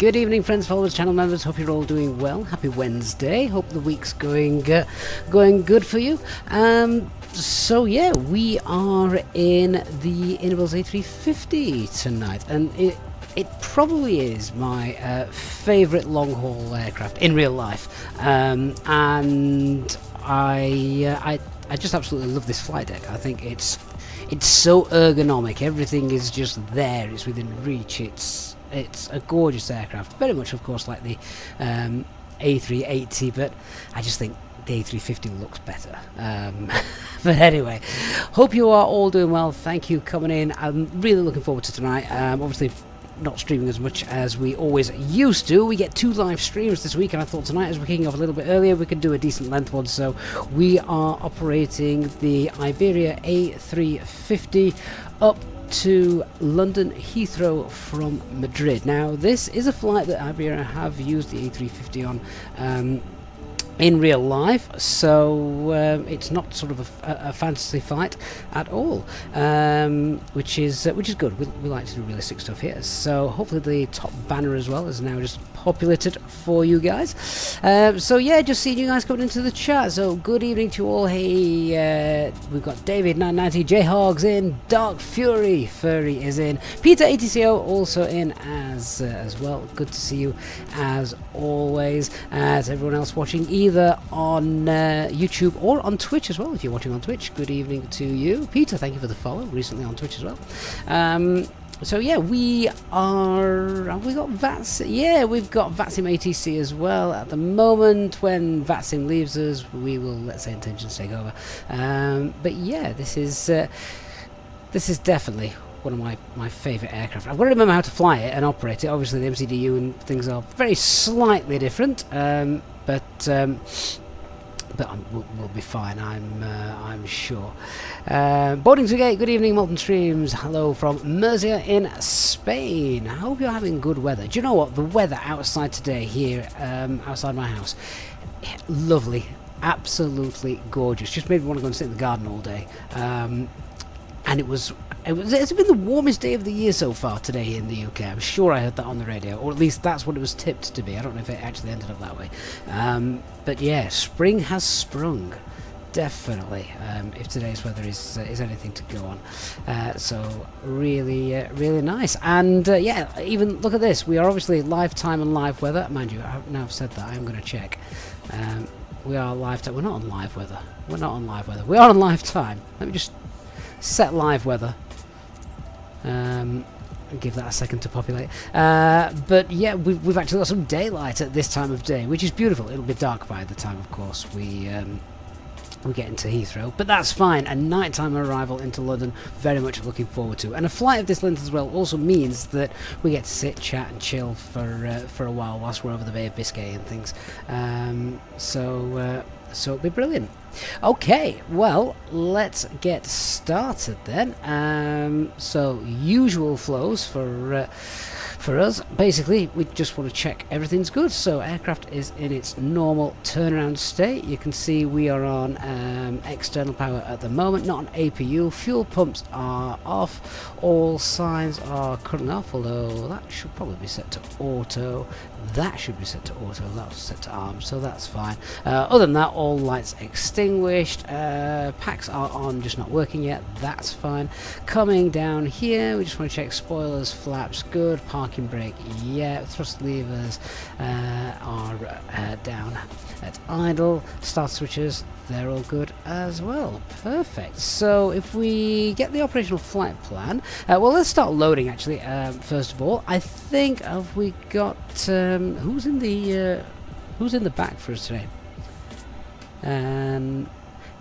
Good evening, friends, followers, channel members. Hope you're all doing well. Happy Wednesday. Hope the week's going good for you. So yeah, we are in the Inibuilds A350 tonight, and it probably is my favourite long-haul aircraft in real life, and I just absolutely love this flight deck. I think it's so ergonomic. Everything is just there. It's within reach. It's a gorgeous aircraft. Very much, of course, like the A380, but I just think the A350 looks better. But anyway, hope you are all doing well. Thank you coming in. I'm really looking forward to tonight. Obviously not streaming as much as we always used to. We get 2 live streams this week, and I thought tonight, as we're kicking off a little bit earlier, we could do a decent length one. So we are operating the Iberia A350 up to London Heathrow from Madrid. Now, this is a flight that Iberia have used the A350 on in real life, so it's not sort of a fantasy flight at all, which is good. We like to do realistic stuff here. So hopefully the top banner as well is now just populated for you guys. So yeah, just seeing you guys coming into the chat. So good evening to you all. Hey, we've got David 990, J-Hogs in, Dark Fury Furry is in, Peter ATCO also in as well. Good to see you as always. As everyone else watching either on YouTube or on Twitch as well. If you're watching on Twitch, good evening to you. Peter, thank you for the follow recently on Twitch as well. So yeah, have we got VATSIM? Yeah, we've got VATSIM ATC as well at the moment. When VATSIM leaves us, we will let SayIntentions take over. But yeah, this is definitely one of my favourite aircraft. I've got to remember how to fly it and operate it. Obviously the MCDU and things are very slightly different, but we'll be fine, I'm sure. Boarding to gate, good evening, Molten Streams. Hello from Murcia in Spain. I hope you're having good weather. Do you know what? The weather outside today here, outside my house, lovely, absolutely gorgeous. Just made me want to go and sit in the garden all day. And it's been the warmest day of the year so far today in the UK. I'm sure I heard that on the radio, or at least that's what it was tipped to be. I don't know if it actually ended up that way. But yeah, spring has sprung, definitely, if today's weather is anything to go on. So really nice. And yeah, even look at this. We are obviously live time and live weather. Mind you, now I've said that, I am going to check. We are live time. We're not on live weather. We're not on live weather. We are on live time. Let me just set live weather. Give that a second to populate. But yeah, we've actually got some daylight at this time of day, which is beautiful. It'll be dark by the time, of course, we get into Heathrow, but that's fine. A nighttime arrival into London, very much looking forward to. And a flight of this length as well also means that we get to sit, chat and chill for a while whilst we're over the Bay of Biscay and things. So it'll be brilliant. Okay, well, let's get started then. So usual flows for us. Basically, we just want to check everything's good. So aircraft is in its normal turnaround state. You can see we are on external power at the moment, not on APU. Fuel pumps are off. All signs are currently off, although that should probably be set to auto. That should be set to auto. That was set to arm, so that's fine. Other than that, all lights extinguished. Packs are on, just not working yet. That's fine. Coming down here, we just want to check spoilers, flaps, good. Parking brake, yeah. Thrust levers are down at idle. Start switches, they're all good as well. Perfect. So if we get the operational flight plan, well, let's start loading actually. First of all, I think have we got who's in the back for us today?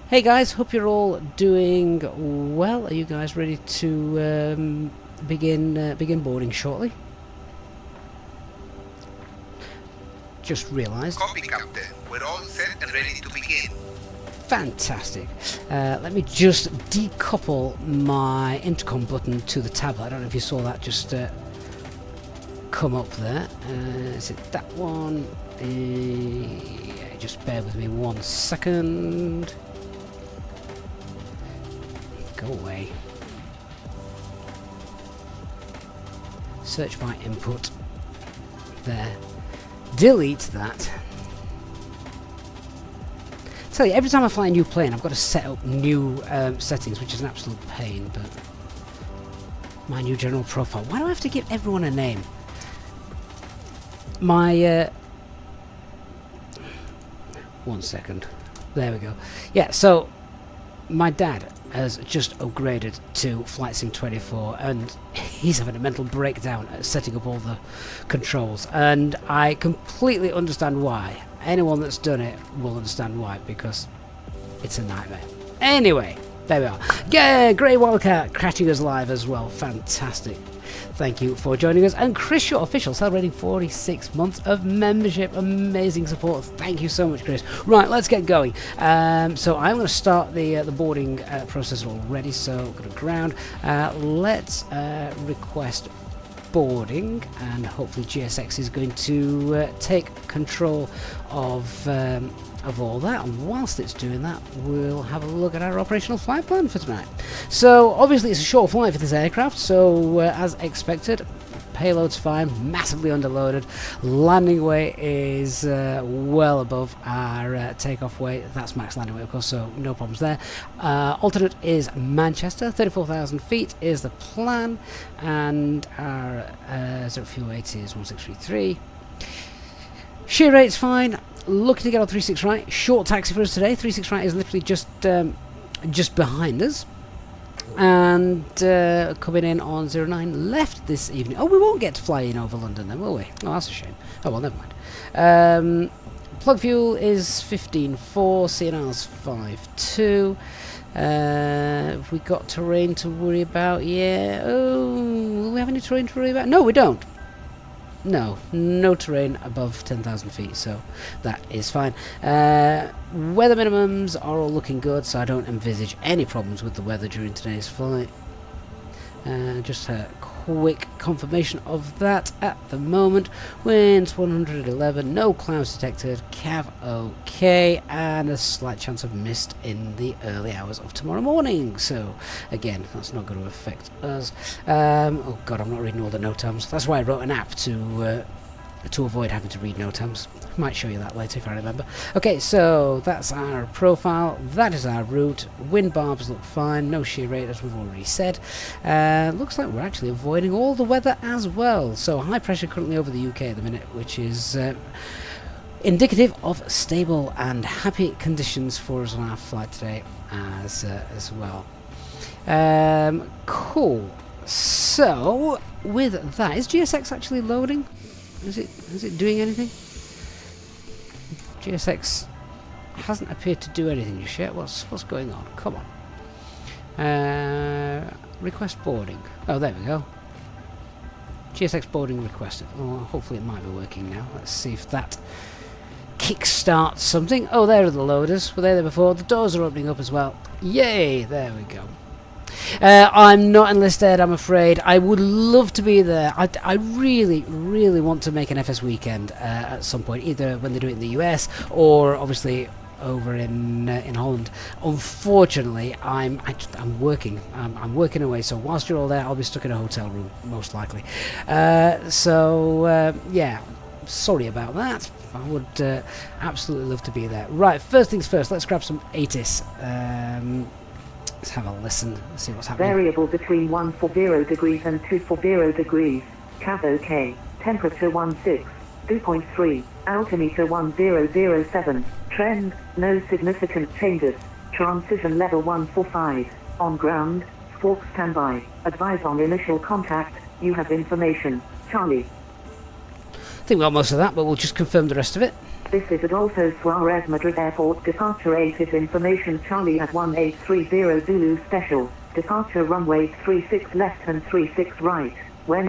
Hey guys, hope you're all doing well. Are you guys ready to begin boarding shortly? Just realised. Copy, Captain. We're all set and ready to begin. Fantastic. Let me just decouple my intercom button to the tablet. I don't know if you saw that just come up there. Is it that one? Yeah, just bear with me 1 second. Go away. Search by input. there. Delete that. Tell you, every time I fly a new plane, I've got to set up new settings, which is an absolute pain. But my new general profile. Why do I have to give everyone a name? My 1 second. There we go. Yeah. So my dad has just upgraded to Flight Sim 24, and he's having a mental breakdown at setting up all the controls, and I completely understand why. Anyone that's done it will understand why, because it's a nightmare. Anyway, there we are. Yeah, Grey Wildcat catching us live as well. Fantastic. Thank you for joining us. And Chris Short Official celebrating 46 months of membership. Amazing support. Thank you so much, Chris. Right, let's get going. So I'm going to start the boarding process already. So go to ground. Let's request boarding, and hopefully GSX is going to take control of all that, and whilst it's doing that, we'll have a look at our operational flight plan for tonight. So obviously it's a short flight for this aircraft, so as expected, payload's fine, massively underloaded, landing weight is well above our takeoff weight. That's max landing weight, of course, so no problems there. Alternate is Manchester, 34,000 feet is the plan, and our zero fuel weight is 1633. Shear rate's fine. Looking to get on 36 right. Short taxi for us today. 36 right is literally just behind us. And coming in on 09 left this evening. Oh, we won't get to fly in over London then, will we? Oh, that's a shame. Oh, well, never mind. Plug fuel is 15.4. CNR's 5.2. Have we got terrain to worry about? Yeah. Oh, will we have any terrain to worry about? No, we don't. No terrain above 10,000 feet, so that is fine. Weather minimums are all looking good, so I don't envisage any problems with the weather during today's flight. Just a quick confirmation of that at the moment. Winds 111, no clouds detected, CAV OK, and a slight chance of mist in the early hours of tomorrow morning. So again, that's not going to affect us. Oh god, I'm not reading all the NOTAMs. That's why I wrote an app to avoid having to read NOTAMs. I might show you that later if I remember. Okay, so that's our profile. That is our route. Wind barbs look fine. No shear rate, as we've already said. Looks like we're actually avoiding all the weather as well. So high pressure currently over the UK at the minute, which is indicative of stable and happy conditions for us on our flight today as well. Cool. So with that, is GSX actually loading? Is it doing anything? GSX hasn't appeared to do anything just yet. What's going on? Come on. Request boarding. Oh, there we go. GSX boarding requested. Well, hopefully it might be working now. Let's see if that kickstarts something. Oh, there are the loaders. Were they there before? The doors are opening up as well. Yay! There we go. I'm not enlisted, I'm afraid. I would love to be there. I really, really want to make an FS weekend at some point, either when they do it in the US or obviously over in Holland. Unfortunately, I'm working. I'm working away, so whilst you're all there, I'll be stuck in a hotel room, most likely. Yeah, sorry about that. I would absolutely love to be there. Right, first things first, let's grab some ATIS. Let's have a listen, see what's happening. Variable between 140 degrees and 240 degrees. CAV OK. Temperature 16. 2.3. Altimeter 1007. Trend. No significant changes. Transition level 145. On ground. Squawk standby. Advise on initial contact. You have information. Charlie. I think we got most of that, but we'll just confirm the rest of it. This is Adolfo Suarez, Madrid Airport. Departure 8 is information. Charlie at 1830 Zulu Special. Departure runway 36 left and 36 right. When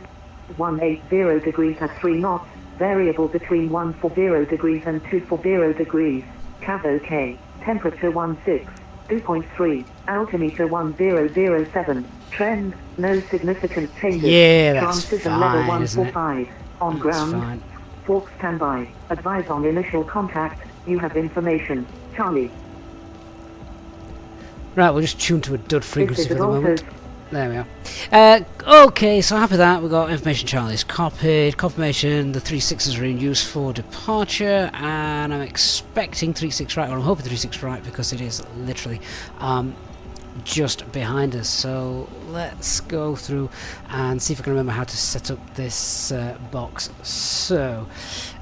180 degrees at 3 knots. Variable between 140 degrees and 240 degrees. CAV OK. Temperature 16. 2.3. Altimeter 1007. Trend. No significant changes. Yeah, that's Transition fine, level 145. On That's ground. fine. Squawk standby. Advise on initial contact. You have information. Charlie. Right, we'll just tune to a dud frequency for the moment. There we are. Okay, so happy with that. We've got information Charlie's copied. Confirmation the 36s are in use for departure. And I'm expecting 36 right, or I'm hoping 36 right, because it is literally just behind us. So let's go through and see if I can remember how to set up this box. So,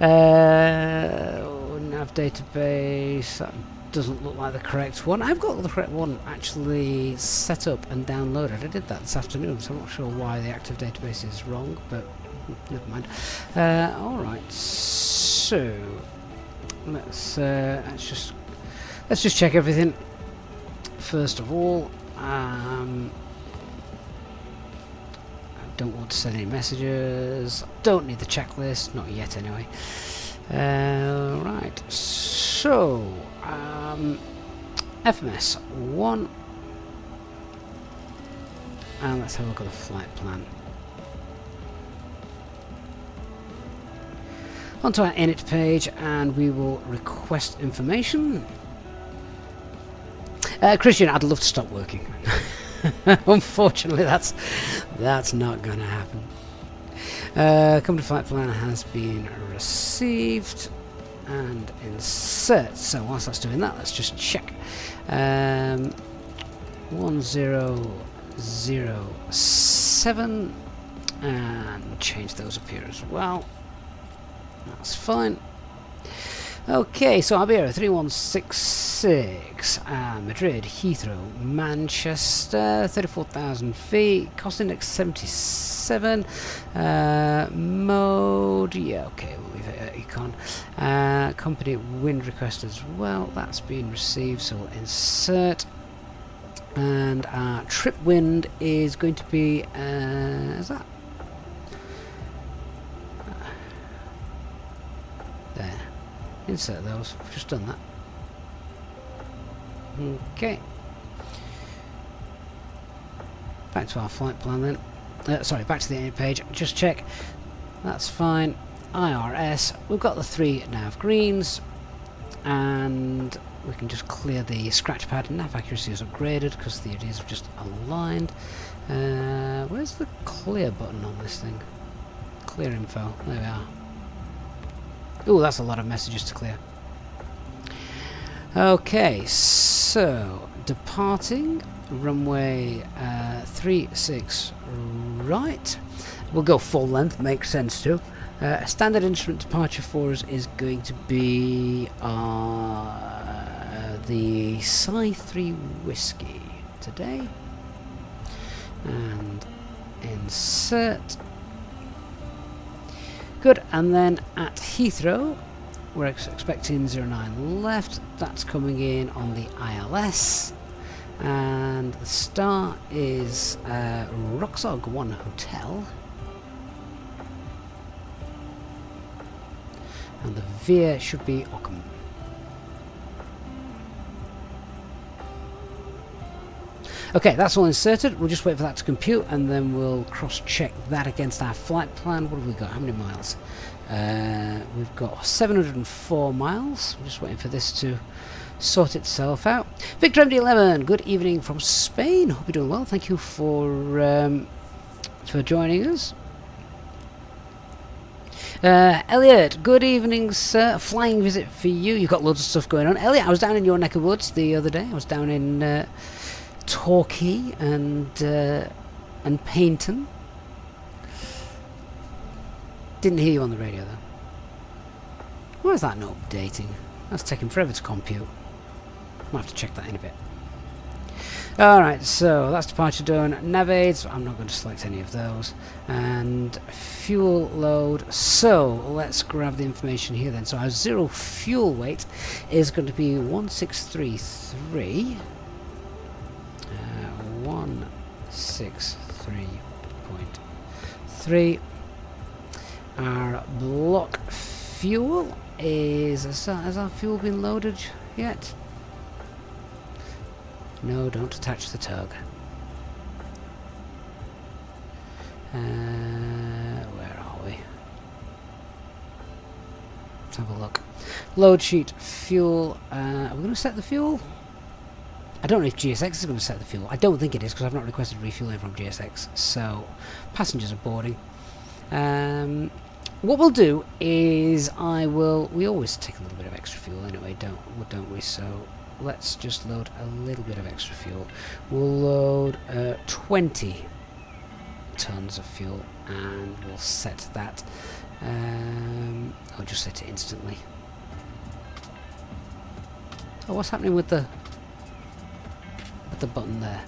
nav database. That doesn't look like the correct one. I've got the correct one actually set up and downloaded. I did that this afternoon, so I'm not sure why the active database is wrong, but never mind. Alright, so let's just check everything first of all. I don't want to send any messages. Don't need the checklist, not yet anyway. Right, so FMS 1, and let's have a look at the flight plan. Onto our init page, and we will request information. Christian, I'd love to stop working. Unfortunately, that's not going to happen. Company flight plan has been received and insert. So whilst that's doing that, let's just check. 1007 and change those up here as well. That's fine. Okay, so Iberia 3166, Madrid, Heathrow, Manchester, 34,000 feet, cost index 77, mode, yeah, okay, we'll leave it at econ. Company wind request as well, that's been received, so we'll insert. And our trip wind is going to be, is that? There. Insert those. I've just done that. Okay. Back to our flight plan then. Sorry, back to the init page. Just check. That's fine. IRS. We've got the 3 nav greens. And we can just clear the scratch pad. Nav accuracy is upgraded because the ideas have just aligned. Where's the clear button on this thing? Clear info. There we are. Ooh, that's a lot of messages to clear. Okay, so departing runway 36 right. We'll go full length, makes sense too. Standard instrument departure for us is going to be the Psi 3 Whiskey today. And insert. Good, and then at Heathrow, we're expecting 09 left. That's coming in on the ILS. And the star is Roxog 1 Hotel. And the veer should be Ockham. Okay, that's all inserted. We'll just wait for that to compute, and then we'll cross-check that against our flight plan. What have we got? How many miles? We've got 704 miles. I'm just waiting for this to sort itself out. Victor MD11, good evening from Spain. Hope you're doing well. Thank you for joining us. Elliot, good evening, sir. A flying visit for you. You've got loads of stuff going on. Elliot, I was down in your neck of woods the other day. I was down in Torquay and Paynton. Didn't hear you on the radio though. Why is that not updating? That's taking forever to compute. Might have to check that in a bit. Alright, so that's departure done. Nav aids, I'm not going to select any of those. And fuel load. So let's grab the information here then. So our zero fuel weight is going to be 1633. 163.3. Our block fuel is... Has our fuel been loaded yet? No, don't attach the tug. Where are we? Let's have a look. Load sheet, fuel. Are we going to set the fuel? I don't know if GSX is going to set the fuel. I don't think it is because I've not requested refueling from GSX. So passengers are boarding. What we'll do is we always take a little bit of extra fuel anyway, don't we? So let's just load a little bit of extra fuel. We'll load 20 tons of fuel and we'll set that. I'll just set it instantly. Oh, what's happening with the button there?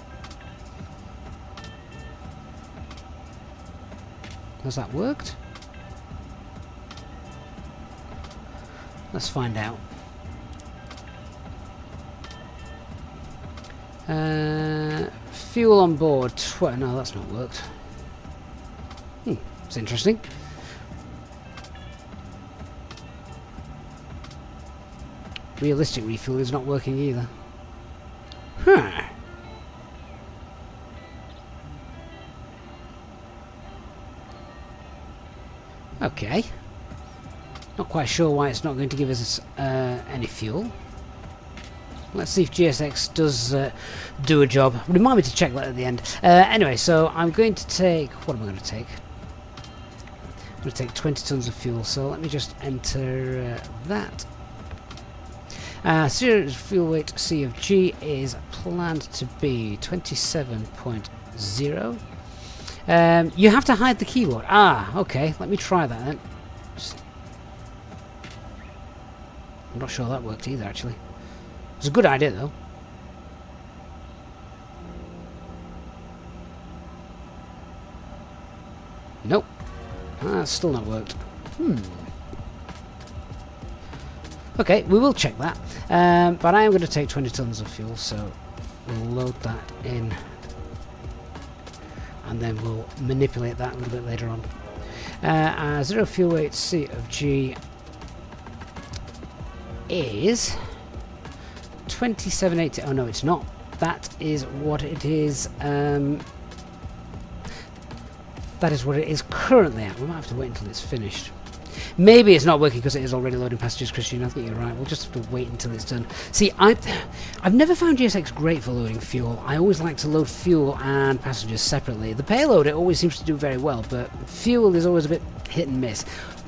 Has that worked? Let's find out. Fuel on board. No, that's not worked. It's interesting. Realistic refuel is not working either. Huh. Okay. Not quite sure why it's not going to give us any fuel. Let's see if GSX does do a job. Remind me to check that at the end. Anyway, so I'm going to take... What am I going to take? I'm going to take 20 tons of fuel. So let me just enter that. Serious fuel weight C of G is planned to be 27.0. You have to hide the keyboard. Ah, okay. Let me try that then. I'm not sure that worked either, actually. It's a good idea, though. Nope. That's still not worked. Okay, we will check that. But I am going to take 20 tons of fuel, so we'll load that in. And then we'll manipulate that a little bit later on. Zero fuel weight C of G is 2780. Oh no, it's not. That is what it is. That is what it is currently at. We might have to wait until it's finished. Maybe it's not working because it is already loading passengers, Christian. I think you're right. We'll just have to wait until it's done. See, I've never found GSX great for loading fuel. I always like to load fuel and passengers separately. The payload, it always seems to do very well, but fuel is always a bit hit and miss.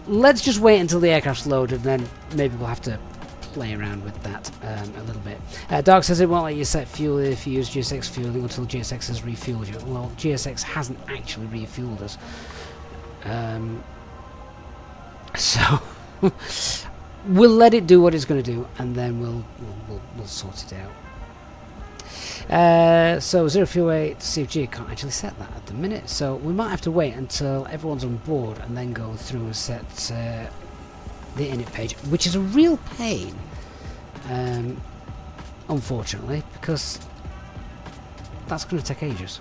Let's just wait until the aircraft's loaded, and then maybe we'll have to play around with that a little bit. Dark says it won't let you set fuel if you use GSX fueling until GSX has refueled you. Well, GSX hasn't actually refueled us. So we'll let it do what it's going to do, and then we'll sort it out. So zero fuel weight CFG can't actually set that at the minute, so we might have to wait until everyone's on board and then go through and set the init page, which is a real pain, unfortunately, because that's going to take ages.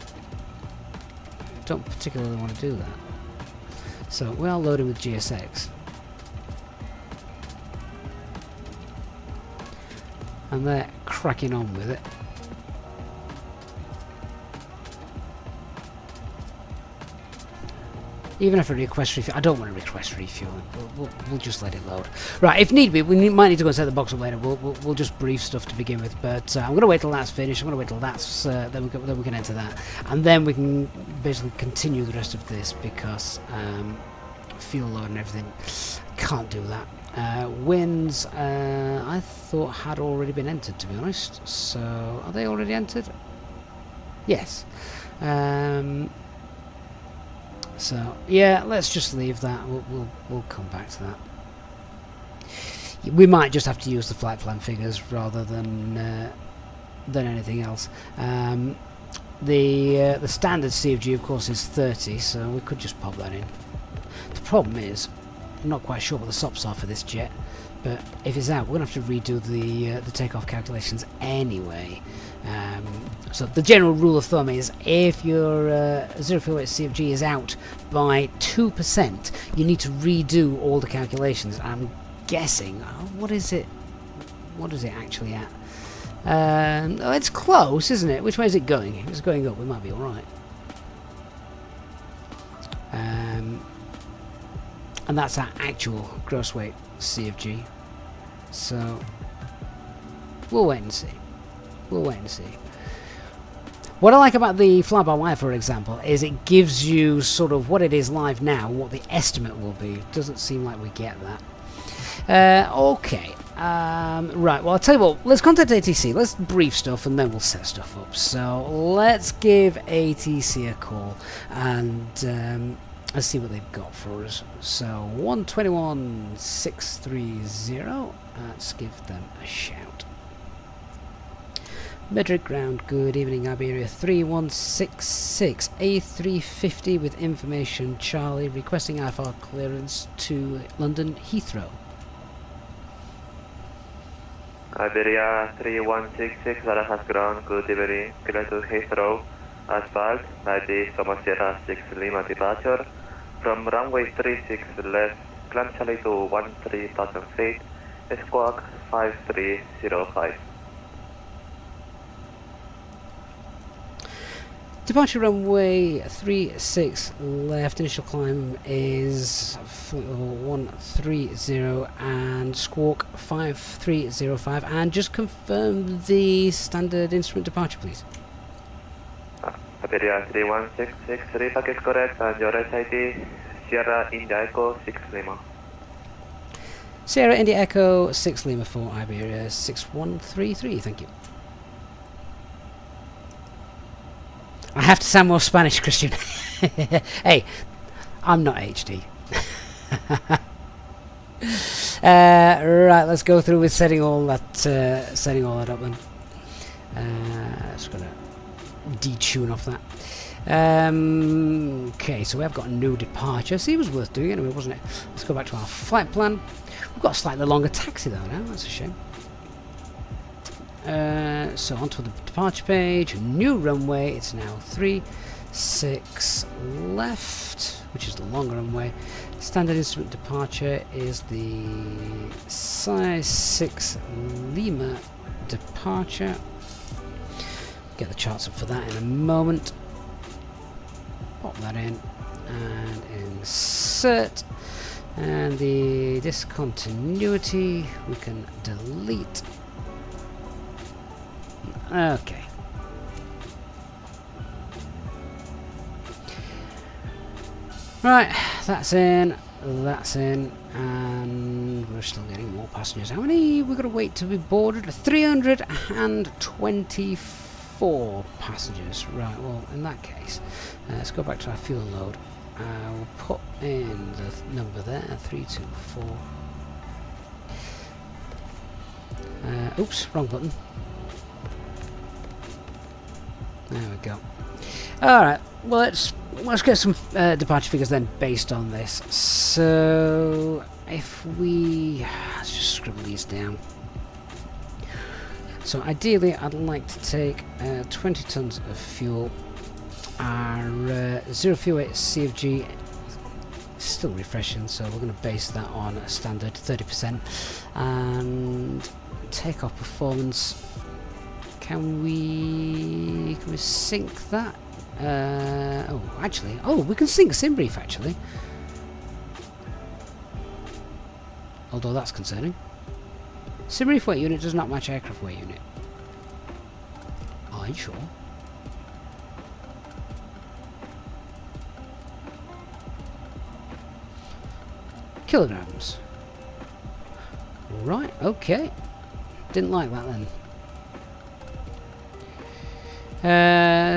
Don't particularly want to do that. So we are loading with GSX. And they're cracking on with it. Even if I request refuel, I don't want to request refueling. We'll just let it load. Right, if need be, we might need to go and set the box up later. We'll just brief stuff to begin with. But I'm going to wait till that's finished. I'm going to wait till that's then we can enter that, and then we can basically continue the rest of this because fuel load and everything can't do that. Wins, I thought had already been entered, to be honest. So are they already entered? Yes. So yeah, let's just leave that. We'll come back to that. We might just have to use the flight plan figures rather than anything else. The standard CFG, of course, is 30, so we could just pop that in. The problem is, I'm not quite sure what the SOPs are for this jet, but if it's out, we're going to have to redo the takeoff calculations anyway. So the general rule of thumb is if your zero fuel weight CFG is out by 2%, you need to redo all the calculations. I'm guessing, what is it actually at? Oh, it's close, isn't it? Which way is it going? If it's going up, we might be alright. And that's our actual gross weight CFG. So we'll wait and see. We'll wait and see. What I like about the fly-by-wire, for example, is it gives you sort of what it is live now, what the estimate will be. It doesn't seem like we get that. Okay. Right, well, I'll tell you what, let's contact ATC, let's brief stuff, and then we'll set stuff up. So, let's give ATC a call, and let's see what they've got for us. So, 121,630, let's give them a shout. Madrid ground, good evening, Iberia 3166 A350 with information Charlie requesting IFR clearance to London Heathrow. Iberia 3166 Arajas ground, good evening, clear to Heathrow, asphalt, ID Sierra 6 Lima departure, from runway 36 left, climb Charlie to 13,000 feet, squawk 5305. Departure runway 36 left, initial climb is 130 and squawk 5305, and just confirm the standard instrument departure please. Iberia 3166, refag is correct and your SID Sierra India Echo 6 Lima. Sierra India Echo 6 Lima for Iberia 6133, thank you. I have to sound more Spanish, Christian. Hey, I'm not HD. Right, let's go through with setting all that up then. Just gonna detune off that. Okay, so we have got a new departure. See, it was worth doing anyway, wasn't it? Let's go back to our flight plan. We've got a slightly longer taxi though now. That's a shame. So onto the departure page, new runway, it's now 36 left, which is the longer runway. Standard instrument departure is the size 6 Lima departure. Get the charts up for that in a moment. Pop that in and insert, and the discontinuity we can delete. Okay. Right, that's in, and we're still getting more passengers. How many we've got to wait to be boarded? 324 passengers. Right, well, in that case, let's go back to our fuel load. We'll put in the number there, 324. Oops, wrong button. There we go. Alright, well let's get some departure figures then based on this. So if we let's just scribble these down. So ideally I'd like to take 20 tons of fuel. Our 038 CFG is still refreshing, so we're going to base that on a standard 30%. And takeoff performance, can we sync that? We can sync SimBrief actually. Although that's concerning. SimBrief weight unit does not match aircraft weight unit. Are you sure? Kilograms. Right, okay. Didn't like that then.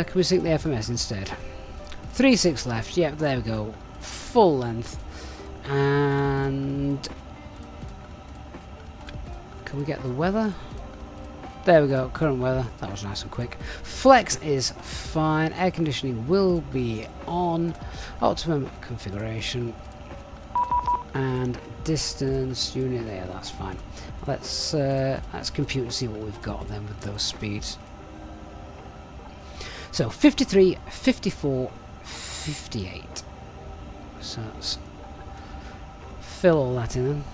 Can we sync the FMS instead? 36 left, yep, there we go. Full length. And can we get the weather? There we go, current weather. That was nice and quick. Flex is fine. Air conditioning will be on. Optimum configuration. And distance unit there, that's fine. Let's compute and see what we've got then with those speeds. So 53, 54, 58. So let's fill all that in then.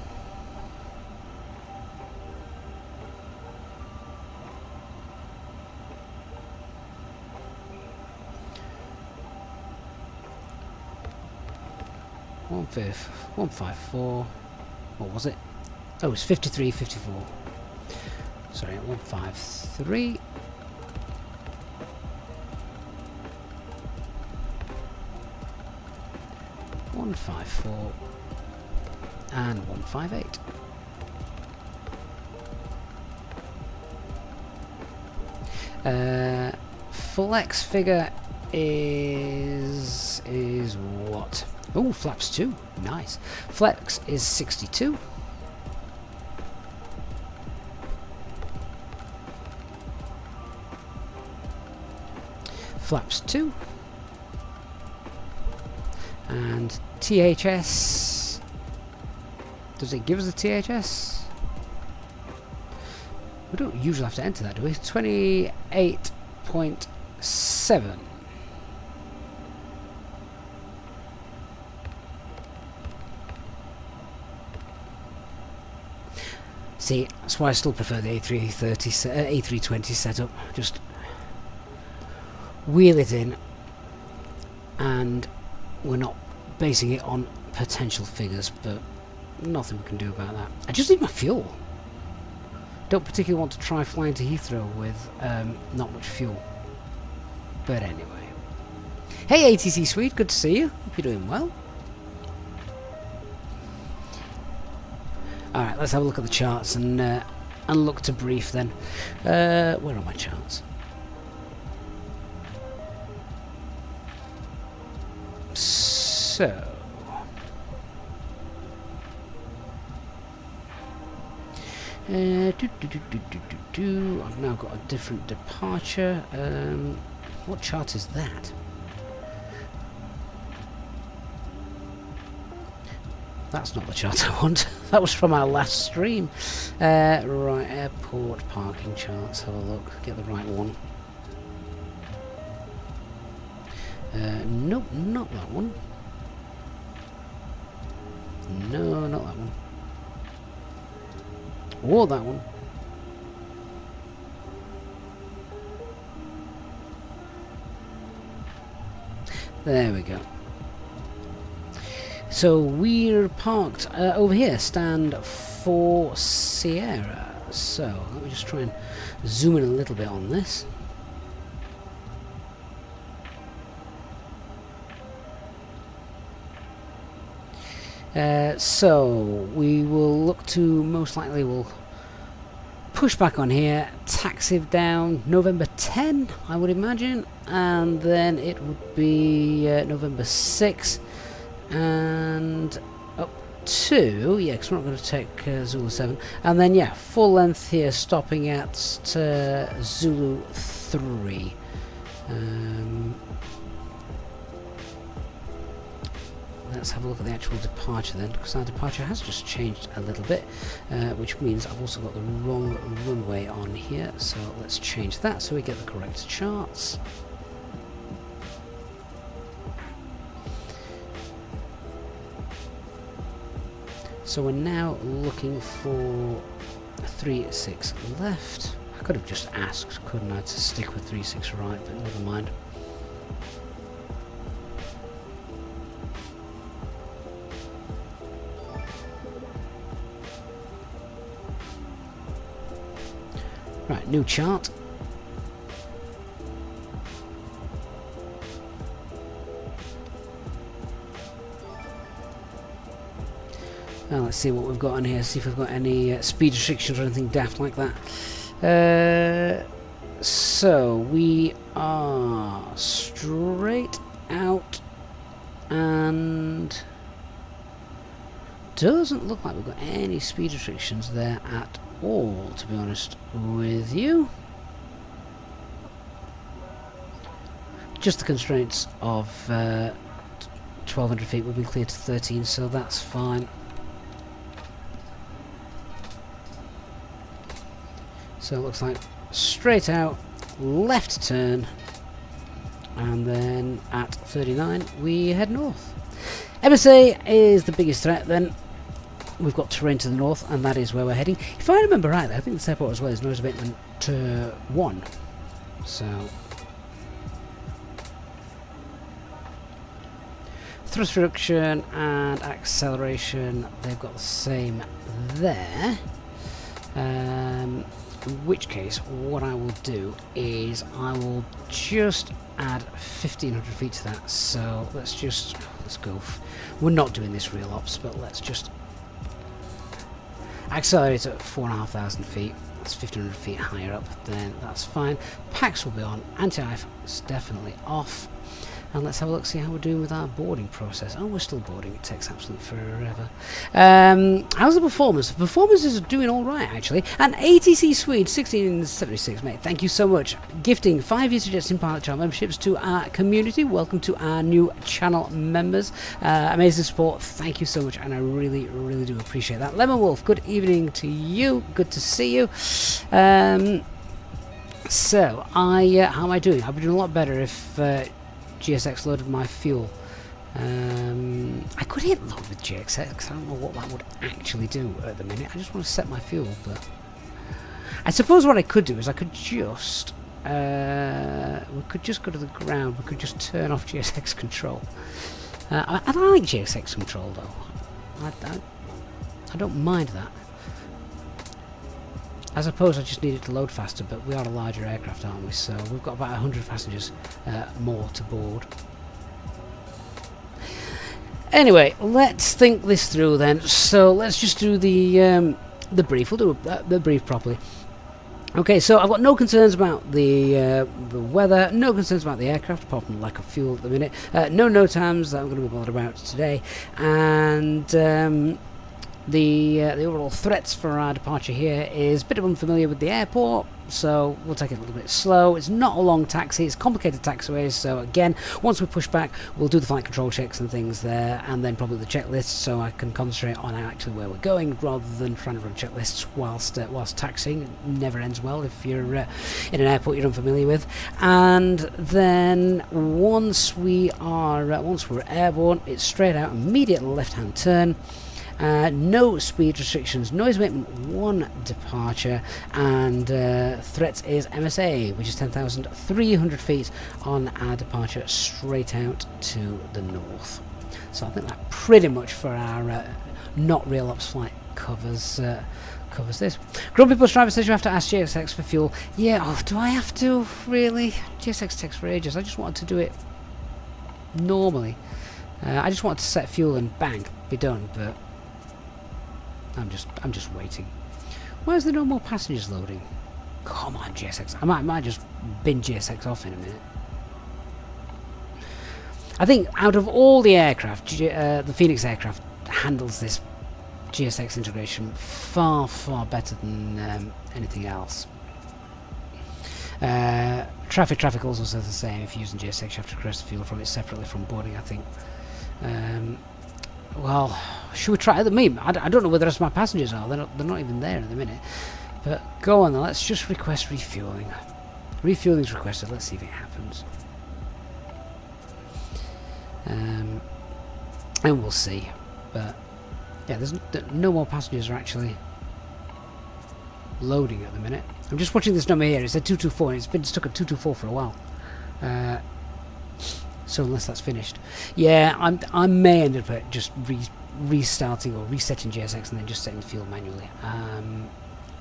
One 154. What was it? Oh, it's 53, 54. Sorry, 153. 154 and 158. Flex figure is what? Oh, flaps 2. Nice. Flex is 62. Flaps 2. And THS. Does it give us a THS? We don't usually have to enter that, do we? 28.7. See, that's why I still prefer the A320 setup. Just wheel it in, and we're not basing it on potential figures, but nothing we can do about that. I just need my fuel. Don't particularly want to try flying to Heathrow with not much fuel. But anyway. Hey ATC Swede, good to see you. Hope you're doing well. Alright, let's have a look at the charts and look to brief then. Where are my charts? So... I've now got a different departure. What chart is that? That's not the chart I want. That was from our last stream. Right, airport parking charts. Have a look. Get the right one. Nope, not that one. No, not that one. Or that one. There we go. So we're parked over here, stand for Sierra. So let me just try and zoom in a little bit on this. So we will look to, most likely we'll push back on here, taxi down November 10, I would imagine, and then it would be November 6, and up to, yeah, because we're not going to take Zulu 7, and then yeah, full length here, stopping at Zulu 3. Let's have a look at the actual departure then, because our departure has just changed a little bit, which means I've also got the wrong runway on here, so let's change that so we get the correct charts. So we're now looking for 36 left. I could have just asked, couldn't I, to stick with 36 right, but never mind. Right, new chart. Now let's see what we've got on here, see if we've got any speed restrictions or anything daft like that. So we are straight out, and doesn't look like we've got any speed restrictions there at all, to be honest with you. Just the constraints of 1200 feet. We've been cleared to 13, so that's fine. So it looks like straight out, left turn, and then at 39 we head north. MSA is the biggest threat then. We've got terrain to the north, and that is where we're heading. If I remember rightly, I think this airport as well is nose abatement 1. So thrust reduction and acceleration, they've got the same there. In which case, what I will do is I will just add 1500 feet to that. So let's go. We're not doing this real ops, but let's just accelerate at 4,500 feet. That's 1500 feet higher up. Then that's fine. Packs will be on. Anti-ice is definitely off. And let's have a look, see how we're doing with our boarding process. Oh, we're still boarding. It takes absolutely forever. How's the performance? The performance is doing all right, actually. And ATC Swede 1676, mate. Thank you so much. Gifting 5 years suggesting pilot channel memberships to our community. Welcome to our new channel members. Amazing support. Thank you so much, and I really, really do appreciate that. Lemon Wolf, good evening to you. Good to see you. So, how am I doing? I'd be doing a lot better if GSX loaded my fuel. I could hit load with GSX because I don't know what that would actually do at the minute. I just want to set my fuel, but I suppose what I could do is I could just we could just go to the ground. We could just turn off GSX control. I like GSX control though. I don't mind that. I suppose I just needed to load faster, but we are a larger aircraft, aren't we? So we've got about 100 passengers more to board. Anyway, let's think this through then. So let's just do the brief. We'll do the brief properly. Okay, so I've got no concerns about the weather, no concerns about the aircraft, apart from the lack of fuel at the minute. No times that I'm going to be bothered about today, and the overall threats for our departure here is a bit of unfamiliar with the airport, so we'll take it a little bit slow. It's not a long taxi, it's complicated taxiways, so again, once we push back, we'll do the flight control checks and things there, and then probably the checklists, so I can concentrate on actually where we're going, rather than trying to run checklists whilst taxiing. It never ends well if you're in an airport you're unfamiliar with. And then once we're airborne, it's straight out, immediate left-hand turn. No speed restrictions, noise abatement 1 departure, and threat is MSA, which is 10,300 feet on our departure straight out to the north. So I think that pretty much for our not real ops flight covers this. Grumpy Bus Driver says you have to ask GSX for fuel. Yeah, do I have to really? GSX takes for ages. I just wanted to do it normally. I just wanted to set fuel and bang, be done, but I'm just waiting. Why is there no more passengers loading? Come on, GSX. I might just bin GSX off in a minute. I think out of all the aircraft, the Phoenix aircraft handles this GSX integration far better than anything else. Traffic also says the same. If you're using GSX, you have to request fuel from it separately from boarding, I think. Well, should we try it? I don't know where the rest of my passengers are. They're not even there at the minute. But go on then, let's just request refueling. Refueling's requested, let's see if it happens. And we'll see. But yeah, there's no more passengers are actually loading at the minute. I'm just watching this number here. It said 224 and it's been stuck at 224 for a while. So unless that's finished, yeah, I may end up just restarting or resetting GSX and then just setting the fuel manually.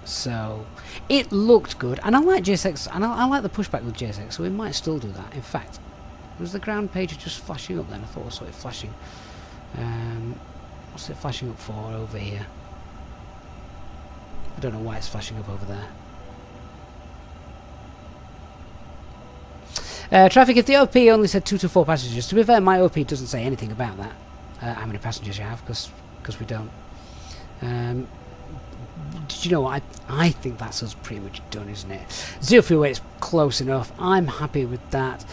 So it looked good, and I like GSX, and I like the pushback with GSX, so we might still do that. In fact, was the ground page just flashing up then? I thought I saw it flashing. What's it flashing up for over here? I don't know why it's flashing up over there. Traffic, if the OP only said 2 to 4 passengers, to be fair, my OP doesn't say anything about that, how many passengers you have, because we don't. Did you know what? I think that's us pretty much done, isn't it? Zero fuel weight is close enough. I'm happy with that.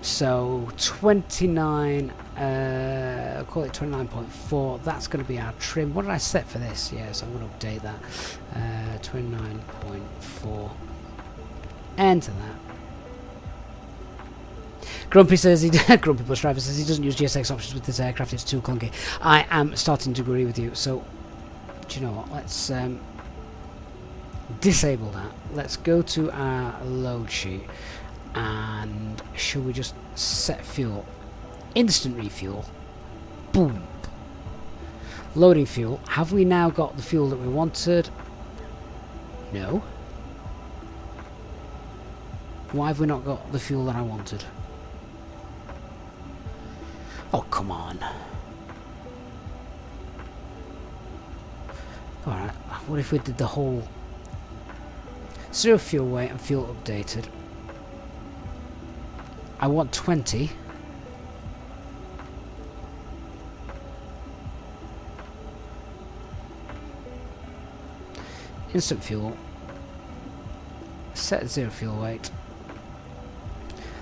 So 29, I'll call it 29.4. That's going to be our trim. What did I set for this? Yes, I'm going to update that. 29.4. Enter that. Grumpy says Grumpy Bus Driver says he doesn't use GSX options with this aircraft. It's too clunky. I am starting to agree with you. So, do you know what? Let's disable that. Let's go to our load sheet, and should we just set fuel? Instant refuel. Boom. Loading fuel. Have we now got the fuel that we wanted? No. Why have we not got the fuel that I wanted? Oh, come on. Alright, what if we did the whole 0 fuel weight and fuel updated? I want 20. Instant fuel. Set 0 fuel weight.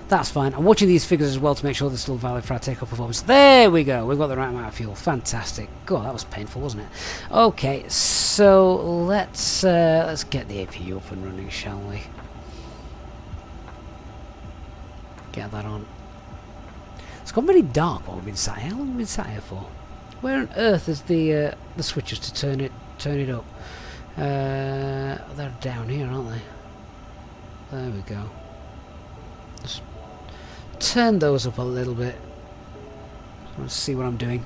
That's fine. I'm watching these figures as well to make sure they're still valid for our takeoff performance. There we go. We've got the right amount of fuel. Fantastic. God, that was painful, wasn't it? Okay, so let's get the APU up and running, shall we? Get that on. It's gone very dark while we've been sat here. How long have we been sat here for? Where on earth is the switches to turn it up? They're down here, aren't they? There we go. Just turn those up a little bit. Let's see what I'm doing.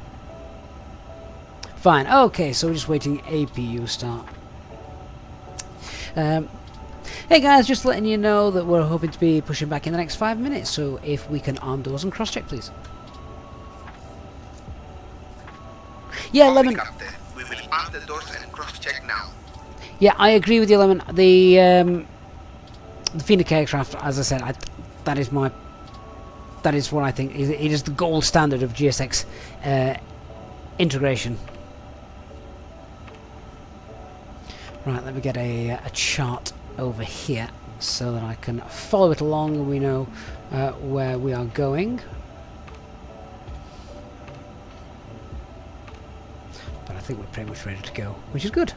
Fine. Okay, so we're just waiting APU start. Hey guys, just letting you know that we're hoping to be pushing back in the next 5 minutes. So if we can arm doors and cross check, please. Yeah, Lemon. Captain, we will arm the doors and cross-check now. Yeah, I agree with you, Lemon. The Phoenix aircraft, as I said, that is what I think it is the gold standard of GSX integration. Right, let me get a chart over here so that I can follow it along and we know where we are going. But I think we're pretty much ready to go, which is good.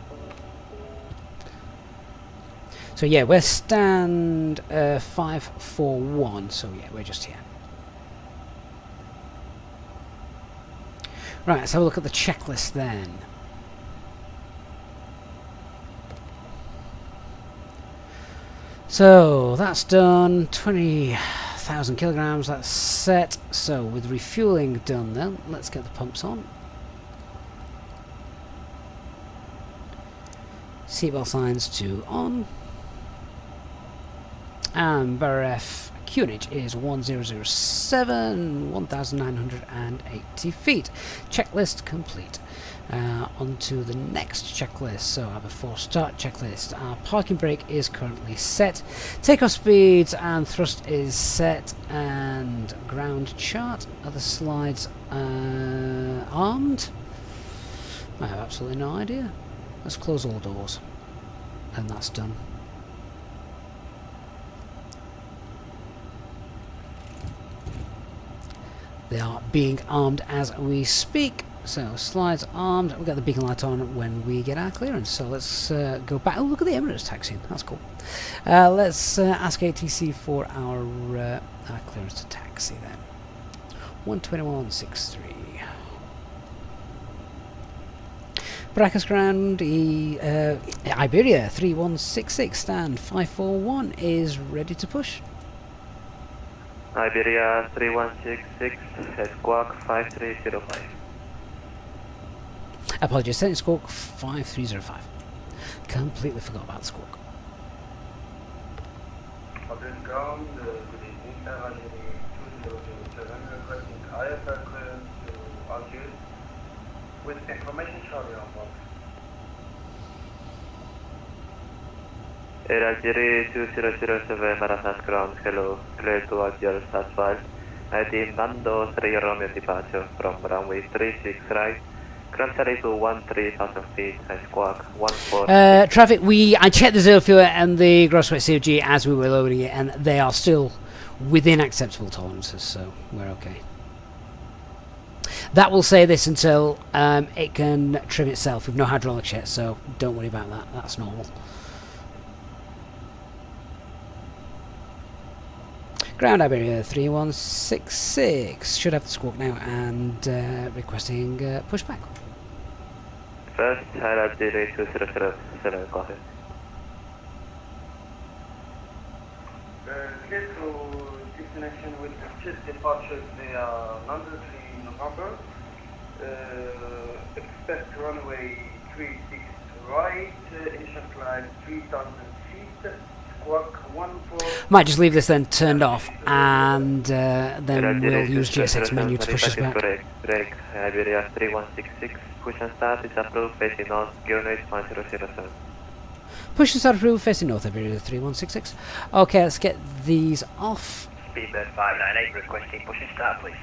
So yeah, we're stand 541, so yeah, we're just here. Right, let's have a look at the checklist then. So that's done, 20,000 kilograms, that's set. So with refueling done then, let's get the pumps on. Seatbelt signs to on. And BRF QNH is 1007, 1980 feet. Checklist complete. Onto the next checklist. So I have a 4-start checklist. Our parking brake is currently set. Takeoff speeds and thrust is set. And ground chart. Other slides armed. I have absolutely no idea. Let's close all doors. And that's done. They are being armed as we speak. So slides armed. We'll get the beacon light on when we get our clearance. So let's go back. Oh, look at the Emirates taxiing. That's cool. Let's ask ATC for our clearance to taxi then. 121.63. Brackus ground. Iberia 3166 stand 541 is ready to push. Iberia 3166, Squawk 5305. Apologies, setting Squawk 5305. Completely forgot about the Squawk. Madrid ground, good evening, Airline 2007, requesting IFR clearance to Algiers with information Charlie on board. Air Algeria 2007, Marasas ground, hello, clear to Algiers asphalt. ID Nando 3 Romeo departure from runway 36 right. Ground salary to 13,000 feet and Squawk 14. Traffic, I checked the zero fuel and the gross weight COG as we were loading it, and they are still within acceptable tolerances, so we're okay. That will say this until it can trim itself with no hydraulics yet, so don't worry about that, that's normal. Ground Iberia 3166 should have the Squawk now and requesting pushback. First, Air Algeria 2007, go ahead. Clear to destination with shift departure via London 3 November. Expect runway 36 right, initial climb 3,000 feet, squawk 14. Might just leave this then turned off, and then we'll use GSX menu to push us back. Break, Iberia 3166, push and start is approved, facing north, gear rate 1007. Push and start approved, facing north, Iberia 3166. Okay, let's get these off. Speedbird 598 requesting push and start, please.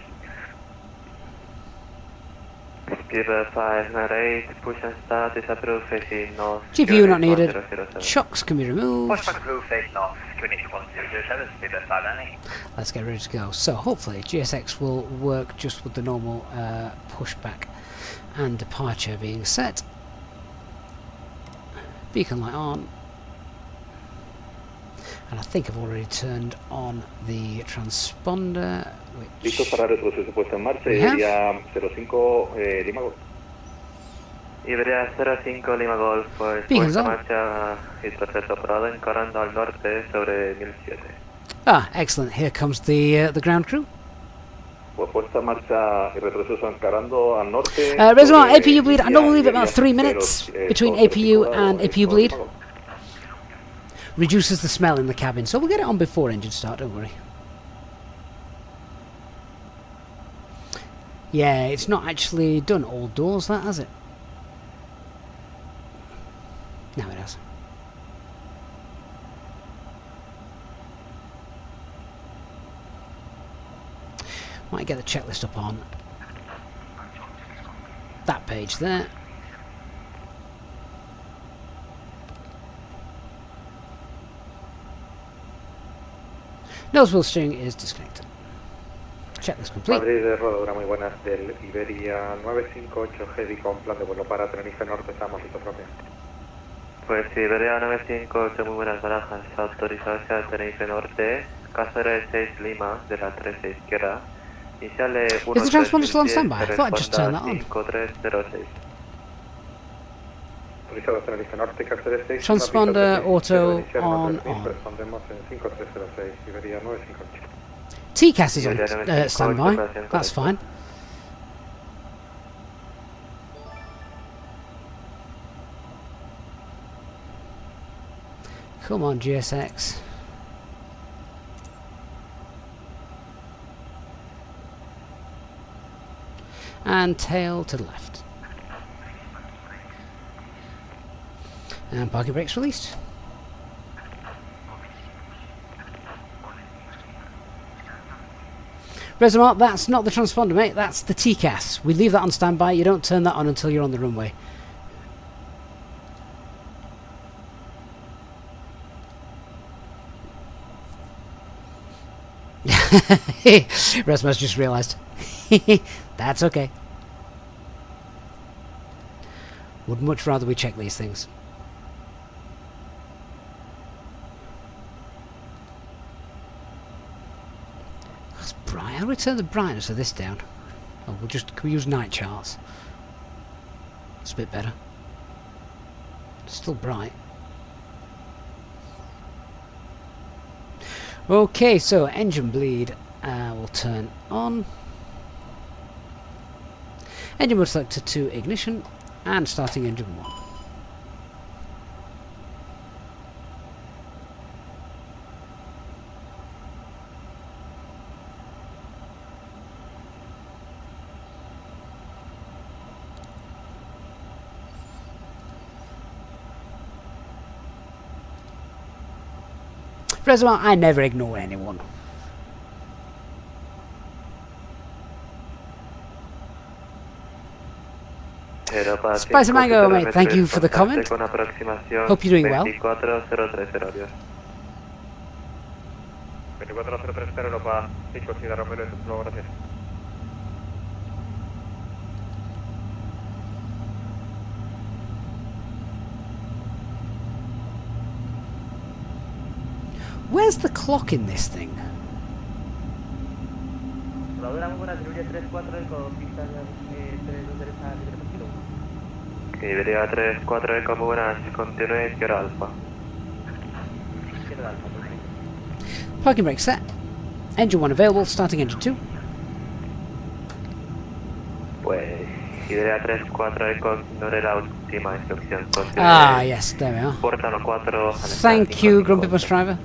Speedbird 598, push and start is approved, facing north. GPU not needed. 1007. Chocks can be removed. Pushback approved, face north, QNH 1007, Speedbird 598. Let's get ready to go. So hopefully GSX will work just with the normal pushback and departure being set. Beacon light on. And I think I've already turned on the transponder, which Listo para retroceso puesta en marcha, we have. Iberia 05 Lima Golf. Iberia 05 Lima Golf, pues Beacons puesta on. marcha y proceso operado encarando al norte sobre 1007. Ah, excellent. Here comes the ground crew. Pues puesta en marcha y retroceso encarando al norte. Reservoir sobre APU bleed. I normally leave it about 3 Iberia minutes 0, between 0, APU 0, and 0, APU bleed. Lima Golf. Reduces the smell in the cabin, so we'll get it on before engine start, don't worry. Yeah, it's not actually done all doors, that, has it? Now it has. Might get the checklist up on that page there. Nose wheel steering is disconnected. Checklist complete. Madrid de rodadura muy buenas del Iberia 958 Heavy con plan de vuelo para Tenerife Norte, estamos listos propia. Pues Iberia 958, muy buenas barajas, autorizado hacia Tenerife Norte, casa de 6 Lima, de la 13 izquierda, iniciale 1. Is the transponder still on standby? I thought I'd just turned that on. 5306. Autorizado Tenerife Norte, casa de 6. Transponder auto on. Respondemos en 5306, Iberia 958. TCAS is on standby. That's fine. Come on, GSX. And tail to the left. And parking brakes released. Reservoir, that's not the transponder, mate. That's the TCAS. We leave that on standby. You don't turn that on until you're on the runway. Resma's just realised. That's okay. Would much rather we check these things. That's bright. How do we turn the brightness of this down? Oh, can we use night charts? It's a bit better. It's still bright. Okay, so engine bleed will turn on. Engine mode selected to ignition and starting engine 1. Reservoir, I never ignore anyone. Spicy Mango, mate, thank you for the comment. Hope you're doing well. 2403 2403 Europa, 5 Ciudad Romero, gracias. Where's the clock in this thing? Iberia 34 Eco, muy buenas, continúe izquierda alfa. Parking brake set. Engine 1 available, starting engine 2. Pues Iberia 34 Echo, ignore la última instrucción. Ah, yes, there we are. Portano 4. Thank you, Grumpy Bus Driver.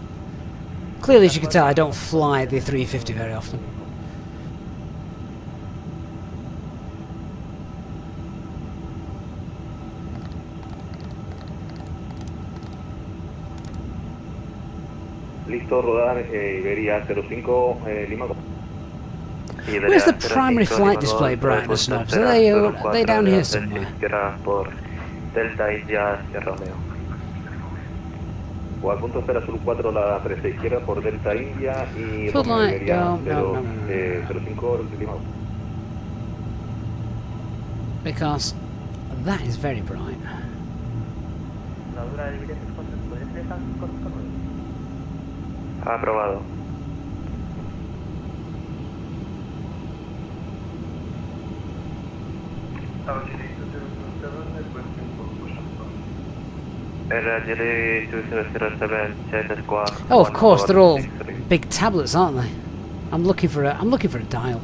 Clearly, as you can tell, I don't fly the 350 very often. Listo, rodar Iberia 05 Lima. Where's the primary flight display brightness knobs? Are they down here somewhere? Por Delta India Romeo. O al punto espera Zulu 4 la 13 izquierda por Delta India y Foot Romeo light, Iberia no. 05 Lima. Because that is very bright. Aprobado. LGD 2007 Chase Squad. Oh, of course, they're all big tablets, aren't they? I'm looking for a dial.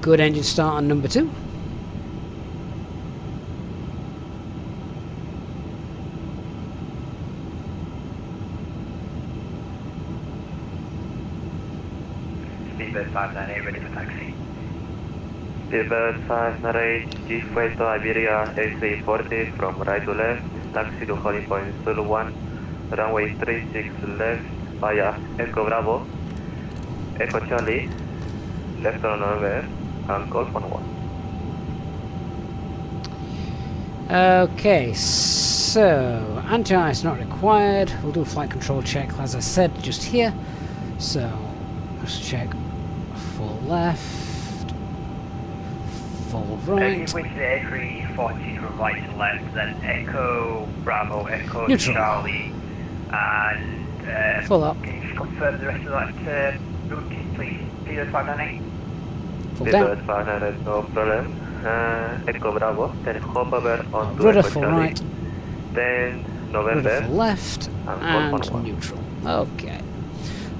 Good engine start on number 2. Speedbird 598 ready for taxi. Speedbird 598 G-Way to Iberia A340 from right to left. Taxi to holding point Zulu 1. Runway 36 left via Echo Bravo. Echo Charlie. Left on November. And call for 1. Okay, so anti-ice not required. We'll do a flight control check, as I said, just here. So let's check full left, full right. If we switch the A340 from right to left, then Echo Bravo, Echo Neutral. Charlie, and Full up. can you just confirm the rest of that route, please? Speedbird 598. Full Speedbird down. 598 no problem. Echo Bravo. Then hop over on to Rudder Echo full Charlie. right, Then rudder November. full left, And and neutral. Okay.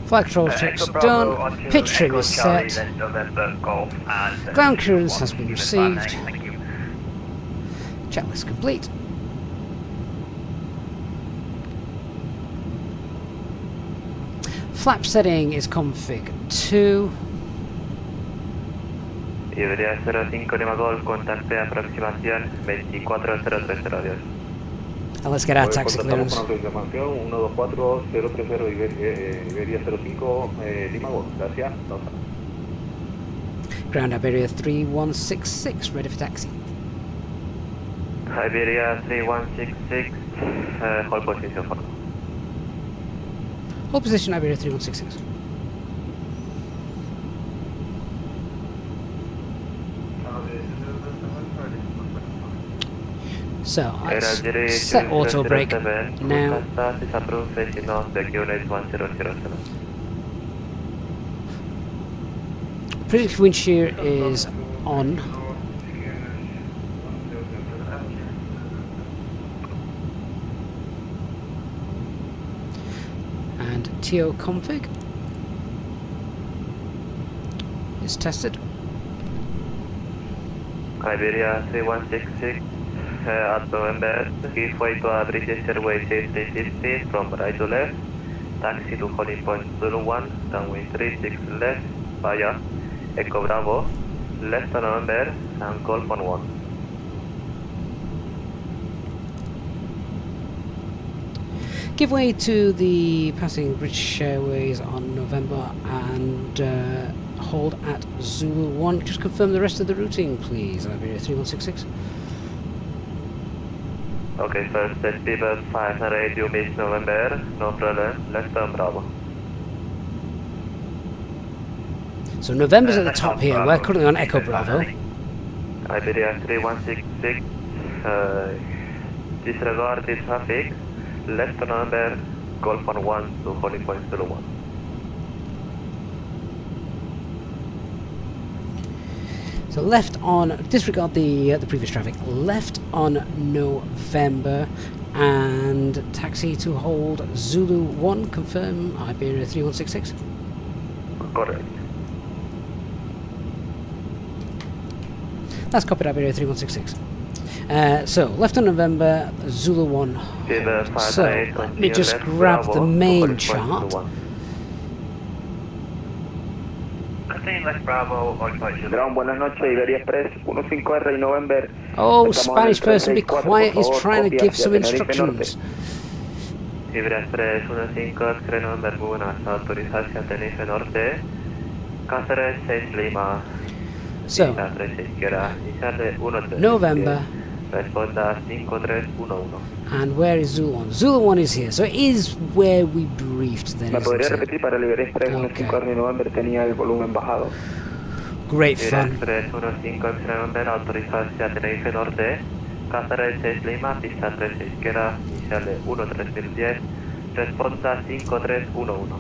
Flight control checks Echo Bravo done. onto Pitch trim Echo is Charlie, set. then November Golf, and Ground clearance has Speedbird been 598. received. Thank you. Checklist complete. Flap setting is config 2. Iberia 05 Lima Golf, contacte aproximación 24030, adiós. And let's get our taxi Contactamos clearance. con aproximación 124030 Iberia 05 Lima Golf. Gracias. Ground Iberia 3166, ready for taxi. Iberia 3166, hold position for. Hold position Iberia 3166. So, let's set auto brake now. Predictive wind shear is on. And TO config is tested. Iberia 3166, at November, give way to a British Airways A350 from right to left, taxi to holding point Zulu 1, runway 36 left, via Echo Bravo, left on November, and call for 1. Give way to the passing British Airways on November and hold at Zulu 1. Just confirm the rest of the routing, please. Iberia 3166. Okay, first Speedbird 598, you miss November, no problem, left on Bravo. So November's at the top here. We're currently on Echo Bravo. Iberia 3166, disregard the traffic, left on November, Golf on 1 to holding point Zulu 1. So left on, disregard the previous traffic, left on November, And taxi to hold Zulu 1, confirm Iberia 3166. Correct. That's copied Iberia 3166. So, left on November, Zulu 1. So, let me just grab the main chart. Continue left Bravo, occupied Ground, buenas noches, Iberia Express 15R y November. Oh, Spanish person, be quiet, he's trying to give some instructions. Iberia Express 15 November, muy buenas, autoriza hacia Tenerife Norte, Cáceres 6 Lima, So, 3 izquierda, inicial 13. November. Responda 5311. And where is Zulu 1? Zulu 1 is here, so it is where we briefed then. ¿Me podría isn't it? repetir para el Iberia Express Okay. 15R y November tenía el volumen bajado? Great Iberia fun. Express 15 November, autoriza hacia Tenerife Norte, Cáceres 6 Lima, pista 3 izquierda, inicial 13010, responda 5311.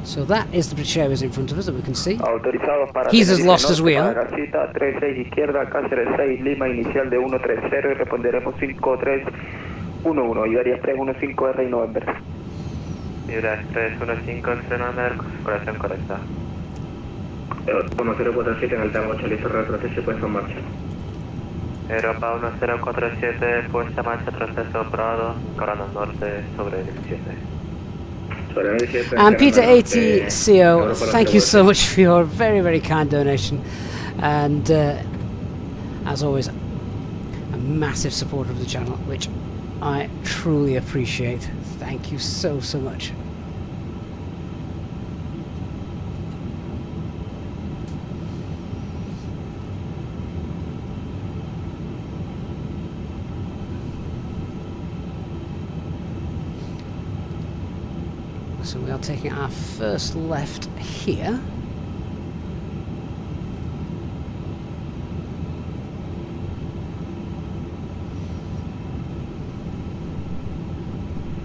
So that is the British Airways in front of us that we can see. Autorizados para He's as Tenerife lost as we Norte, are. para Garcita 36 izquierda, Cáceres 6 Lima, inicial de 130 y responderemos 5311. Iberia Express 15R y November. Iberia Express 15 November, corazón correcta. 1047 en altavoz, listo, retroceso, puesto en marcha. Europa 1047, puesta marcha, proceso aprobado, corazón norte, sobre 17. And Peter ATCO, thank you so much for your very, very kind donation. And as always, a massive supporter of the channel, which I truly appreciate. Thank you so, so much. So we are taking our first left here.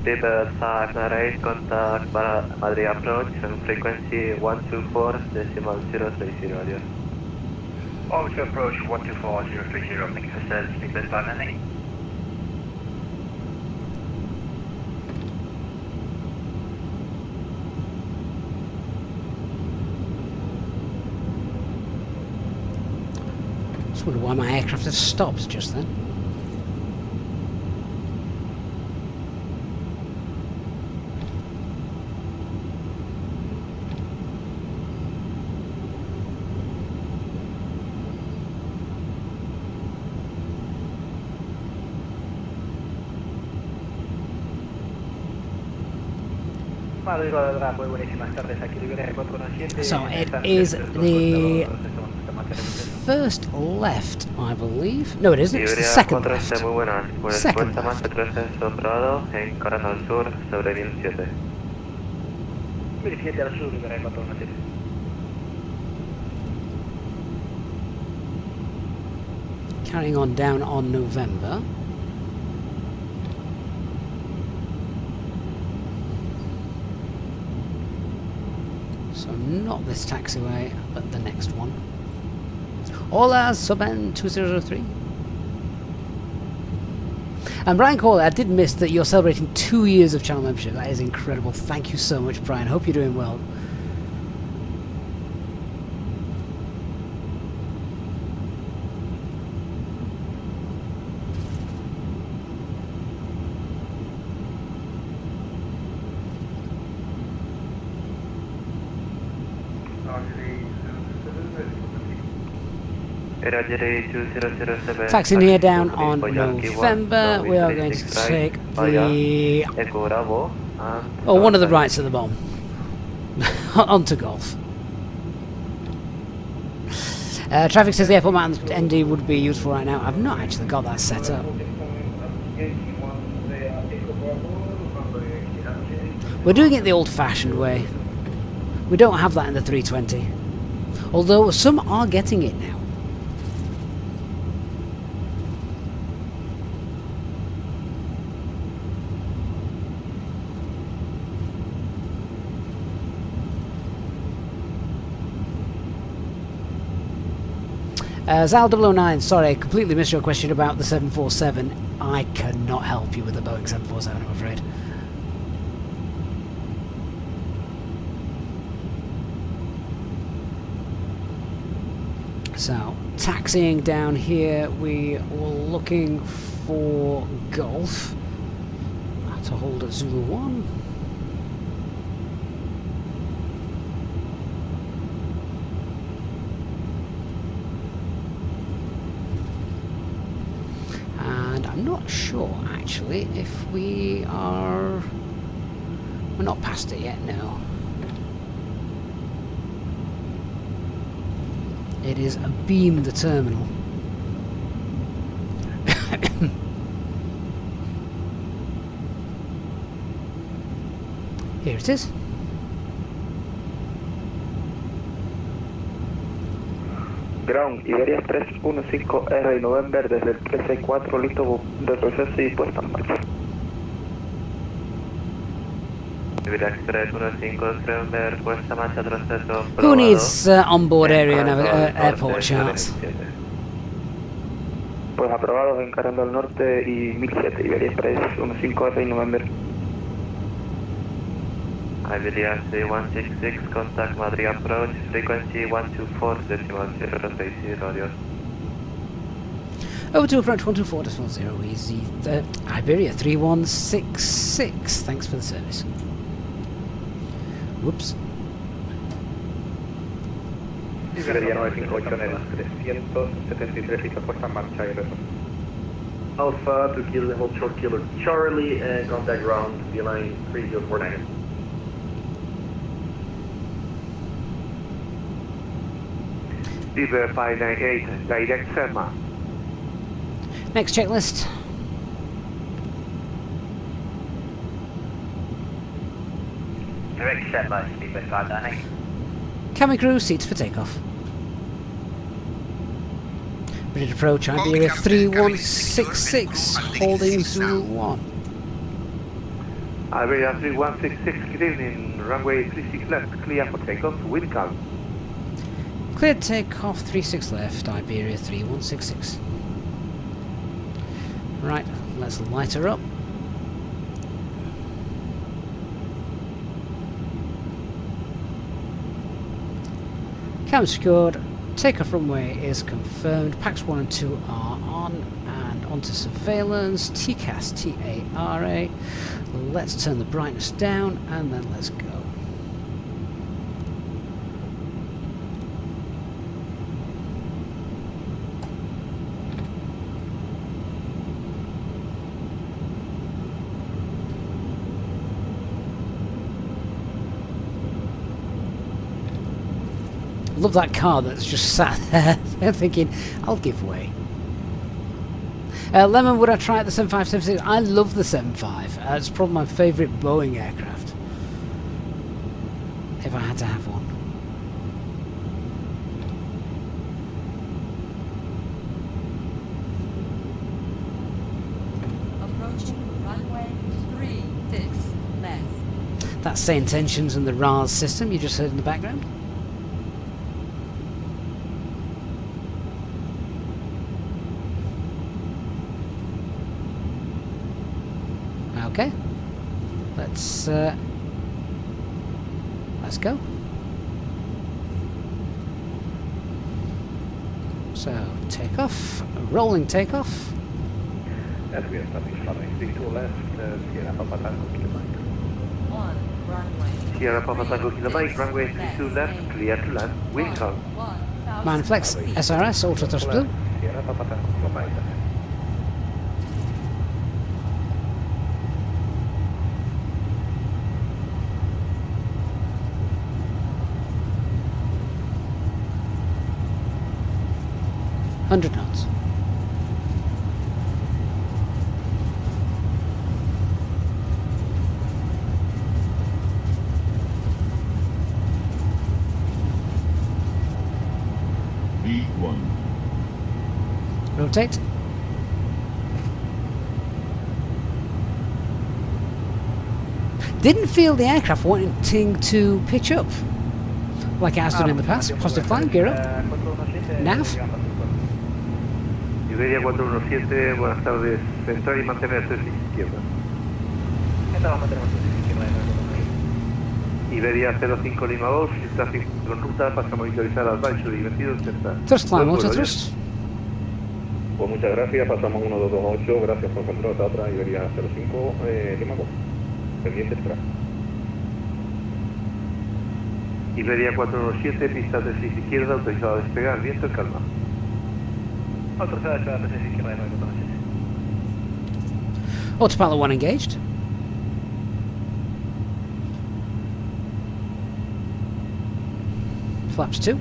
Iberia 598, contact Madrid approach and frequency 124.030 radio. Over to approach 124030, thank you for service, speak this time ending. I wonder why my aircraft has stopped just then. So it is the first left, I believe. No, it isn't. It's the Iberia second left. 413, muy buenas. Second Respuesta más left. proceso aprobado en corazón sur, sobre 1007. 1007 al sur, Iberia 417. Carrying on down on November. So not this taxiway, but the next one. Hola, Suban 2003. And Brian Cole, I did miss that you're celebrating 2 years of channel membership. That is incredible. Thank you so much, Brian. Hope you're doing well. Taxing here down on November. We are going to take the... Oh, one of the rights at the bottom. Onto golf. Traffic says the airport mount ND would be useful right now. I've not actually got that set up. We're doing it the old-fashioned way. We don't have that in the 320. Although some are getting it now. Zal009, sorry, I completely missed your question about the 747. I cannot help you with the Boeing 747, I'm afraid. So, taxiing down here, we were looking for Golf to hold at Zulu 1. And I'm not sure actually if we are... We're not past it yet, no. It is abeam the terminal. Here it is. Ground, Iberia 315R y November desde el 364, listo de proceso y puesta en marcha. Iberia 315 November, puesta en marcha, proceso. Who needs onboard area airport charts? Pues aprobados encarando al norte y 1007, Iberia 315R y November. Iberia 3166, contact Madrid approach, frequency 124.060, adios. Over to approach 124.0, easy. Iberia 3166, thanks for the service. Whoops. Iberia 958 en el 373, listo, puesta en marcha y retorno. Alpha to Kilo, hold short Kilo Charlie, and contact ground, V-line 3049. Iberia 598, direct Selma. Next checklist. Direct set by Speedway 598. Cabin crew, seats for takeoff. Ready to approach Iberia 3166, holding Zulu 1. Iberia 3166, good evening. Runway 36 left, clear for takeoff, wind calm. Cleared takeoff 36 left, Iberia 3166. Right, let's light her up. Cam secured, takeoff runway is confirmed, packs 1 and 2 are on, and onto surveillance, TCAS TARA. Let's turn the brightness down and then let's go. Love that car that's just sat there thinking, I'll give way. Lemon, would I try the 7576? I love the 75. It's probably my favourite Boeing aircraft. If I had to have one. Approaching runway 36 left. That's SayIntentions and the RAS system you just heard in the background. Okay, let's go. So takeoff, rolling takeoff. As we establish runway 32 left, Sierra Papa Tango Kilo Mike. 1 runway. Sierra Papa Tango Kilo Mike, runway 32 left, clear to land, wind calm. Manflex SRS, Ultra Thrust Blue. Sierra Papa Tango Kilo Mike. 100 knots. V1. Rotate. Didn't feel the aircraft wanting to pitch up like it has done in the past. Positive climb, gear up. Nav. Iberia 417, buenas tardes. Centrar y mantener 36 izquierda. Entramos a mantener 36 izquierda. Iberia 05 Lima 2, tráfico con ruta, pasa a monitorizar advisory 2270. Thrust climb, auto Vuelo, thrust. Pues muchas gracias, pasamos 1228, gracias por control, Tatra, Iberia 05, Lima 2, pendiente extra. Iberia 417, pista 36 izquierda, autorizado a despegar, viento en calma. Autorizada a despegar 36 izquierda de 947. Autopilot 1 engaged. Flaps 2.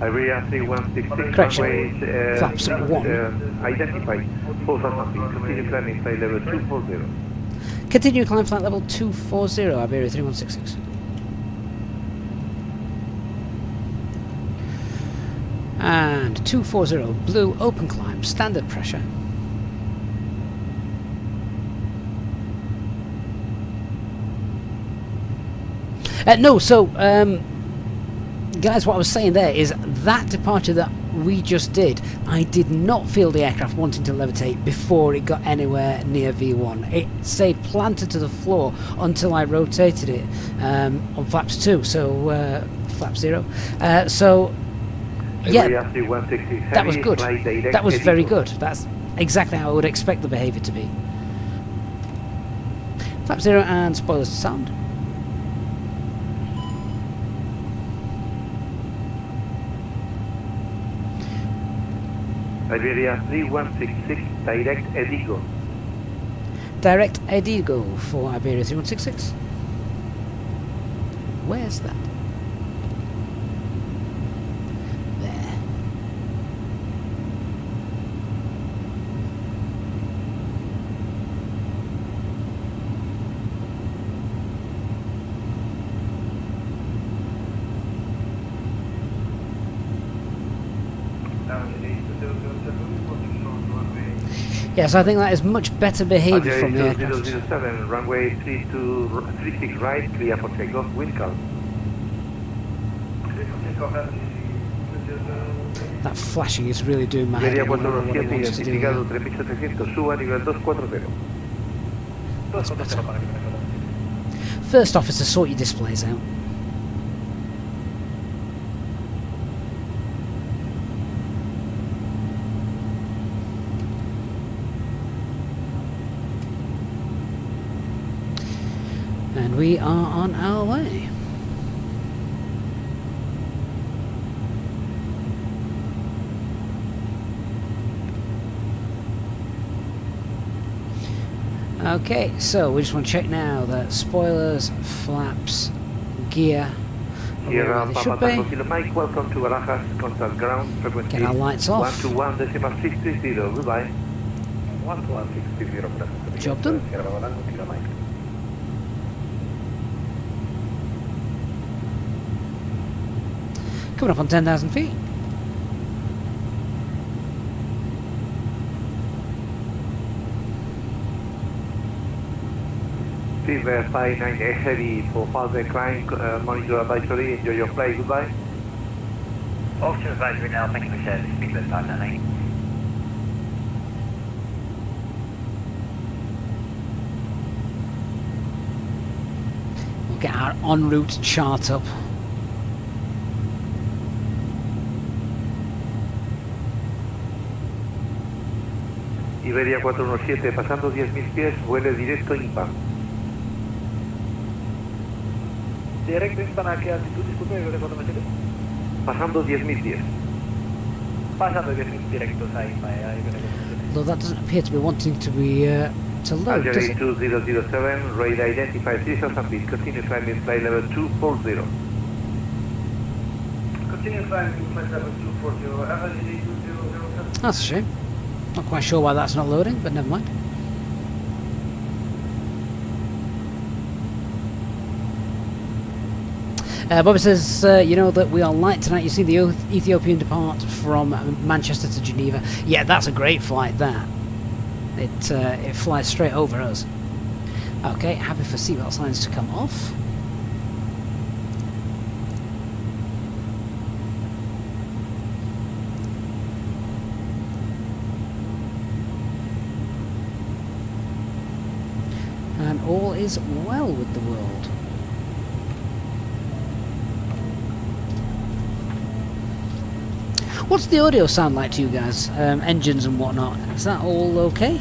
Iberia 3166, Correction. runway, Flaps 1. Identified, 4,000 feet, continue climbing, flight level 240. Continue climb flight level 240, Iberia 3166. And 240, blue, open climb, standard pressure. No, so, guys, what I was saying there is that departure that we just did, I did not feel the aircraft wanting to levitate before it got anywhere near V1. It stayed planted to the floor until I rotated it on flaps 2, so flap 0. So, yeah, Iberia 3166, that was heavy, good. flight direct, That was very Edigo. good. That's exactly how I would expect the behaviour to be. Flap 0 and spoilers to sound. Iberia 3166, direct Edigo. Direct Edigo for Iberia 3166. Where's that? There. Yes, I think that is much better behaviour from the aircraft. 007, runway 36 right, clear for takeoff, wind calm. That flashing is really doing my head Iberia in. I don't know what it 427, wants to do identificado now. 3700, suba nivel 240. That's better. First officer, sort your displays out. And we are on our way. Okay, so we just want to check now that spoilers, flaps, gear, are where Sierra they Papa should Tango be. Kilo Mike, welcome to Barajas, contact ground, frequency Get our lights off. 121.630, goodbye. 12160, gracias. Job done. Sierra Papa Tango, Kilo Mike. Coming up on 10,000 feet. Silver 598 heavy for further climb, monitor advisory, enjoy your flight, goodbye. Officer advisory now, thank you for service, speedbird 598. We'll get our en route chart up. Iberia 417, pasando 10.000 pies, vuelo directo INPA. Directo a qué altitud, disculpe, de 427. Pasando 10.000 pies. Pasando 10.000 directos ahí, ahí. Though that doesn't appear to be wanting to be to load, does Algeria it? 2007, radar identified 3000 feet, continue climbing flight level 240. Continue climbing flight level 240, Algeria 2007. That's a shame. Not quite sure why that's not loading, but never mind. Bobby says, you know that we are light tonight. You see the Ethiopian depart from Manchester to Geneva. Yeah, that's a great flight, that. It flies straight over us. Okay, happy for seatbelt signs to come off. and all is well with the world. What's the audio sound like to you guys? Engines and whatnot. Is that all okay?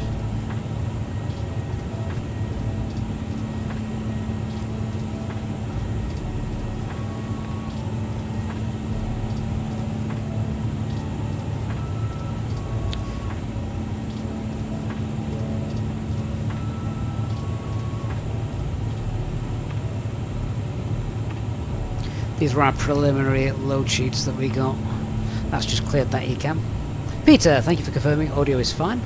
These were our preliminary load sheets that we got. That's just cleared that ECAM. Peter, thank you for confirming. Audio is fine.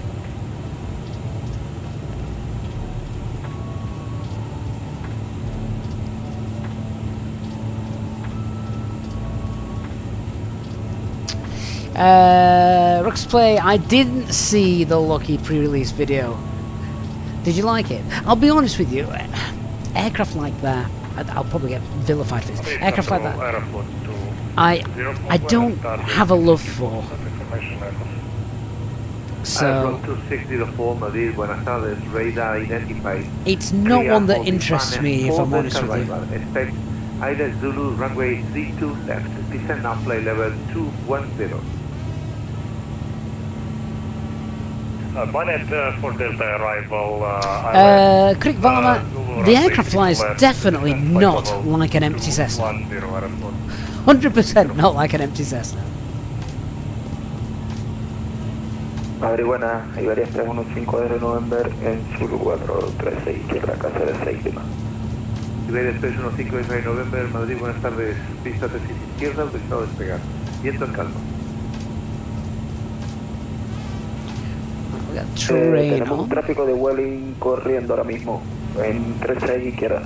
Ruxplay, I didn't see the Lockheed pre-release video. Did you like it? I'll be honest with you, aircraft like that, I'll probably get vilified for this. Aircraft like that, I don't have a love for. So 260 Madrid, buenas tardes, radar identified. It's not one that interests me, if I'm honest with you. Expect Ida Zulu runway 32 left, descend now flight level 210. Bonnet for Delta arrival. Crick Valma, the aircraft flies definitely not like an empty Cessna. 100% not like an empty Cessna. Madrid buena, Iberia 315 de November en Zulu 436, izquierda, casa de 6 Lima. Iberia 315 de November, Madrid, buenas tardes, pista 36 izquierda, autorizado a despegar. Viento en calma. Tenemos un tráfico de Welling corriendo ahora mismo en 36 izquierda.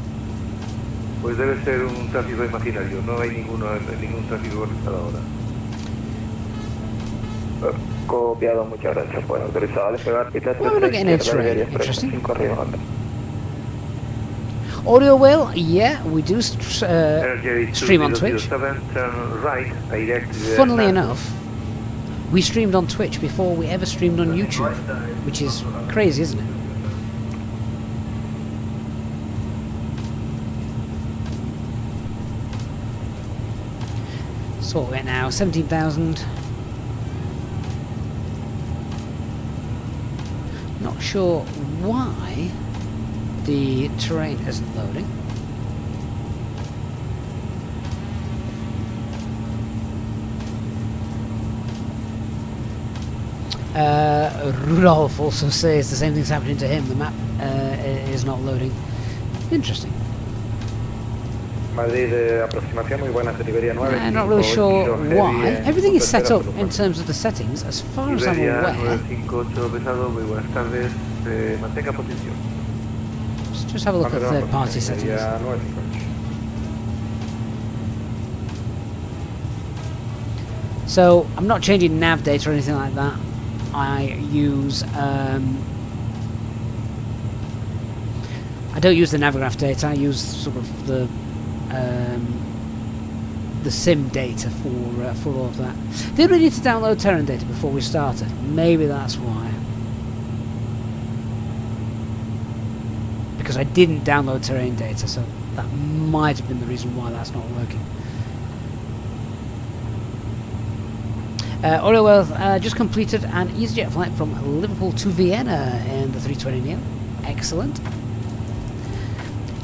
Pues debe ser un tráfico imaginario, no hay ningún tráfico conectado ahora. Copiado, muchas gracias. Bueno, autorizado a despegar, pista 36 izquierda, 305 arriba, Honda. Audio well, yeah, we do stream on Twitch. Funnily enough, we streamed on Twitch before we ever streamed on YouTube, which is crazy, isn't it? So what we're at now, 17,000. Not sure why the terrain isn't loading. Rudolph also says the same thing's happening to him. The map is not loading. Interesting. Madrid, aproximación muy buena, Iberia 9. I'm not really sure why. Everything is set up in terms of the settings, as far as I'm aware. Let's just have a look at third-party settings. So I'm not changing nav data or anything like that. I use I don't use the Navigraph data. I use sort of the sim data for all of that. Did we need to download terrain data before we started? Maybe that's why. Because I didn't download terrain data, so that might have been the reason why that's not working. Orwell just completed an EasyJet flight from Liverpool to Vienna in the 320neo. Excellent.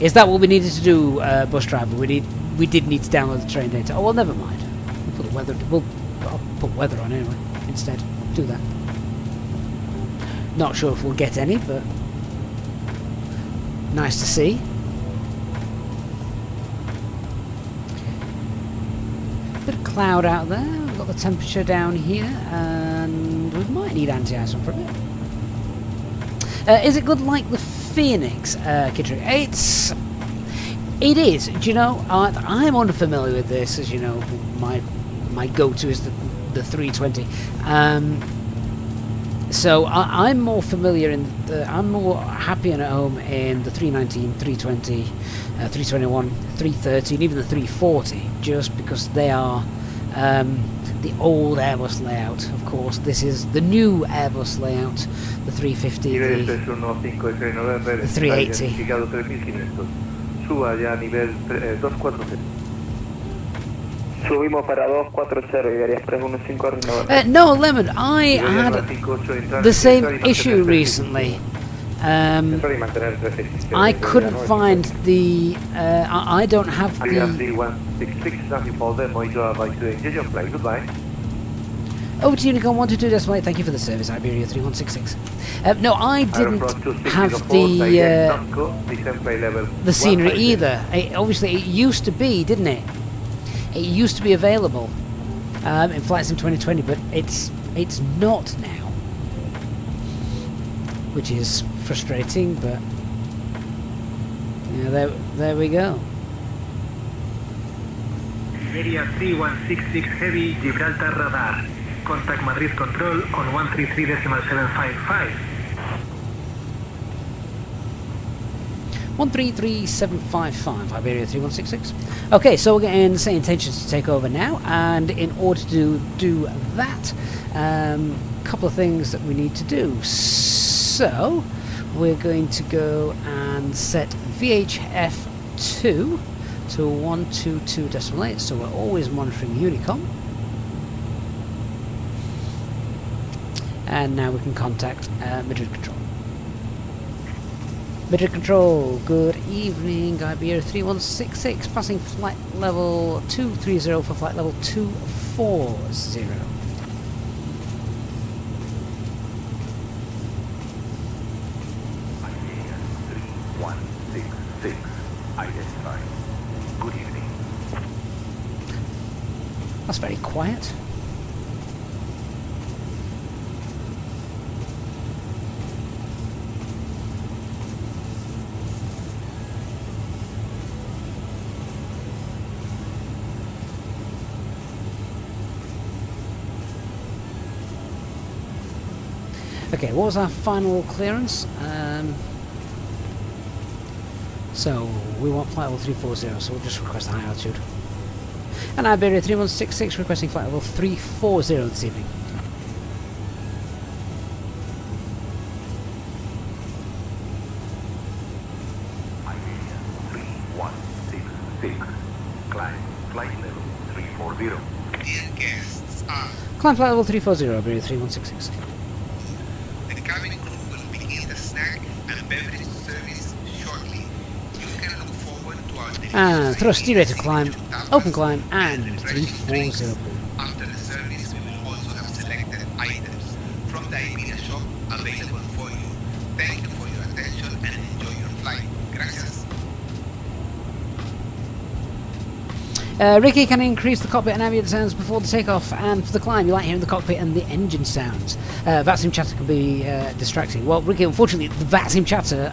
Is that what we needed to do, bus driver? We did need to download the train data. Oh well, never mind. We'll put the weather. I'll put weather on anyway. Instead, do that. Not sure if we'll get any, but nice to see. Bit of cloud out there. We've got the temperature down here, and we might need anti-ice on for a bit. Is it good like the Phoenix, Kittering? It is. Do you know, I'm unfamiliar with this, as you know. My go-to is the 320. So I'm more familiar I'm more happy and at home in the 319, 320, 321, 330, and even the 340, just because they are the old Airbus layout. Of course, this is the new Airbus layout, the 350, Nivel the 315 November, the 380. identificado 3500. Suba ya a nivel 240. Subimos para 240, Iberia 315 November. No, Lemon, I had the same issue recently. Sensor y mantener 367. I couldn't find the. I don't have Iberia the. 3166, nothing for them, monitor by to engage your flight. Goodbye. Over to Unicorn 122.8. Thank you for the service, Iberia 3166. No, I didn't have the scenery either. Obviously, it used to be, didn't it? It used to be available in Flight Sim 2020, but it's not now, which is frustrating. But yeah, there we go. Iberia 3166 Heavy, Gibraltar radar. Contact Madrid control on 133.755. 133755, Iberia 3166. Okay, so we're getting SayIntentions to take over now, and in order to do that, couple of things that we need to do. So we're going to go and set VHF2 to 122.8, so we're always monitoring Unicom. And now we can contact Madrid Control. Madrid Control, good evening, Iberia 3166, passing flight level 230 for flight level 240. Iberia 3166, identified. Good evening. That's very quiet. Okay, what was our final clearance? So we want flight level 340, so we'll just request a high altitude. And Iberia 3166 requesting flight level 340 this evening. Iberia 3166, climb flight level 340. Dear guests, Climb flight level 340, Iberia 3166. the cabin crew will begin the snack and beverage service shortly. You can look forward to our And thrust D-rate to climb, open climb, and 340. After the service, we will also have selected items from the Iberia shop available for you. Thank you for your attention and enjoy your flight. Gracias. Ricky, can I increase the cockpit and ambient sounds before the takeoff and for the climb? You like hearing the cockpit and the engine sounds. VATSIM chatter can be distracting. Well, Ricky, unfortunately, the VATSIM chatter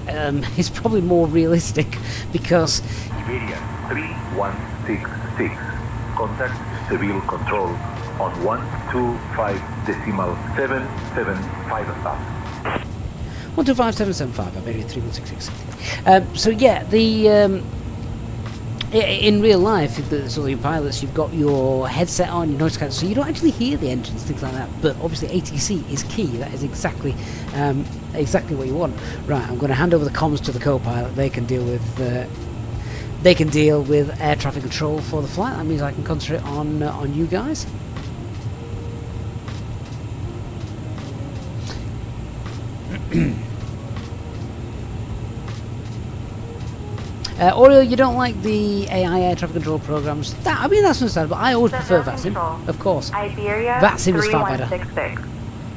is probably more realistic because... Iberia 3166, contact civil control on 125.775. 125.775, Iberia 3166. So yeah, the... in real life, so your pilots, you've got your headset on, your noise canceller, so you don't actually hear the engines, things like that. But obviously, ATC is key. That is exactly what you want. Right, I'm going to hand over the comms to the co-pilot. They can deal with air traffic control for the flight. That means I can concentrate on you guys. Audio, you don't like the AI air traffic control programs? I mean, that's understandable. I always prefer VATSIM, of course. Iberia VATSIM is far better. 3166.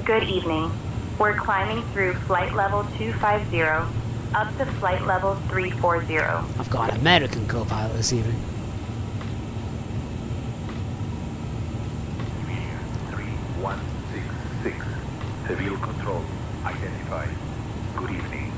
Good evening. We're climbing through flight level 250 up to flight level 340. I've got an American co-pilot this evening. Iberia 3166, civil control identified. Good evening.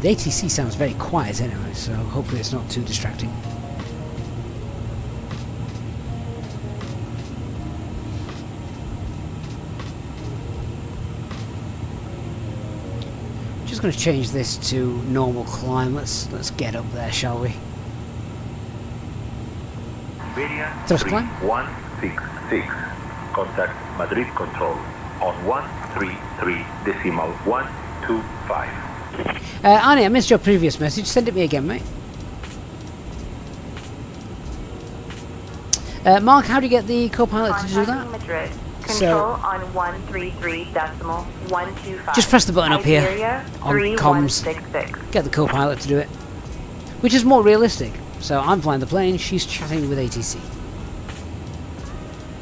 The ATC sounds very quiet anyway, so hopefully it's not too distracting. Just going to change this to normal climb. Let's get up there, shall we? Iberia Thrust climb. 3166. Contact Madrid Control on 133.125. Arnie, I missed your previous message. Send it me again, mate. Mark, how do you get the co-pilot to do that? Madrid. Control on 133.125. Just press the button up here on comms. 3166. Get the co-pilot to do it, which is more realistic. So I'm flying the plane. She's chatting with ATC.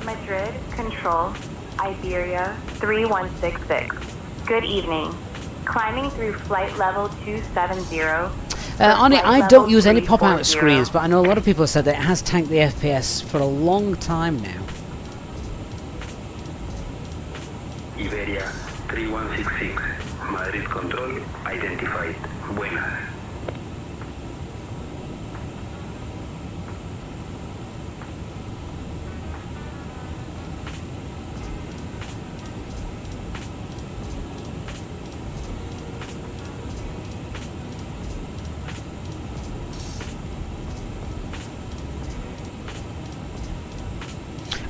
Madrid, control, Iberia 3166. Good evening. Climbing through flight level 270. Arnie, I don't use any pop-out screens, but I know a lot of people have said that it has tanked the FPS for a long time now. Iberia 3166. Madrid Control identified. Buenas.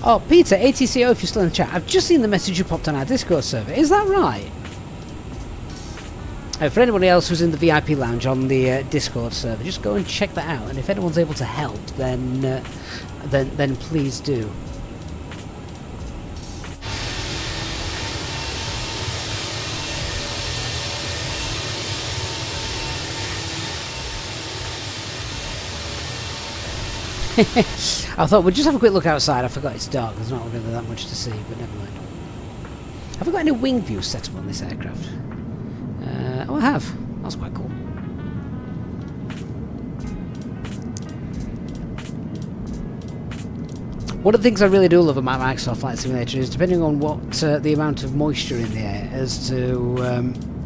Oh, Peter, ATCO, if you're still in the chat, I've just seen the message you popped on our Discord server. Is that right? For anybody else who's in the VIP lounge on the Discord server, just go and check that out. And if anyone's able to help, then please do. I thought we'd just have a quick look outside. I forgot it's dark. There's not really that much to see, but never mind. Have I got any wing view set up on this aircraft? Oh, I have. That's quite cool. One of the things I really do love about Microsoft Flight Simulator is, depending on what the amount of moisture in the air, as to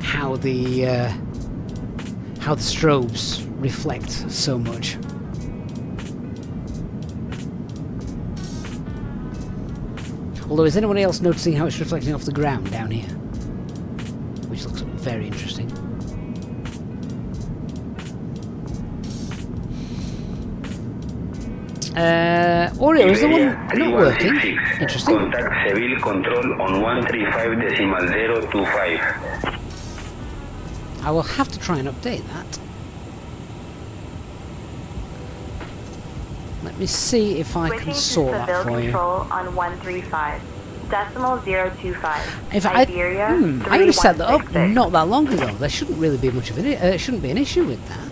how the strobes reflect so much. Although, is anyone else noticing how it's reflecting off the ground down here? Which looks very interesting. Oreo, is the one not working? Interesting. Contact Civil Control on 135.025. I will have to try and update that. Let me see if I can sort that for you. Control on 135.025. In fact, Iberia, I only set that up not that long ago. There shouldn't really be much of it. Shouldn't be an issue with that.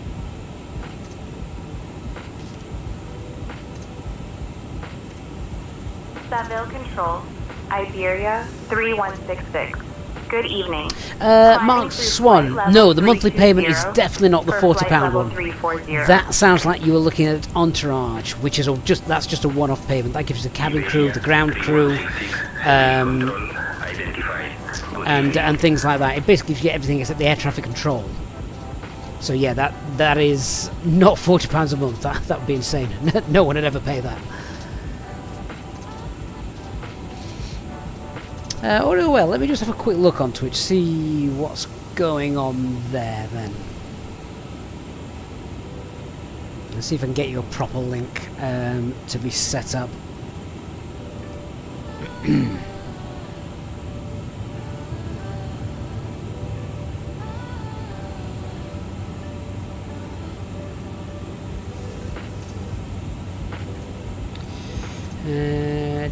Seville Control, Iberia 3166. Good evening. Mark Swan, no, the monthly payment is definitely not the £40 one. That sounds like you were looking at Entourage, which is that's just a one-off payment. That gives you the cabin crew, the ground crew, and things like that. It basically gives you everything except the air traffic control. So yeah, that is not £40 a month. That would be insane. No one would ever pay that. Oh well, let me just have a quick look on Twitch, see what's going on there then. Let's see if I can get you a proper link to be set up.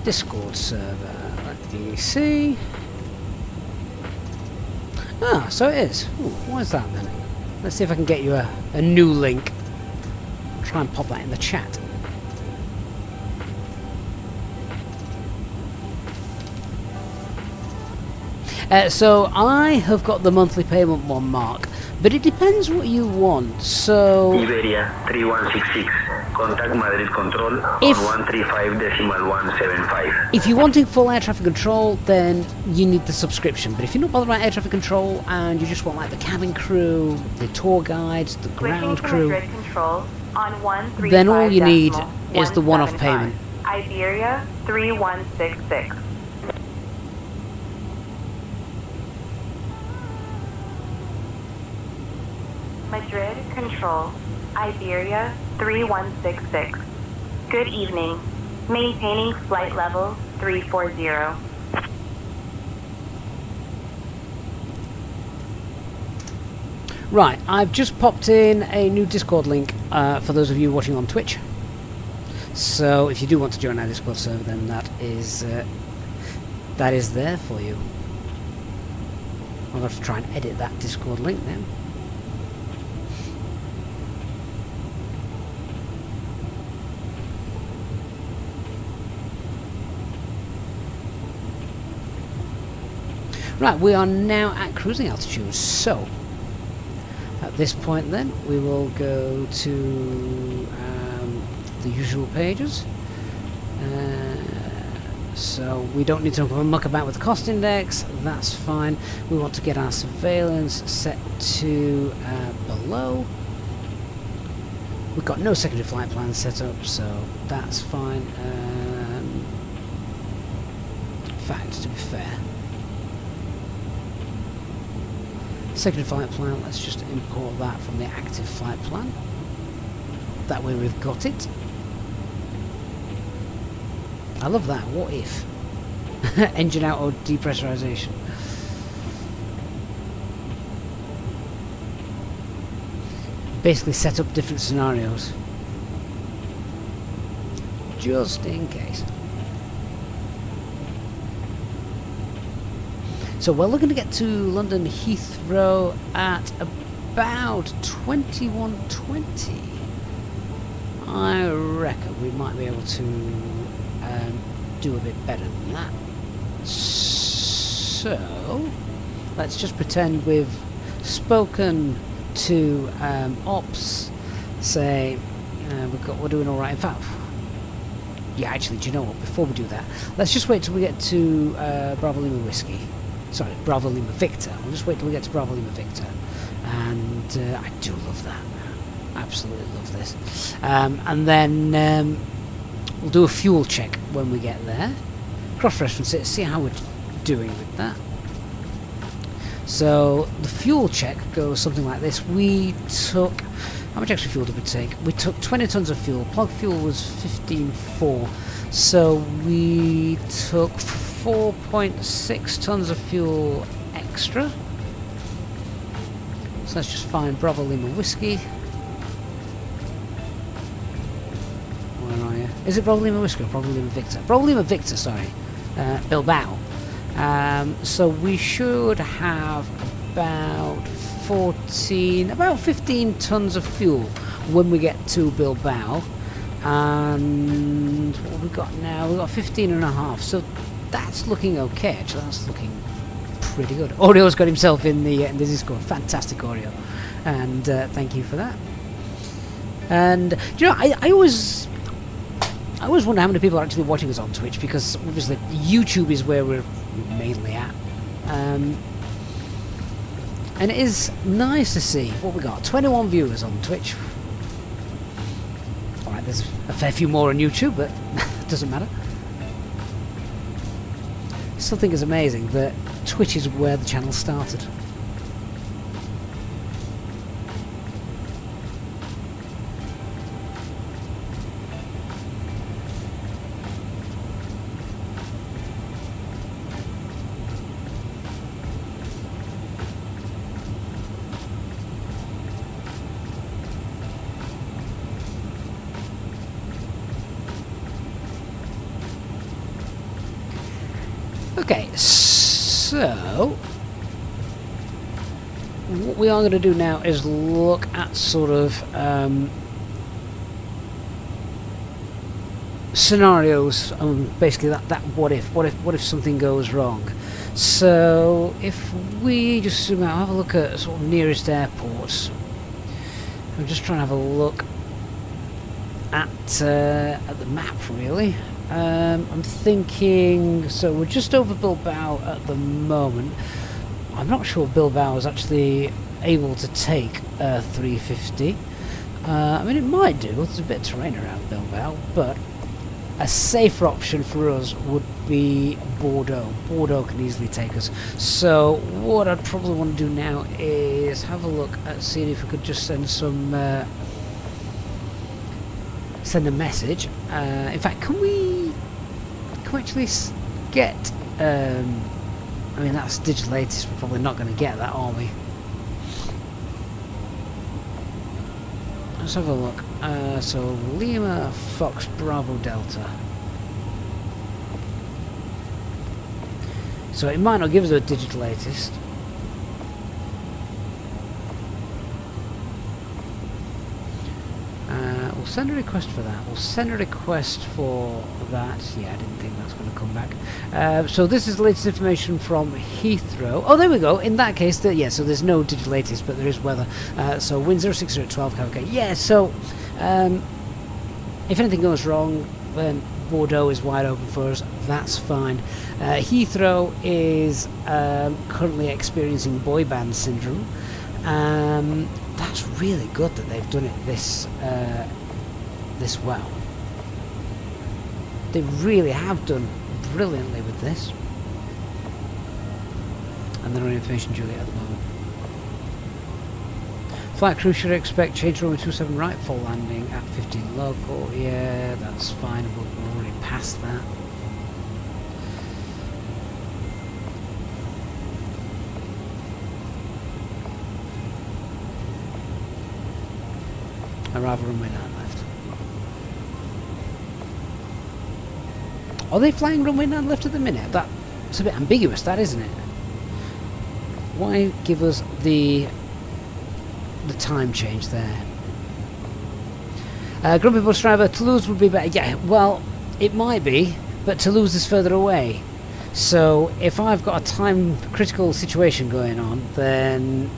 Discord server. Let me see. Ah, so it is. Ooh, why is that then? Let's see if I can get you a new link. Try and pop that in the chat. So I have got the monthly payment one, Mark, but it depends what you want. So Iberia 3166. Contact Madrid Control on 135.175. If you're wanting full air traffic control, then you need the subscription. But if you're not bothered about air traffic control and you just want like the cabin crew, the tour guides, the ground crew, then all you need is the one-off payment. Iberia 3166. Madrid Control, Iberia 3166. Good evening. Maintaining flight level 340. Right, I've just popped in a new Discord link for those of you watching on Twitch. So if you do want to join our Discord server, then that is there for you. I'll have to try and edit that Discord link now. Right, we are now at cruising altitude, so at this point then we will go to the usual pages. So we don't need to muck about with the cost index, that's fine. We want to get our surveillance set to below. We've got no secondary flight plan set up, so that's fine. In fact, to be fair, secondary flight plan, let's just import that from the active flight plan. That way we've got it. I love that. What if? Engine out or depressurization. Basically set up different scenarios. Just in case. So we're looking to get to London Heathrow at about 21:20. I reckon we might be able to do a bit better than that. So let's just pretend we've spoken to ops, say we're doing all right. In fact, yeah, actually, do you know what? Before we do that, let's just wait till we get to Bravo Lima Whiskey. Sorry, Bravo Lima Victor. We'll just wait till we get to Bravo Lima Victor, and I do love that. Absolutely love this. And then we'll do a fuel check when we get there. Cross-reference it, see how we're doing with that. So the fuel check goes something like this. We took, how much extra fuel did we take? We took 20 tons of fuel. Plug fuel was 15.4. So we took 4.6 tons of fuel extra. So let's just find Bravo Lima Whiskey. Where are you? Is it Bravo Lima Whiskey or Bravo Lima Victor? Bravo Lima Victor, sorry. Bilbao. So we should have about 15 tons of fuel when we get to Bilbao. And what have we got now? We've got 15.5. So that's looking okay, actually. That's looking pretty good. Oreo's got himself in the Discord. Fantastic, Oreo. And thank you for that. And do you know, I always wonder how many people are actually watching us on Twitch, because obviously YouTube is where we're mainly at. And it is nice to see what we got. 21 viewers on Twitch. Alright, there's a fair few more on YouTube, but it doesn't matter. Something is amazing that Twitch is where the channel started. Okay, so what we are going to do now is look at sort of scenarios, basically that what if something goes wrong. So if we just zoom out, have a look at sort of nearest airports. I'm just trying to have a look at the map, really. I'm thinking, so we're just over Bilbao at the moment. I'm not sure Bilbao is actually able to take 350. I mean, it might do. There's a bit of terrain around Bilbao, but a safer option for us would be Bordeaux. Bordeaux can easily take us. So what I'd probably want to do now is have a look at seeing if we could just send a message. In fact, can we actually get I mean, that's digital ATC. We're probably not going to get that, are we? Let's have a look. So Lima Fox Bravo Delta. So it might not give us a digital ATC. We'll send a request for that. We'll send a request for that. Yeah, I didn't think that's going to come back. So this is the latest information from Heathrow. Oh, there we go. In that case, yeah, so there's no digital ATC, but there is weather. So wind 060 at 12 km. Yeah, so if anything goes wrong, then Bordeaux is wide open for us. That's fine. Heathrow is currently experiencing boy band syndrome. That's really good that they've done it this well. They really have done brilliantly with this. And they're on information Juliet at the moment. Flight crew should expect change runway 27 right for landing at 15 local. Yeah, that's fine. We're already past that. Arrival runway 9 left. Are they flying runway 9 left at the minute? That's a bit ambiguous, that, isn't it? Why give us the time change there? Grumpy bus driver, Toulouse would be better. Yeah, well, it might be, but Toulouse is further away. So if I've got a time critical situation going on, then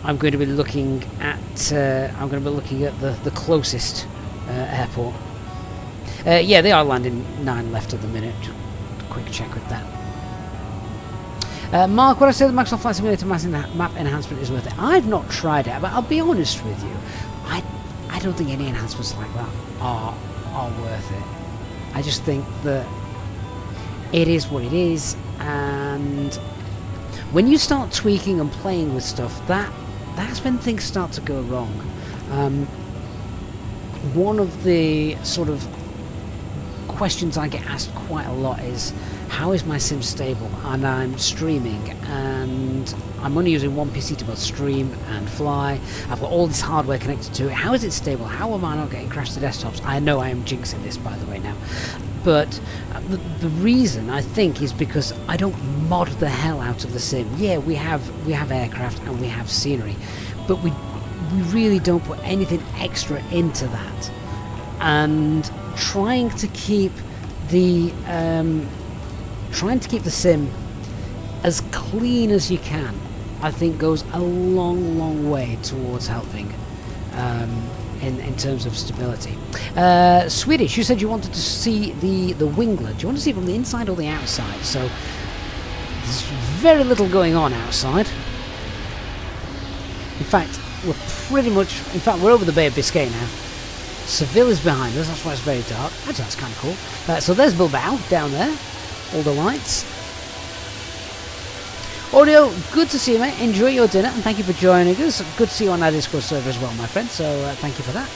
I'm going to be looking at the closest airport. Yeah, they are landing 9 left at the minute. Just a quick check with that. Mark, would I say the Maxwell Flight Simulator map enhancement is worth it? I've not tried it, but I'll be honest with you. I don't think any enhancements like that are worth it. I just think that it is what it is, and when you start tweaking and playing with stuff, that's when things start to go wrong. One of the sort of questions I get asked quite a lot is, how is my sim stable? And I'm streaming, and I'm only using one PC to both stream and fly. I've got all this hardware connected to it. How is it stable? How am I not getting crashed to desktops? I know I am jinxing this, by the way, now. But the reason, I think, is because I don't mod the hell out of the sim. Yeah, we have aircraft and we have scenery, but we really don't put anything extra into that. And trying to keep the sim as clean as you can, I think, goes a long way towards helping in terms of stability. Swedish, you said you wanted to see the winglet. Do you want to see it from the inside or the outside? So there's very little going on outside. In fact, we're over the Bay of Biscay now. Seville is behind us, that's why it's very dark. Actually, that's kind of cool. So there's Bilbao down there. All the lights. Audio, good to see you, mate. Enjoy your dinner, and thank you for joining us. Good to see you on our Discord server as well, my friend. So thank you for that.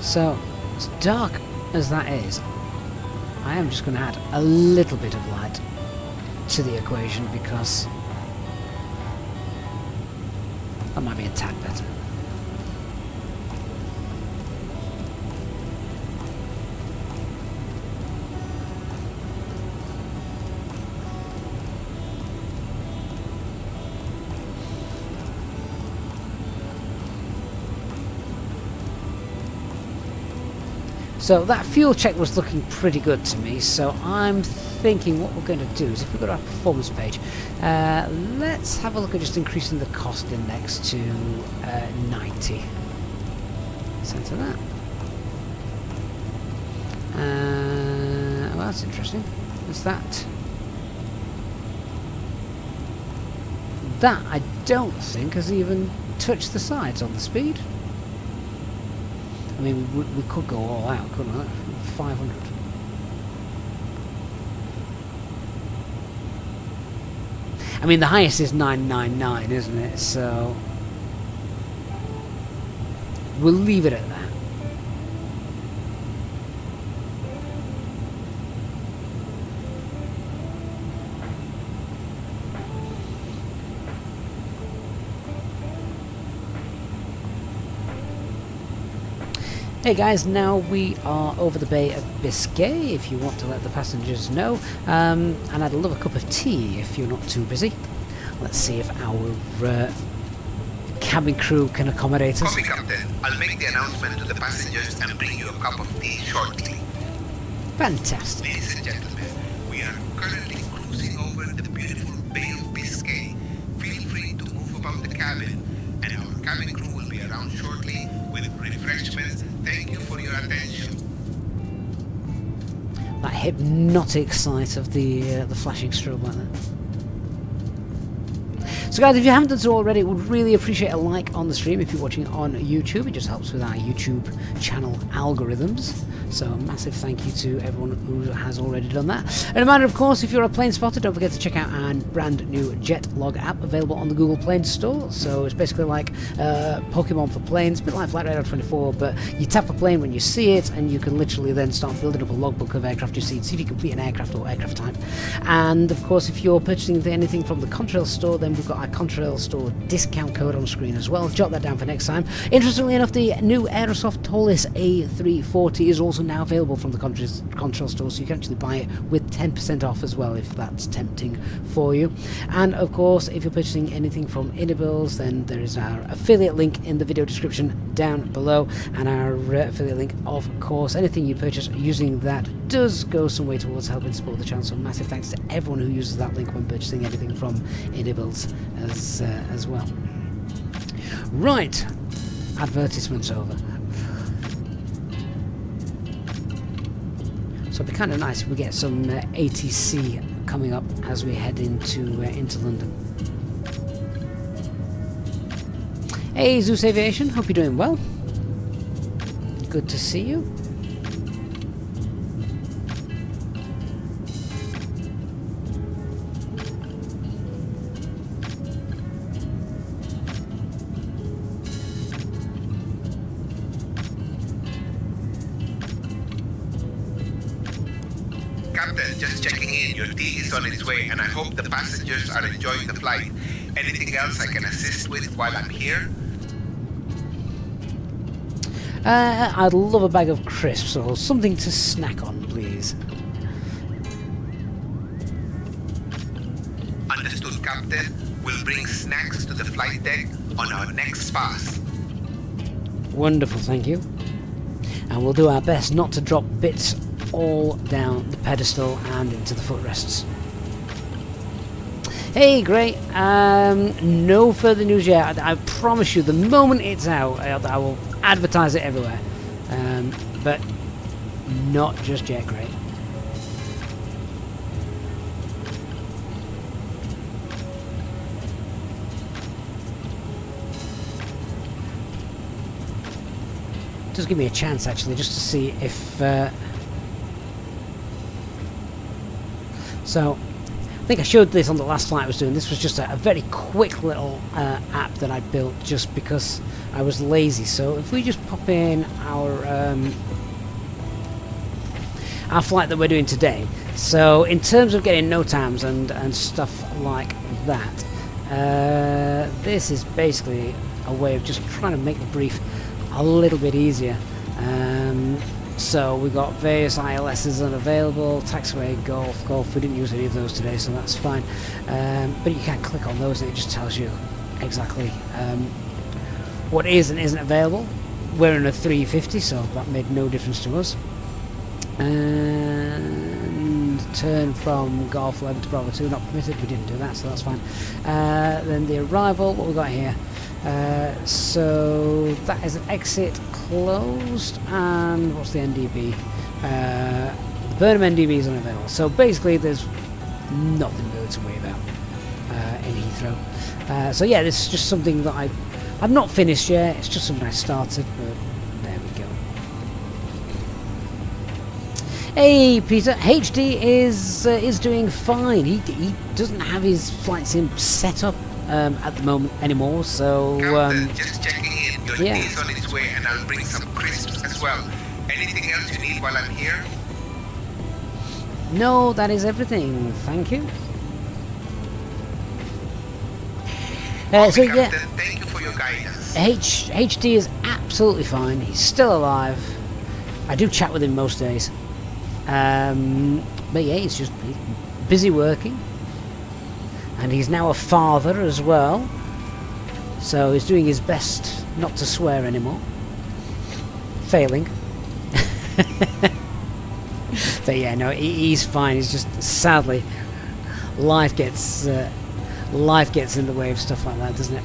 So, as dark as that is, I am just going to add a little bit of light to the equation because that might be a tad better. So that fuel check was looking pretty good to me, so I'm thinking what we're going to do is, if we go to our performance page, let's have a look at just increasing the cost index to 90. Center that. Well, that's interesting. Is that that I don't think has even touched the sides on the speed. I mean, we could go all out, couldn't we? 500. I mean, the highest is 999, isn't it? So we'll leave it at that. Hey guys, now we are over the Bay of Biscay, if you want to let the passengers know, and I'd love a cup of tea if you're not too busy. Let's see if our cabin crew can accommodate us. Copy, Captain. I'll make the announcement to the passengers and bring you a cup of tea shortly. Fantastic. Ladies and gentlemen, we are currently cruising over the beautiful Bay of Biscay. Feel free to move about the cabin, and our cabin crew will be around shortly with refreshments. Thank you for your attention. That hypnotic sight of the flashing strobe like that. So guys, if you haven't done so already, would really appreciate a like on the stream if you're watching on YouTube. It just helps with our YouTube channel algorithms. So a massive thank you to everyone who has already done that. And a reminder, of course, if you're a plane spotter, don't forget to check out our brand new JetLog app available on the Google Play Store. So it's basically like Pokemon for planes, a bit like Flight Radar 24, but you tap a plane when you see it, and you can literally then start building up a logbook of aircraft you see, see if you complete an aircraft or aircraft type. And of course, if you're purchasing anything from the Contrail store, then we've got our Contrail store discount code on screen as well. Jot that down for next time. Interestingly enough, the new Aerosoft Taulis A340 is also now available from the Contrail store, so you can actually buy it with 10% off as well if that's tempting for you. And of course, if you're purchasing anything from Inibuilds, then there is our affiliate link in the video description down below, and our affiliate link, of course, anything you purchase using that does go some way towards helping support the channel, so massive thanks to everyone who uses that link when purchasing anything from Inibuilds as well. Right, advertisements over. So it'd be kind of nice if we get some ATC coming up as we head into London. Hey Zeus Aviation, hope you're doing well. Good to see you. Captain, just checking in. Your tea is on its way, and I hope the passengers are enjoying the flight. Anything else I can assist with while I'm here? I'd love a bag of crisps or something to snack on, please. Understood, Captain. We'll bring snacks to the flight deck on our next pass. Wonderful, thank you. And we'll do our best not to drop bits all down the pedestal and into the footrests. Hey, great. No further news yet. I promise you, the moment it's out, I will advertise it everywhere. But not just yet, great. Just give me a chance, actually, just to see if... So, I think I showed this on the last flight I was doing. This was just a very quick little app that I built just because I was lazy. So if we just pop in our flight that we're doing today. So in terms of getting no times and stuff like that, this is basically a way of just trying to make the brief a little bit easier. So we got various ILSs unavailable, taxiway, golf. We didn't use any of those today, so that's fine. But you can click on those and it just tells you exactly what is and isn't available. We're in a 350, so that made no difference to us. And turn from Golf 11 to Bravo 2, not permitted. We didn't do that, so that's fine. Then the arrival, what we got here? So that is an exit closed, and what's the NDB? The Burnham NDB is unavailable. So basically, there's nothing really to worry about in Heathrow. So yeah, this is just something that I've not finished yet. It's just something I started, but there we go. Hey Peter, HD is doing fine. He doesn't have his flight sim set up at the moment anymore, so just checking in. Your yeah. tea is on its way, and I'll bring some crisps as well. Anything else you need while I'm here? No, that is everything. Thank you. So yeah, thank you for your guidance. HD is absolutely fine. He's still alive. I do chat with him most days. But yeah, he's just busy working. And he's now a father as well. So he's doing his best not to swear anymore. Failing. But yeah, no, he's fine. He's just, sadly, life gets in the way of stuff like that, doesn't it?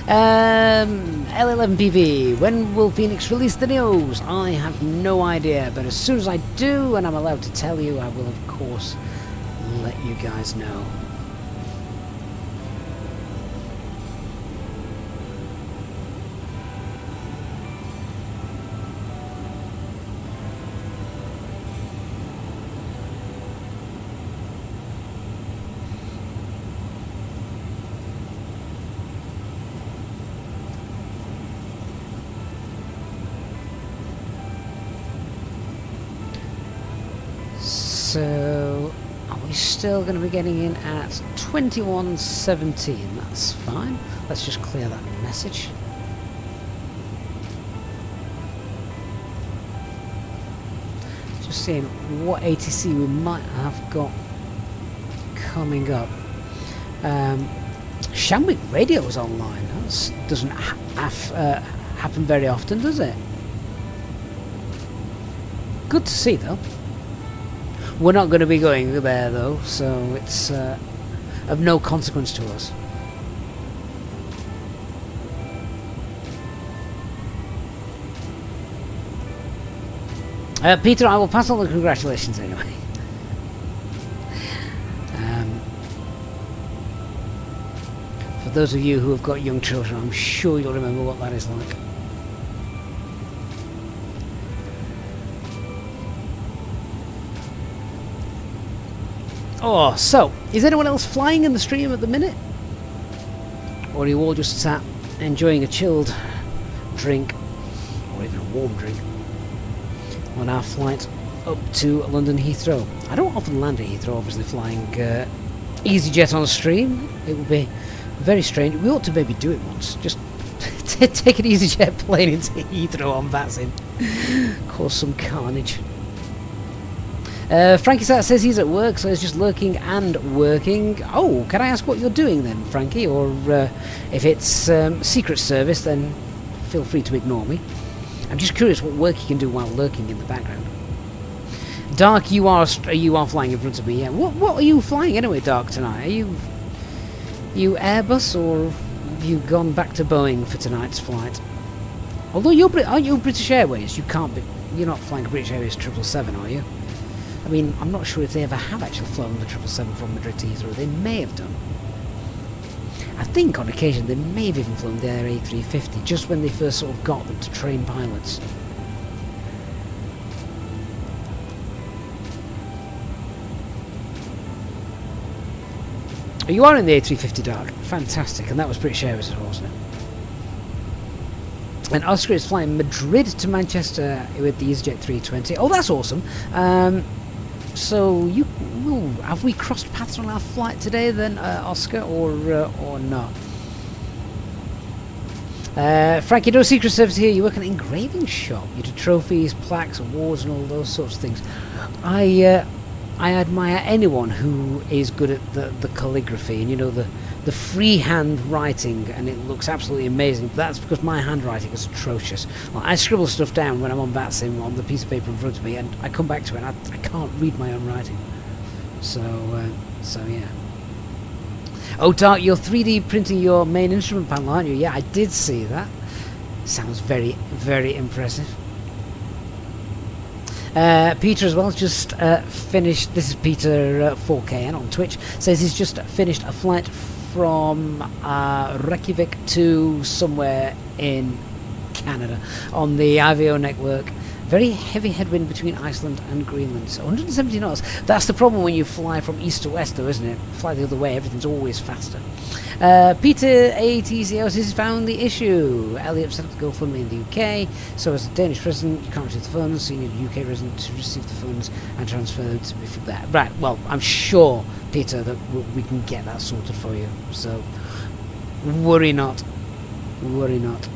L11PV, when will Phoenix release the news? I have no idea, but as soon as I do, and I'm allowed to tell you, I will of course let you guys know. So, are we still going to be getting in at 21:17? That's fine. Let's just clear that message. Just seeing what ATC we might have got coming up. Shamwick Radio is online. That doesn't happen very often, does it? Good to see, though. We're not going to be going there though, so it's of no consequence to us. Peter, I will pass on the congratulations anyway. For those of you who have got young children, I'm sure you'll remember what that is like. Oh, so, is anyone else flying in the stream at the minute? Or are you all just sat enjoying a chilled drink, or even a warm drink, on our flight up to London Heathrow? I don't often land at Heathrow, obviously flying EasyJet on a stream. It would be very strange. We ought to maybe do it once. Just take an EasyJet plane into Heathrow on VATSIM. Cause some carnage. Frankie says he's at work, so he's just lurking and working. Oh, can I ask what you're doing then, Frankie? Or if it's Secret Service, then feel free to ignore me. I'm just curious what work you can do while lurking in the background. Dark, you are flying in front of me. Yeah. What are you flying anyway, Dark, tonight? Are you Airbus, or have you gone back to Boeing for tonight's flight? Although aren't you British Airways? You can't be. You're not flying British Airways 777, are you? I mean, I'm not sure if they ever have actually flown the 777 from Madrid to Heathrow. They may have done. I think on occasion they may have even flown the Iberia A350, just when they first sort of got them to train pilots. Oh, you are in the A350, Dark. Fantastic, and that was British Airways as well, wasn't it? And Oscar is flying Madrid to Manchester with the EasyJet 320. Oh, that's awesome. So have we crossed paths on our flight today then, Oscar, or not? Frankie, no Secret Service here. You work in an engraving shop. You do trophies, plaques, awards, and all those sorts of things. I admire anyone who is good at the calligraphy and, you know, the freehand writing, and it looks absolutely amazing. But that's because my handwriting is atrocious. Well, I scribble stuff down when I'm on VATSIM on the piece of paper in front of me, and I come back to it and I can't read my own writing. So yeah. Oh, Dark, you're 3D printing your main instrument panel, aren't you? Yeah, I did see that. Sounds very, very impressive. Peter as well just finished. This is Peter 4KN on Twitch. Says he's just finished a flight from Reykjavik to somewhere in Canada on the IVO network. Very heavy headwind between Iceland and Greenland. So 170 knots. That's the problem when you fly from east to west, though, isn't it? Fly the other way, everything's always faster. Peter ATC has found the issue. Elliot set up to go fund me in the UK. So as a Danish resident, you can't receive the funds, so you need a UK resident to receive the funds and transfer them to me from there. Right, well, I'm sure, Peter, that we can get that sorted for you. So worry not. Worry not.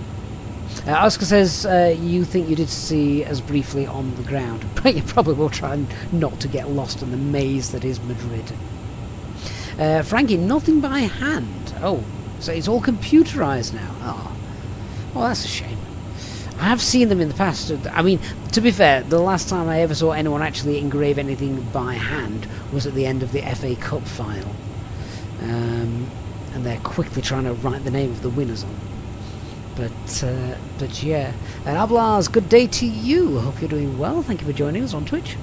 Oscar says you think you did see us briefly on the ground, but you probably will try not to get lost in the maze that is Madrid. Frankie, nothing by hand. Oh, so it's all computerized now. Oh, well, that's a shame. I have seen them in the past. I mean, to be fair, the last time I ever saw anyone actually engrave anything by hand was at the end of the FA Cup final. And they're quickly trying to write the name of the winners on. But yeah. And Ablaz, good day to you. Hope you're doing well. Thank you for joining us on Twitch.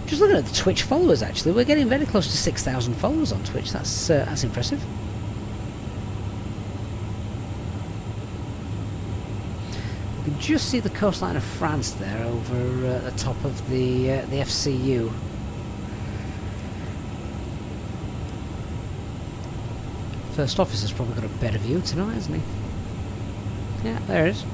Just looking at the Twitch followers, actually, we're getting very close to 6,000 followers on Twitch. That's impressive. You can just see the coastline of France there over the top of the FCU. First officer's probably got a better view tonight, hasn't he? Yeah, there it is.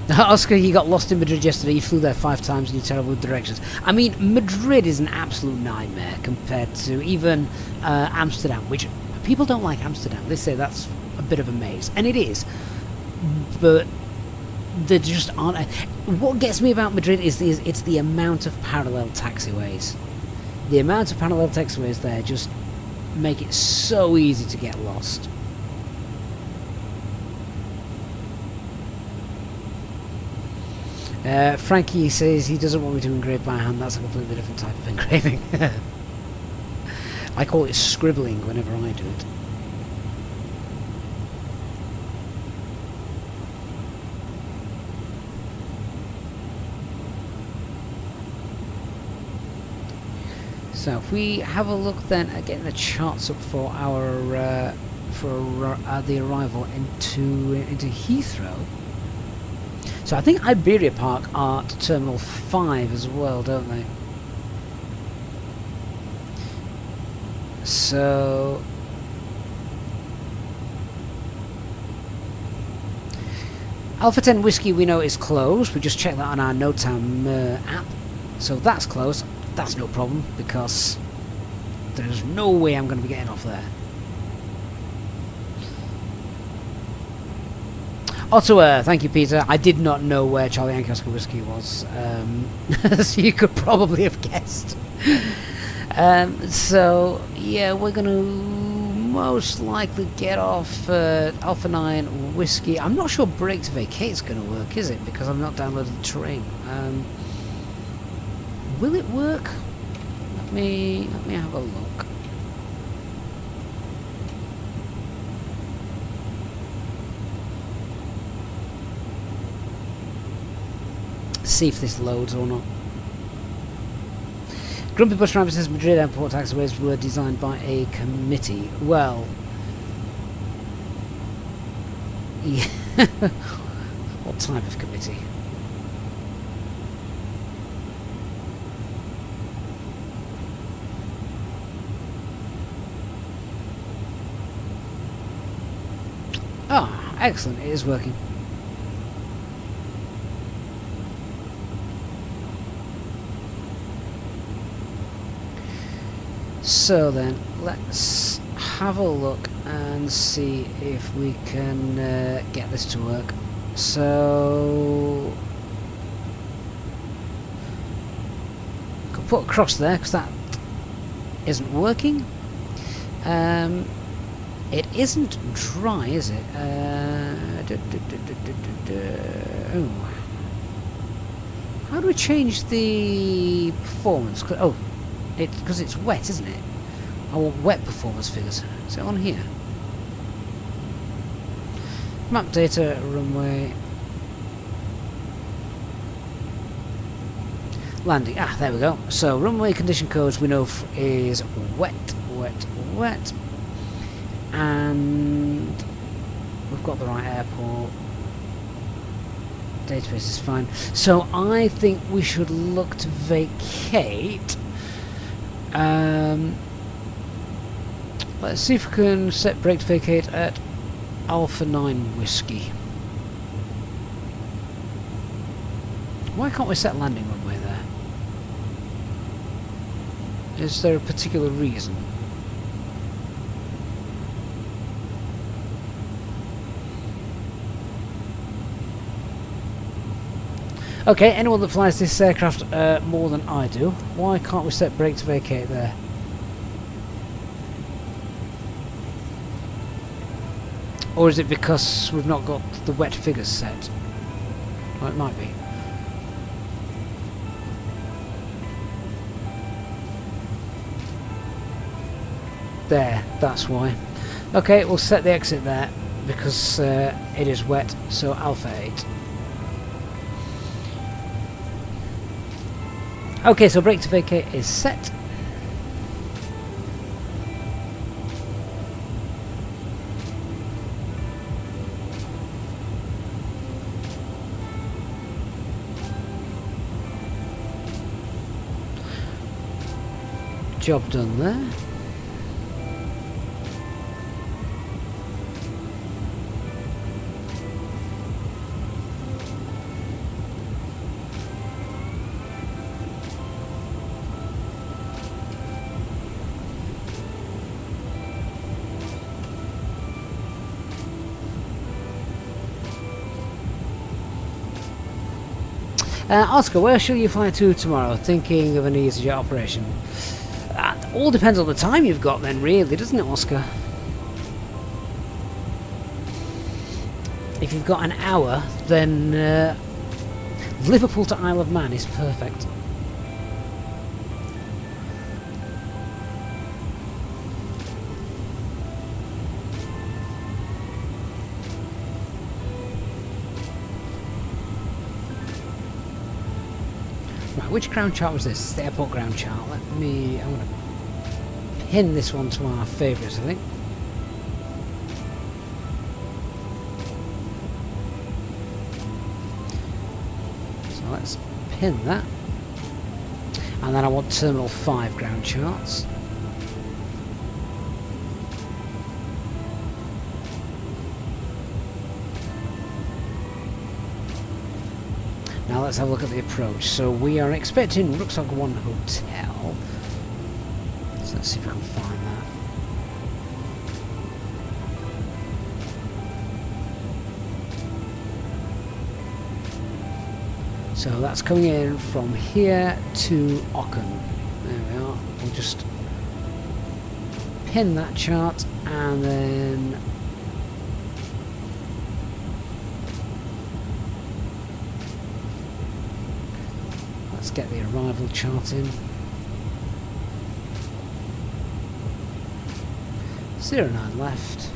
Oscar, you got lost in Madrid yesterday. You flew there 5 times and you terrible with directions. I mean, Madrid is an absolute nightmare compared to even Amsterdam, which people don't like Amsterdam. They say that's a bit of a maze, and it is. But there just aren't. What gets me about Madrid is it's the amount of parallel taxiways. The amount of parallel taxiways there just make it so easy to get lost. Frankie says he doesn't want me to engrave by hand. That's a completely different type of engraving. I call it scribbling whenever I do it. So if we have a look then at getting the charts up for our the arrival into Heathrow. So I think Iberia Park are at Terminal 5 as well, don't they? So Alpha 10 Whiskey we know is closed. We just checked that on our NOTAM app. So that's closed. That's no problem because there's no way I'm going to be getting off there. Ottawa, thank you, Peter. I did not know where Charlie Yankee Oscar Whiskey was, so you could probably have guessed. So, yeah, we're going to most likely get off Alpha 9 Whiskey. I'm not sure Break to Vacate is going to work, is it? Because I've not downloaded the terrain. Will it work? Let me have a look. See if this loads or not. Grumpy Bus Driver says Madrid airport taxiways were designed by a committee. Well, yeah. What type of committee? Ah, excellent, it is working. So then, let's have a look and see if we can get this to work. So, could put a cross there because that isn't working. It isn't dry, is it? Oh. How do we change the performance? Oh, because it's wet, isn't it? I want wet performance figures. Is it on here? Map data, runway. Landing. Ah, there we go. So runway condition codes we know is wet, wet, wet. And we've got the right airport. Database is fine. So I think we should look to vacate. Let's see if we can set brake to vacate at Alpha 9 Whiskey. Why can't we set landing runway there? Is there a particular reason? Okay, anyone that flies this aircraft more than I do, why can't we set brake to vacate there? Or is it because we've not got the wet figures set? Well, it might be. There, that's why. Okay, we'll set the exit there because it is wet, so Alpha 8. Okay, so brake to vacate is set. Job done there. Oscar, where shall you fly to tomorrow? Thinking of an EasyJet operation. All depends on the time you've got then, really, doesn't it, Oscar? If you've got an hour, then Liverpool to Isle of Man is perfect. Which ground chart was this? It's the airport ground chart. I'm going to pin this one to our favourites, I think. So let's pin that. And then I want Terminal 5 ground charts. Now let's have a look at the approach. So we are expecting Rucksack 1 Hotel. So let's see if we can find that. So that's coming in from here to Ocken. There we are. We'll just pin that chart and then get the arrival chart in. 09 left.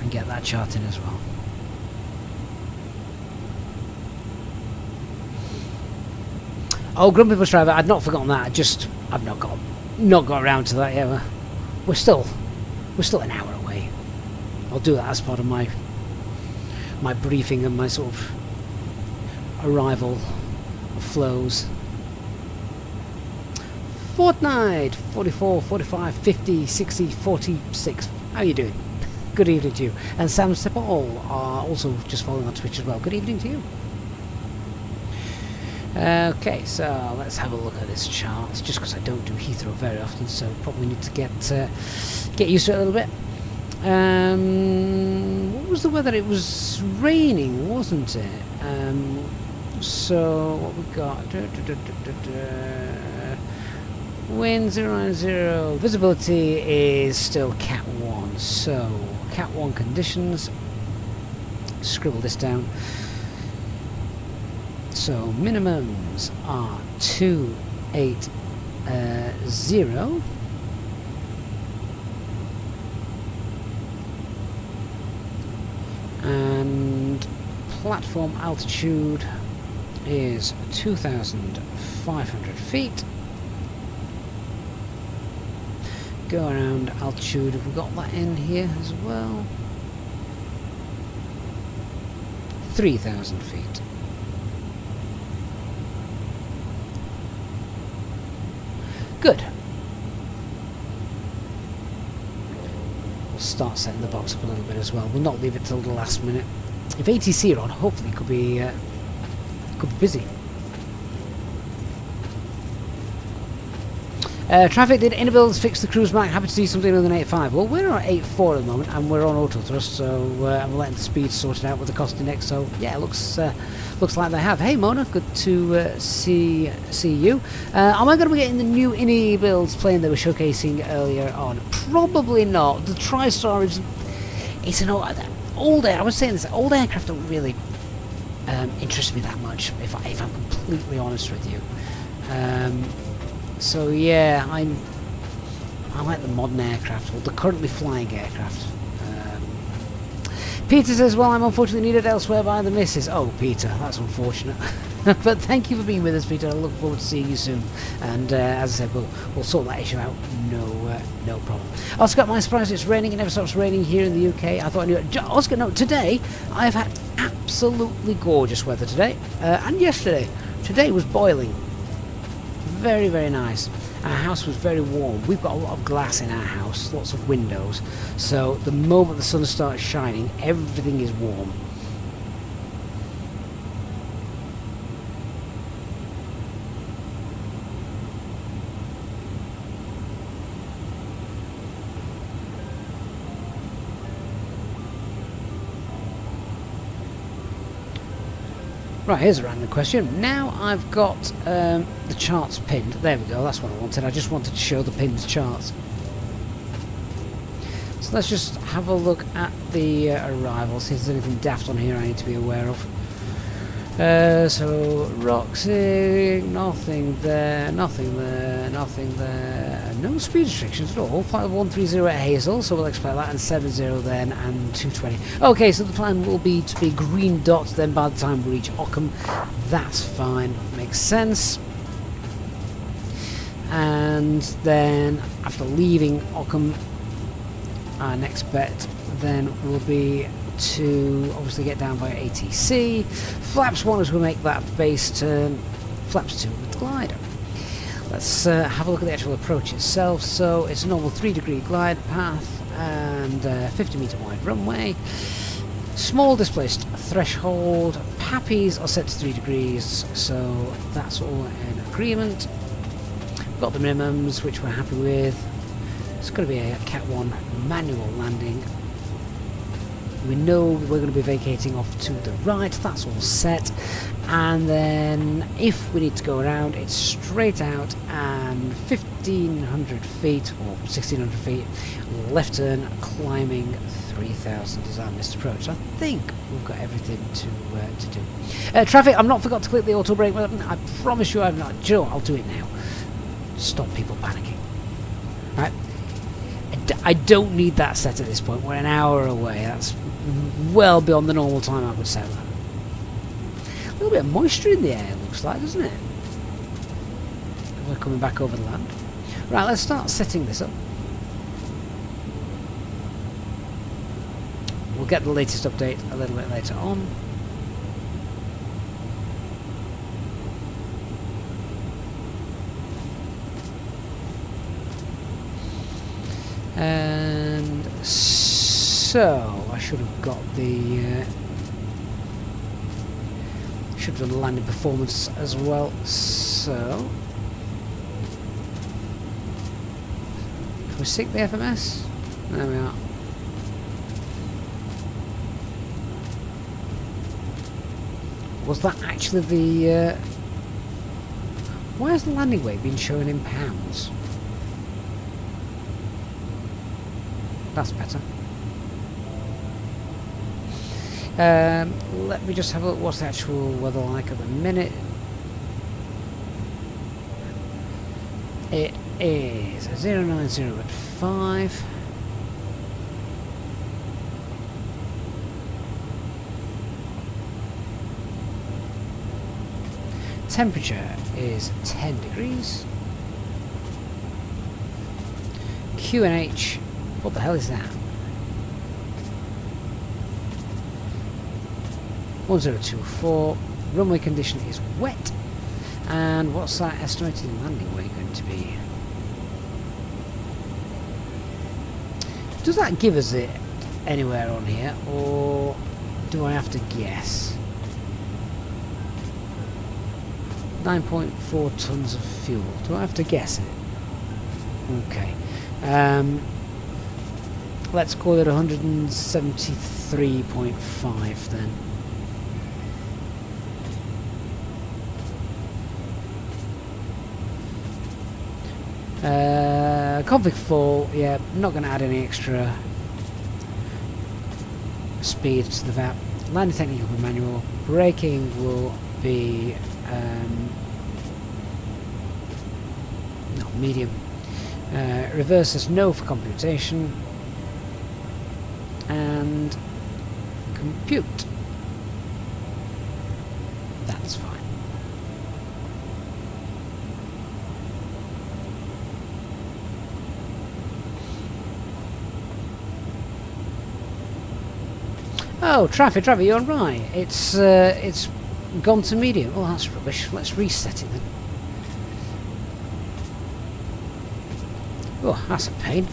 And get that chart in as well. Oh, Grumpy Bus Driver, I'd not forgotten that. I've not got around to that yet. We're still an hour away. I'll do that as part of my briefing and my sort of arrival flows. Fortnite 44, 45, 50, 60, 46. How are you doing? Good evening to you. And Sam Sepal are also just following on Twitch as well. Good evening to you. Okay, so let's have a look at this chart. It's just because I don't do Heathrow very often, so probably need to get used to it a little bit. What was the weather? It was raining, wasn't it? So what we got? Wind 090. Visibility is still Cat 1. So Cat 1 conditions. Scribble this down. So minimums are 280. and platform altitude is 2,500 feet. Go around altitude, have we got that in here as well? 3,000 feet. Good. We'll start setting the box up a little bit as well. We'll not leave it till the last minute. If ATC are on, hopefully it could be busy. Traffic, did Inibuilds fix the cruise back? Happy to see something other than 8.5. Well, we're on 8.4 at the moment, and we're on auto thrust, so I'm letting the speed sorted out with the cost index. So yeah, it looks like they have. Hey Mona, good to see you. Am I going to be getting the new Inibuilds plane they were showcasing earlier on? Probably not. The TriStar it's an old I was saying this, old aircraft don't really interest me that much, if I'm completely honest with you. So yeah, I like the modern aircraft, or the currently flying aircraft. Peter says, well, I'm unfortunately needed elsewhere by the missus. Oh, Peter, that's unfortunate. But thank you for being with us, Peter. I look forward to seeing you soon. And as I said, we'll sort that issue out. No problem. Oscar, my surprise, it's raining. It never stops raining here in the UK. I thought I knew it. Oscar, no, today I've had absolutely gorgeous weather today. And yesterday. Today was boiling. Very, very nice. Our house was very warm. We've got a lot of glass in our house, lots of windows. So the moment the sun starts shining, everything is warm. Right, here's a random question. Now I've got the charts pinned. There we go, that's what I wanted. I just wanted to show the pinned charts. So let's just have a look at the arrival, see if there's anything daft on here I need to be aware of. So, Roxy, nothing there, nothing there, nothing there. No speed restrictions at all. Flight 130 at Hazel, so we'll expect that, and 70 then, and 220. Okay, so the plan will be to be green dots then by the time we reach Ockham. That's fine, makes sense. And then, after leaving Ockham, our next bet then will be to obviously get down by ATC. Flaps 1 as we make that base turn. Flaps 2 with the glider. Let's have a look at the actual approach itself. So it's a normal 3-degree glide path and 50-meter wide runway. Small displaced threshold. PAPIs are set to 3 degrees, so that's all in agreement. We've got the minimums, which we're happy with. It's going to be a Cat 1 manual landing. We know we're going to be vacating off to the right, that's all set. And then if we need to go around, it's straight out and 1,500 feet or 1,600 feet, left turn, climbing 3,000 as our missed approach. I think we've got everything to do. Traffic, I've not forgot to click the auto brake button. I promise you I've not. Do you know what? I'll do it now. Stop people panicking. Right. I don't need that set at this point. We're an hour away. That's well beyond the normal time I would set that. A little bit of moisture in the air, it looks like, doesn't it? We're coming back over the land. Right, let's start setting this up. We'll get the latest update a little bit later on. And so I should have got the should have done the landing performance as well. So can we sync the FMS? There we are. Was that actually the why has the landing weight been shown in pounds? That's better. Let me just have a look what's the actual weather like at the minute. It is 090 at 5. temperature is 10 degrees. QNH, what the hell is that? 1024. Runway condition is wet. And what's that estimated landing weight going to be? Does that give us it anywhere on here, or do I have to guess? 9.4 tons of fuel. Do I have to guess it? Okay. Let's call it 173.5 then. Config full, yeah, not going to add any extra speed to the VAT. Landing technique will be manual. Braking will be no, medium. Reverses no for computation. And compute. That's fine. Oh, traffic, you're right. It's gone to medium. Oh, that's rubbish. Let's reset it then. Oh, that's a pain.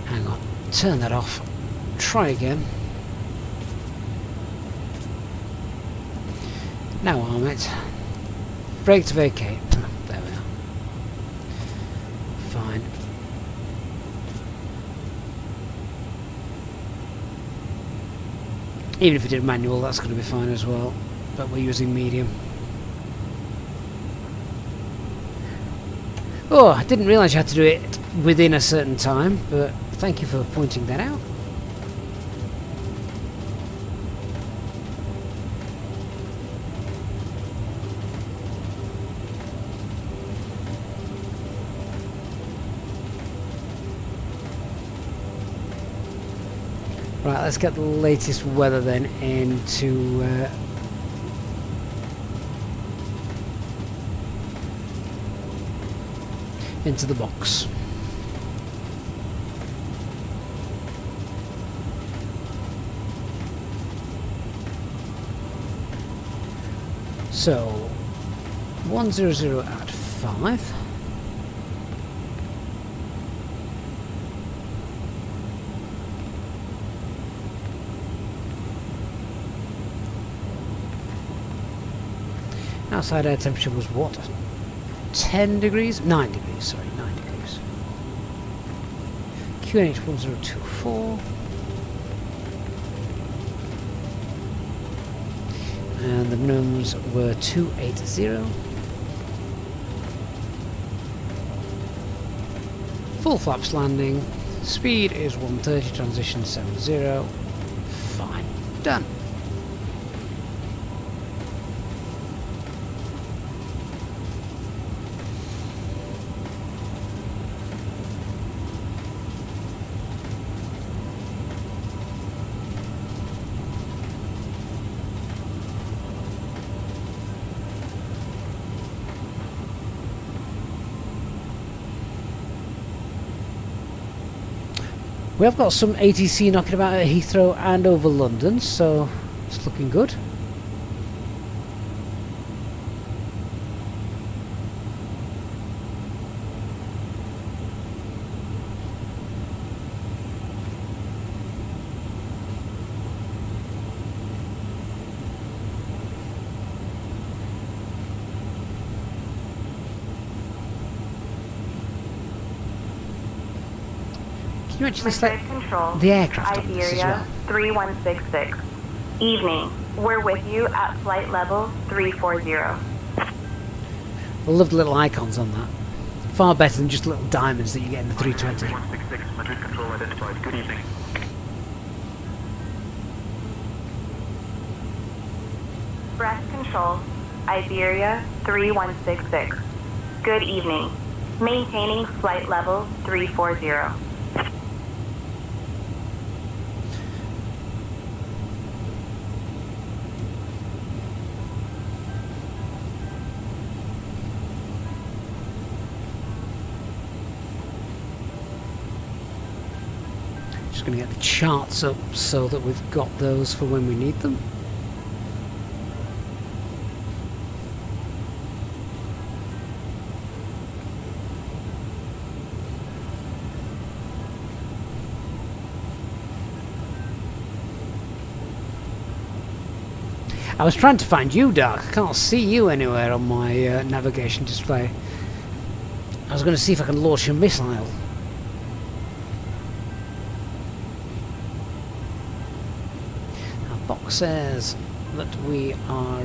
Hang on. Turn that off. Try again. Now arm it. Brake to vacate. There we are. Fine. Even if we did manual, that's going to be fine as well. But we're using medium. Oh, I didn't realise you had to do it within a certain time, but thank you for pointing that out. Right, let's get the latest weather then into the box. So 100 at 5. Outside air temperature was what? 10 degrees? 9 degrees, sorry, 9 degrees. QNH 1024. And the nums were 280. Full flaps landing. Speed is 130, transition 70. Fine. Done. We have got some ATC knocking about at Heathrow and over London, so it's looking good. You actually select the aircraft on this as well. Iberia 3166. Evening. We're with you at flight level 340. I love the little icons on that. Far better than just little diamonds that you get in the 320. 166, Madrid control identified. Good evening. Breast control, Iberia 3166. Good evening. Maintaining flight level 340. Just going to get the charts up so that we've got those for when we need them. I was trying to find you, Dark. I can't see you anywhere on my navigation display. I was going to see if I can launch a missile. Our box says that we are...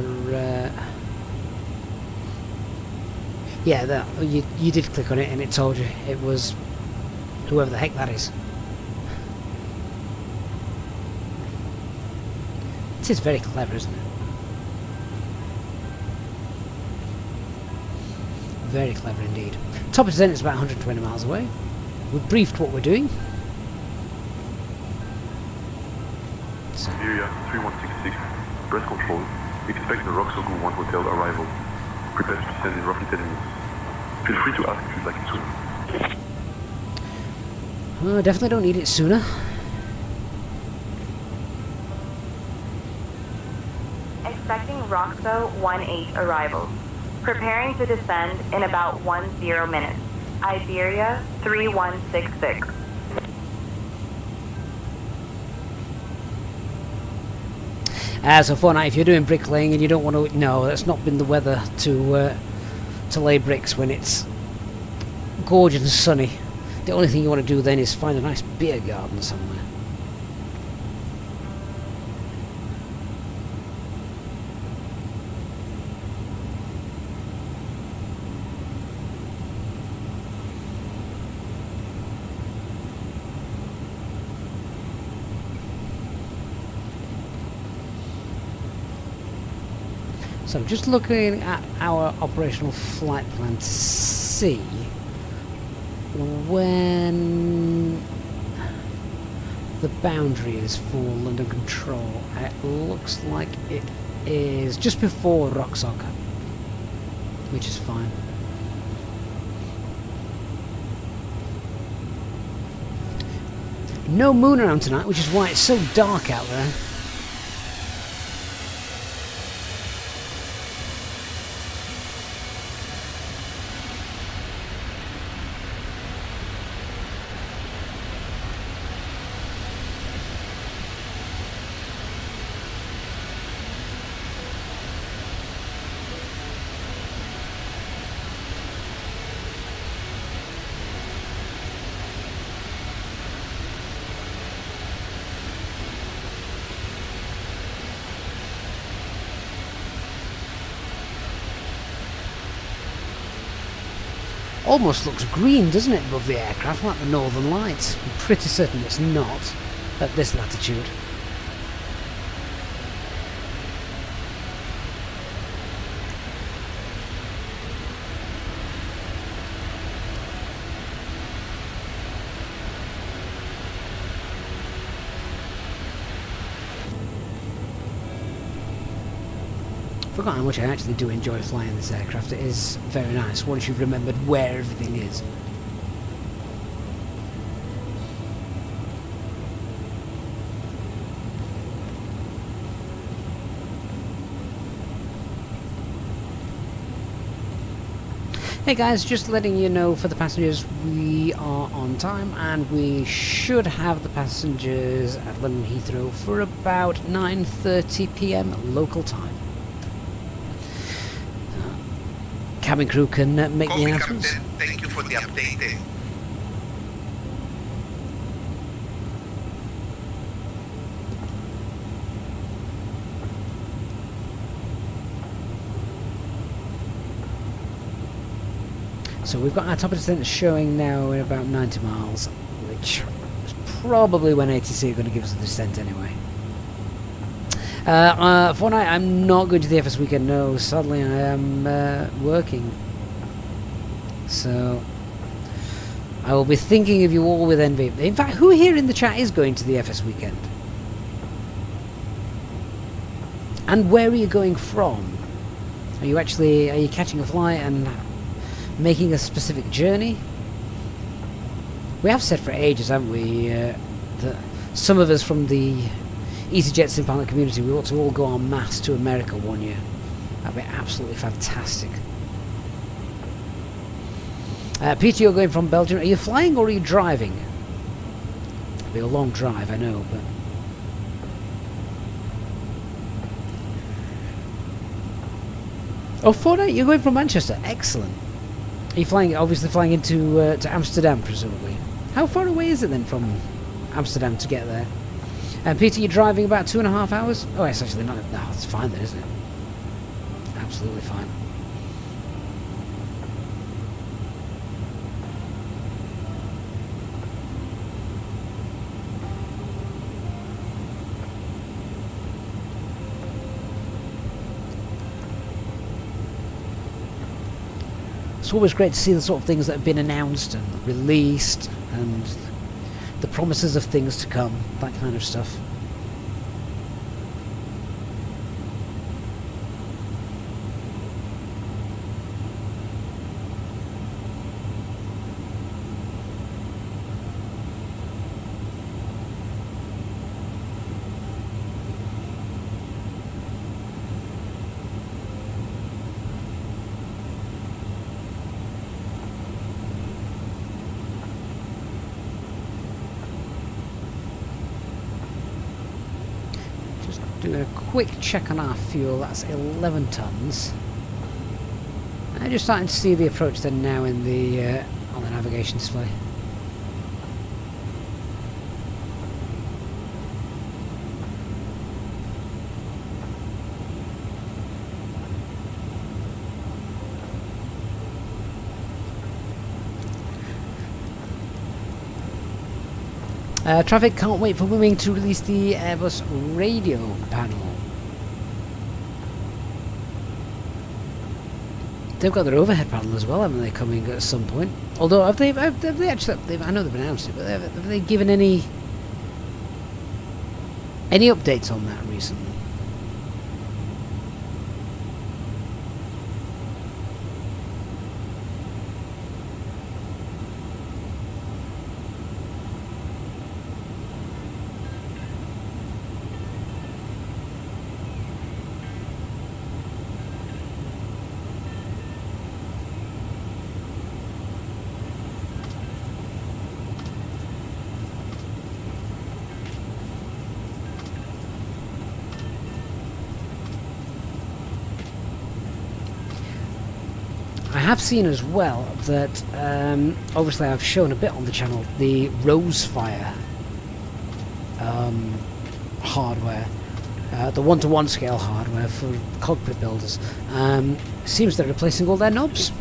yeah, that you did click on it and it told you it was whoever the heck that is. It is very clever, isn't it? Very clever indeed. Top of descent is about 120 miles away. We've briefed what we're doing. Iberia 3166, breast control. Expect the Roxogo 1 hotel arrival. Prepare to descend in roughly 10 minutes. Feel free to ask if you'd like it sooner. Definitely don't need it sooner. Expecting Roxo 18 arrival. Preparing to descend in about 10 minutes. Iberia 3166. So for now, if you're doing bricklaying and you don't want to... No, that's not been the weather to lay bricks when it's gorgeous and sunny. The only thing you want to do then is find a nice beer garden somewhere. So I'm just looking at our operational flight plan to see when the boundary is for London Control. It looks like it is just before Roxock, which is fine. No moon around tonight, which is why it's so dark out there. Almost looks green, doesn't it, above the aircraft, like the Northern Lights. I'm pretty certain it's not at this latitude. I forgot how much I actually do enjoy flying this aircraft. It is very nice once you've remembered where everything is. Hey guys, just letting you know for the passengers we are on time and we should have the passengers at London Heathrow for about 9:30 PM local time. Cabin crew can make the announcements. Captain, thank you for the update. So we've got our top of descent showing now in about 90 miles, which is probably when ATC are going to give us a descent anyway. Fortnite, I'm not going to the FS weekend, no. Sadly, I am working. So, I will be thinking of you all with envy. In fact, who here in the chat is going to the FS weekend? And where are you going from? Are you catching a flight and making a specific journey? We have said for ages, haven't we, that some of us from the EasyJet Sim Pilot community, we ought to all go en masse to America one year. That'd be absolutely fantastic. Peter, you're going from Belgium. Are you flying or are you driving? It'll be a long drive, I know, but... Oh, Fortnite, you're going from Manchester. Excellent. Are you flying? Obviously, flying into to Amsterdam, presumably. How far away is it then from Amsterdam to get there? And Peter, you're driving about 2.5 hours. Oh, it's actually not. No, it's fine then, isn't it? Absolutely fine. It's always great to see the sort of things that have been announced and released and the promises of things to come, that kind of stuff. Doing a quick check on our fuel, that's 11 tons. I'm just starting to see the approach then now in the on the navigation display. Traffic can't wait for Boeing to release the Airbus radio panel. They've got their overhead panel as well, haven't they, coming at some point? Although, have they actually, I know they've announced it, but have they given any updates on that recently? I have seen as well that, obviously I've shown a bit on the channel, the Rosefire hardware, the 1-to-1 scale hardware for cockpit builders. Seems they're replacing all their knobs,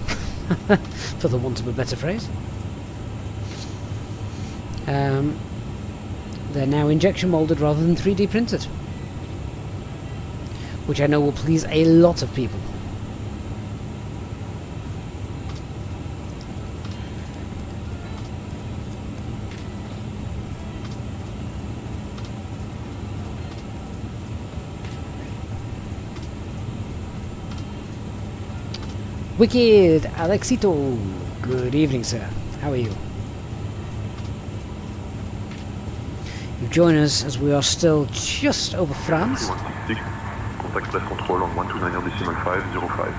for the want of a better phrase. They're now injection molded rather than 3D printed, which I know will please a lot of people. Wicked Alexito, good evening, sir. How are you? You join us as we are still just over France. Contact place control on 129.505.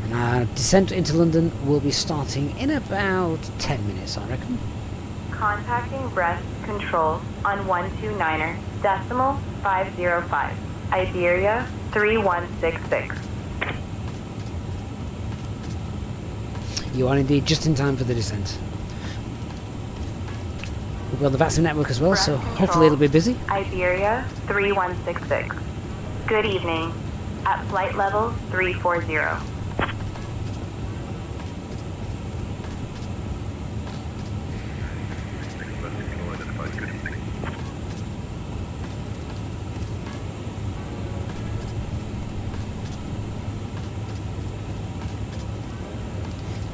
And our descent into London will be starting in about 10 minutes, I reckon. Contacting breast control on 129er, decimal 505, Iberia 3166. You are indeed just in time for the descent. We'll be on the VATSIM network as well, Breast so control, hopefully it'll be busy. Iberia 3166. Good evening. At flight level 340.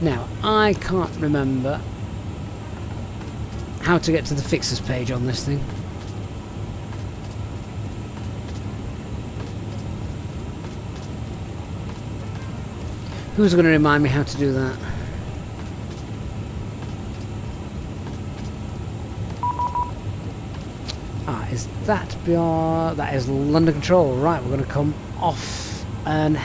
Now, I can't remember how to get to the fixes page on this thing. Who's going to remind me how to do that? Is that beyond? That is London Control. Right, we're going to come off and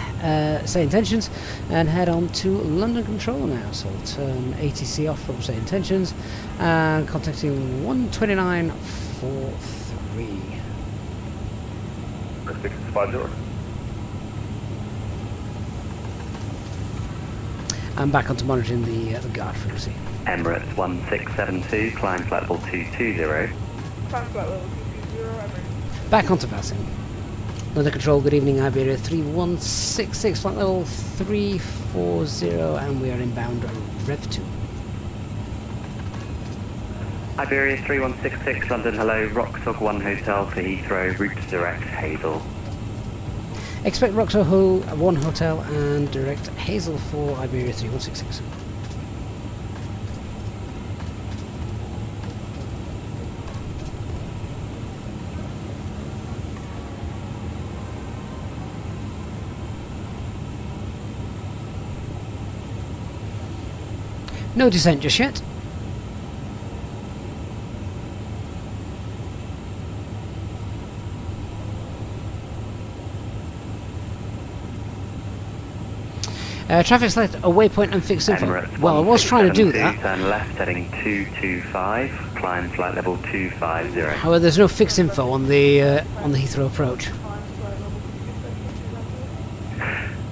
say intentions and head on to London Control now. So we'll turn ATC off from say intentions and contacting 129.43. 650. I'm back onto monitoring the guard frequency. Emirates 1672, climb flight level 220. Climb flight level 220, Emirates. Back onto VATSIM. London Control, good evening, Iberia 3166, flight level 340, and we are inbound Rev 2. Iberia 3166, London, hello, Roxog 1 Hotel for Heathrow, route direct Hazel. Expect Roxog 1 Hotel and direct Hazel for Iberia 3166. No descent just yet. Traffic select a waypoint and fix info. Emirates Well, I was trying to do that. Turn left heading 225, climb flight level 250. However, there's no fixed info on the Heathrow approach.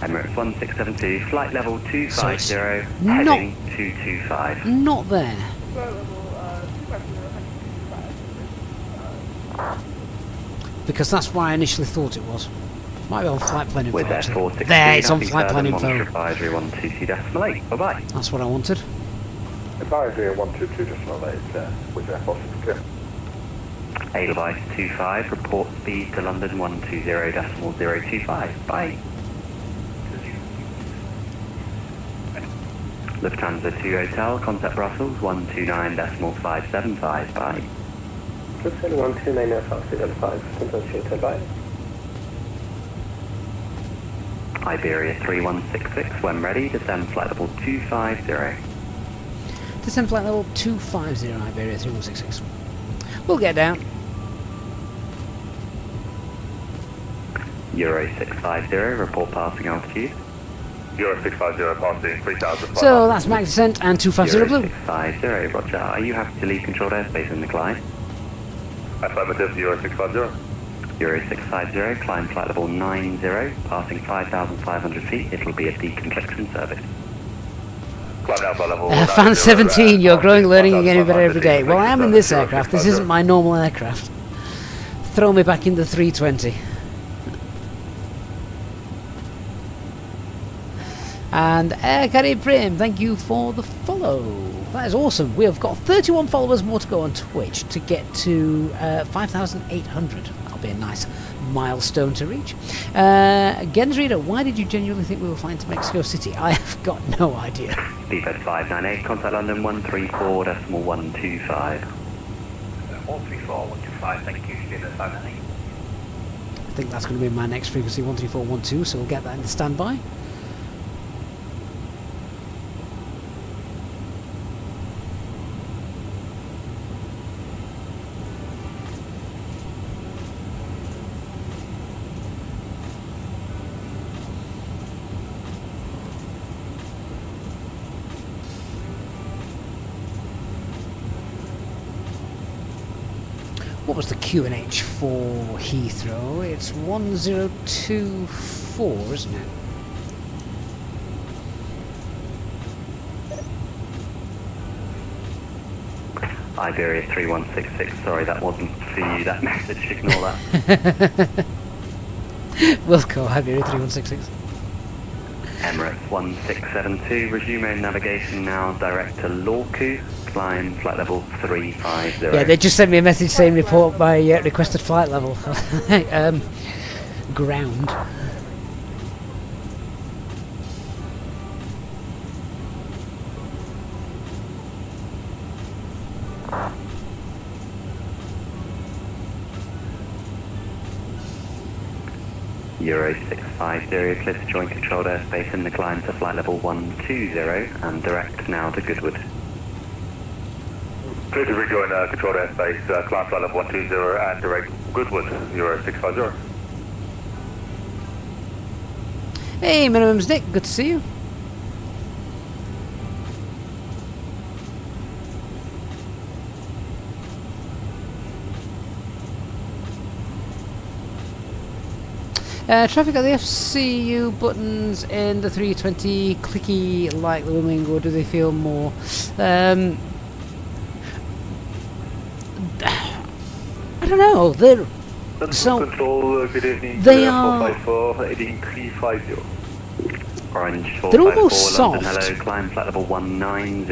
Emirates 1672, flight level 250, So heading 225. Not there. Flight level 250, heading 225. Because that's why I initially thought it was. Might be on flight plan info. With their actually. 416, There, it's on flight plan info. Advisory 122.8. Bye bye. That's what I wanted. Advisory 122.8 with their 416. Edelweiss 25, report speed to London 120.025. Bye. Lufthansa 2 Hotel, contact Brussels 129.575. Bye. Lufthansa 129.575, contact Hotel, bye. Iberia 3166, when ready, descend flight level 250. Descend flight level 250, Iberia 3166. We'll get down. Euro 650, report passing altitude. Euro 650 passing 3,000. So that's max descent and 250 Euro blue. 650, roger. Are you happy to leave controlled airspace in the climb? Affirmative, Euro 650. Euro 650, climb flight level 90, passing 5,500 feet. It'll be a deconfliction service. Climb now flight level Fan 17, you're growing, learning, and getting better every day. Well, I am in this aircraft. This isn't my normal aircraft. Throw me back in the 320. And Air Carib Prim, thank you for the follow. That is awesome. We have got 31 followers more to go on Twitch to get to 5,800. That'll be a nice milestone to reach. Gens Reader, why did you genuinely think we were flying to Mexico City? I have got no idea. Speedbird 598, contact London 134.125. 134.125, thank you, Speedbird 598. I think that's going to be my next frequency, 13412, so we'll get that in the standby. What was the QNH for Heathrow? It's 1024, isn't it? Iberia 3166, sorry that wasn't for you, that message, ignore that. Wilco, Iberia 3166. Emirates 1672, resume navigation now, direct to Lorku, climb flight level 350. Yeah, they just sent me a message saying report by requested flight level. Ground. Euro 650, clear to join controlled airspace and the climb to flight level 120 and direct now to Goodwood. Clear to rejoin controlled airspace, climb flight level 120 and direct Goodwood, Euro 650. Hey, Minimum's Nick, good to see you. Traffic at the FCU buttons in the 320 clicky like the wing, or do they feel more? I don't know. They're so Control, good evening. They are. 454, heading 350. Orange They're 454, almost London, soft. hello, climb flight level 190,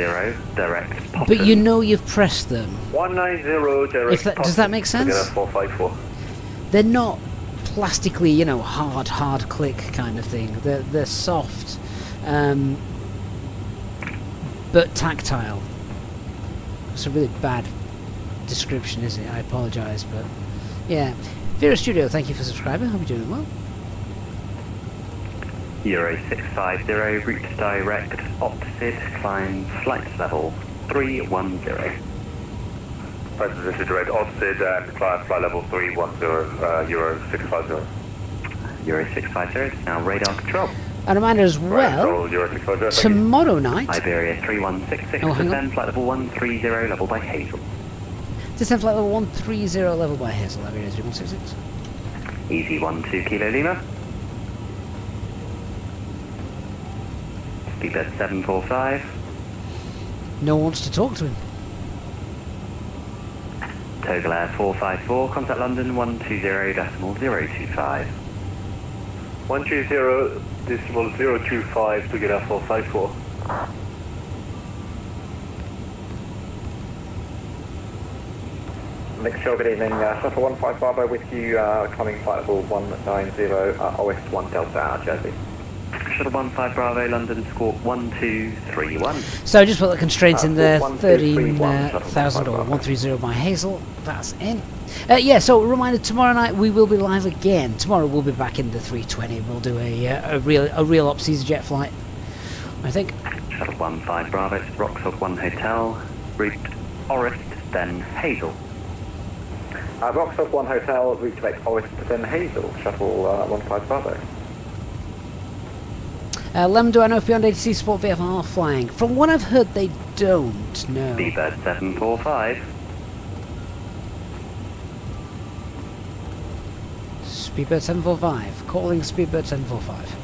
direct Potten. But you know you've pressed them. 190, direct. If that, does that make sense? 454. They're not plastically, you know, hard click kind of thing. They're soft, but tactile. It's a really bad description, isn't it? I apologise, but yeah. Vera Studio, thank you for subscribing. Hope you're doing well. Euro 650, route direct opposite, climb flight level 310. This is direct opposite and climb flight level 310, Euro 650. Euro 650, it's now radar control. A reminder as well, Euro 650. tomorrow night, Iberia 3166, descend flight level 130, level by Hazel. descend flight level 130, level by Hazel, Iberia 3166. Easy 12 Kilo Lima. Speedbird 745. No one wants to talk to him. Togal Air 454, contact London 120.025. 120.025 to get Air 454. Nick Shaw, good evening. Shuttle 15 Bravo with you, climbing flight level 190, OS 1 Delta, Jersey. Shuttle 15 Bravo, London, squawk 1231. So just put the constraints in there, 1231, 13,000 or 130 by Hazel. That's in. Yeah, so reminder, tomorrow night we will be live again. Tomorrow we'll be back in the 320. We'll do a real op jet flight, I think. Shuttle 15 Bravo, it's Rockford 1 Hotel, route Orist, then Hazel. Rockford 1 Hotel, route to Orist, then Hazel, shuttle 15 Bravo. Lem, do I know if Beyond ATC support VFR flying? From what I've heard, they don't. No. Speedbird 745. Speedbird 745. Calling Speedbird 745.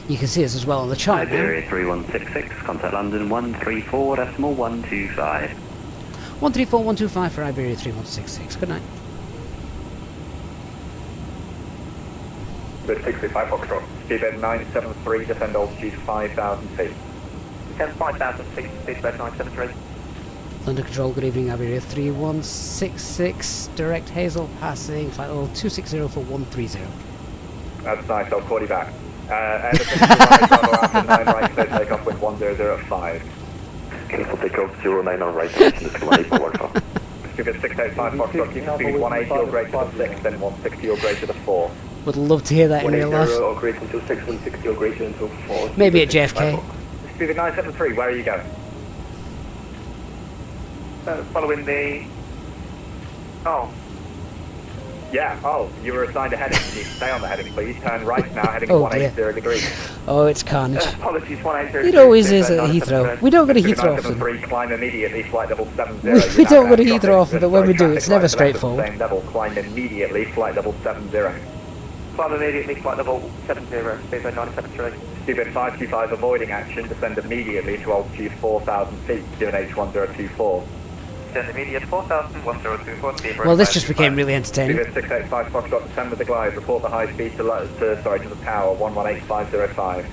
You can see us as well on the chart. Iberia 3166, contact London 134.125. 134.125 for Iberia 3166. Good night. Good 65 Foxtrot. Speedbird 973, descend altitude 5,000 feet. Descend 5,000 feet, Speedbird 973. London Control, good evening, Iberia 3166, direct Hazel, passing flight level 260 for 130. That's nice, I'll call you back. Anderson, after 9 right, clear takeoff with 1005. Careful takeoff 09 on right, this is 184 Alpha. Speedbird 685 Foxtrot, keep speed 180 or greater to the 6, then 160 or greater to 4. Would love to hear that in real life. 180 or greater to 6, 160 or greater until 4. Maybe at JFK. Speedbird 973, where are you going? Following the... Oh. Yeah, you were assigned a heading. You need to stay on the heading, please. Turn right now, heading Oh, 180 degrees. Oh, it's carnage. Apologies, 180 It always is at Heathrow. We don't go to Heathrow often. Climb immediately, flight level 70. We don't go to Heathrow often, but when we do, it's never straightforward. Same level, climb immediately, flight level 70. Climb immediately, flight level 70, Speedbird 973. Speedbird 525 avoiding action, descend immediately to altitude 4,000 feet, doing H1024. Descend immediate 4,000, 1024, Speedbird. Well, this just became really entertaining. Speedbird 685 Foxtrot, descend with the glide, report the high speed to the tower, 118505.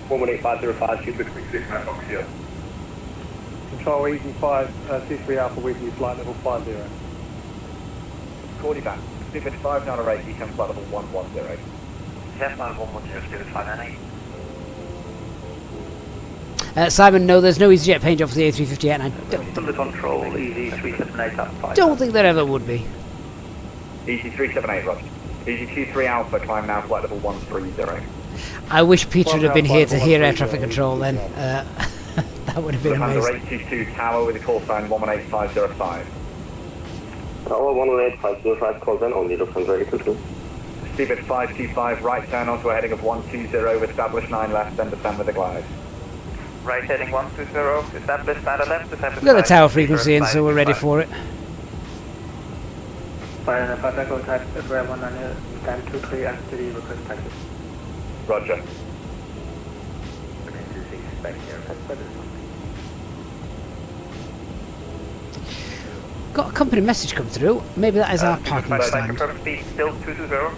118505, Speedbird 669 Fox here. Control Easy 5, 23 Alpha with you, flight level 50. Call you back. Speedbit 598, descend flight level 110. Descend flight level 110, Speedbit 598. Simon, no, there's no EasyJet page off the A350 yet, and I Under control, Easy 378 at 5. don't think there ever would be. Easy 378, Roger. Easy 23 Alpha, climb now, flight level 130. I wish Peter would have been here to hear air traffic control then. That would have been Lufthansa amazing. 822 Tower with a call sign 118505. Tower 118505, call then only Lufthansa 822. Speedbit 525, right turn onto a heading of 120, establish 9 left, then descend with a glide. Right heading 120, establish 9 left, descend We've got the tower frequency in, so we're ready for it. Fire and Pata contact Flight 190, stand 23 and 3, request taxi. Roger. Got a company message come through. Maybe that is our parking stand. Confirm speed still 220.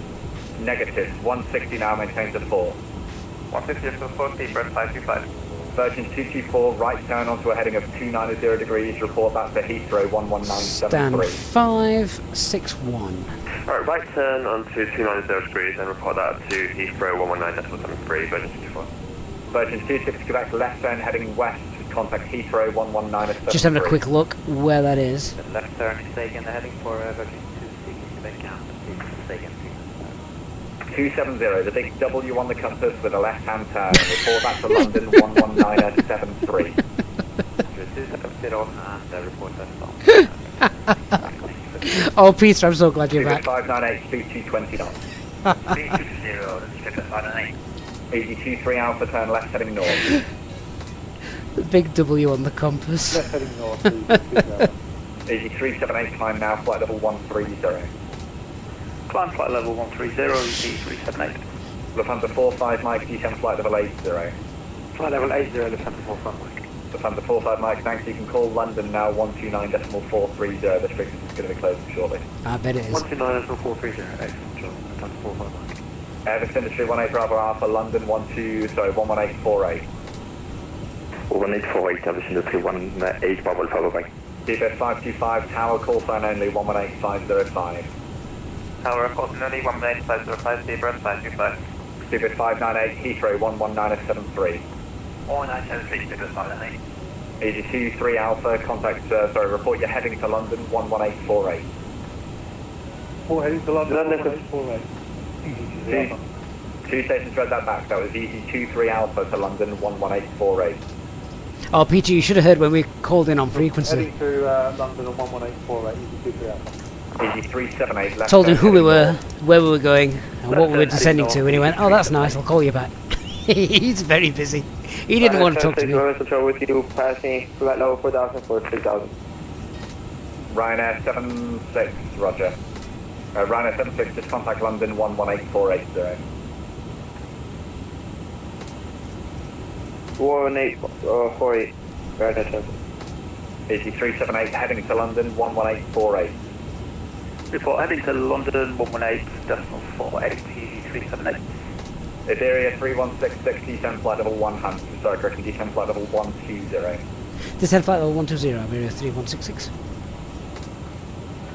Negative, 160 now, maintain to 4. 160 to 4, speed breath 525. Virgin 224, right turn onto a heading of 290 degrees, report back to Heathrow 11973. Stand 561. Alright, right turn onto 290 degrees and report that to Heathrow 119.73, Virgin 224. Virgin 26, Quebec, left turn heading west, contact Heathrow 11973. Just having a quick look where that is. The left turn is taken, the heading for Virgin 26, Quebec, taken. 270, the big W on the compass with a left-hand turn, report back to London 11973. 270 and report that stop. Oh, Peter, I'm so glad you're back. 598, speed 220 knots. Speed 220, Speedbit 598. Easy 23 Alpha, turn left heading north. The big W on the compass. Left heading north, Easy 378, climb now, flight level 130. Climb flight level 130, Easy 378. Lufthansa 45 Mike, descend flight level 80. Flight level 80, Lufthansa 45 Mike. Lufthansa 45 Mike, thanks, you can call London now 129.430, the frequency is going to be closing shortly. I bet it is. 129.430, excellent, John, Lufthansa 45 Mike. Airbus Industry 18 Bravo Alpha, London 11848. 1848, Airbus Industry 18 Bravo Alpha, bye. DBS 525, tower call sign only 118505. Tower call sign only 118505, Speedbird 525. DBS 598, Heathrow 11973. 1973, Speedbird 598. Easy 23 Alpha, contact, report you're heading to London 11848. We're heading to London 11848. Two stations read that back, that was Easy 23 Alpha to London 11848. Oh, Peter, you should have heard when we called in on frequency. Heading to London on 11848, Easy 23 Alpha. Easy 378, left. Told him who we were, where we were going, and what we were descending to, and he went, oh, that's nice, I'll call you back. He's very busy. He didn't want to talk to me. Control with you, passing flight level 4000 for 6000. Ryanair 76, roger. Ryanair 76, just contact London 11848. 1848, Ryanair 76. Easy 378, heading to London 11848. Report heading to London 118.48, Easy 378. Iberia 3166, descend flight level 100, sorry, correction, descend flight level 120. Descend flight level 120, Iberia 3166.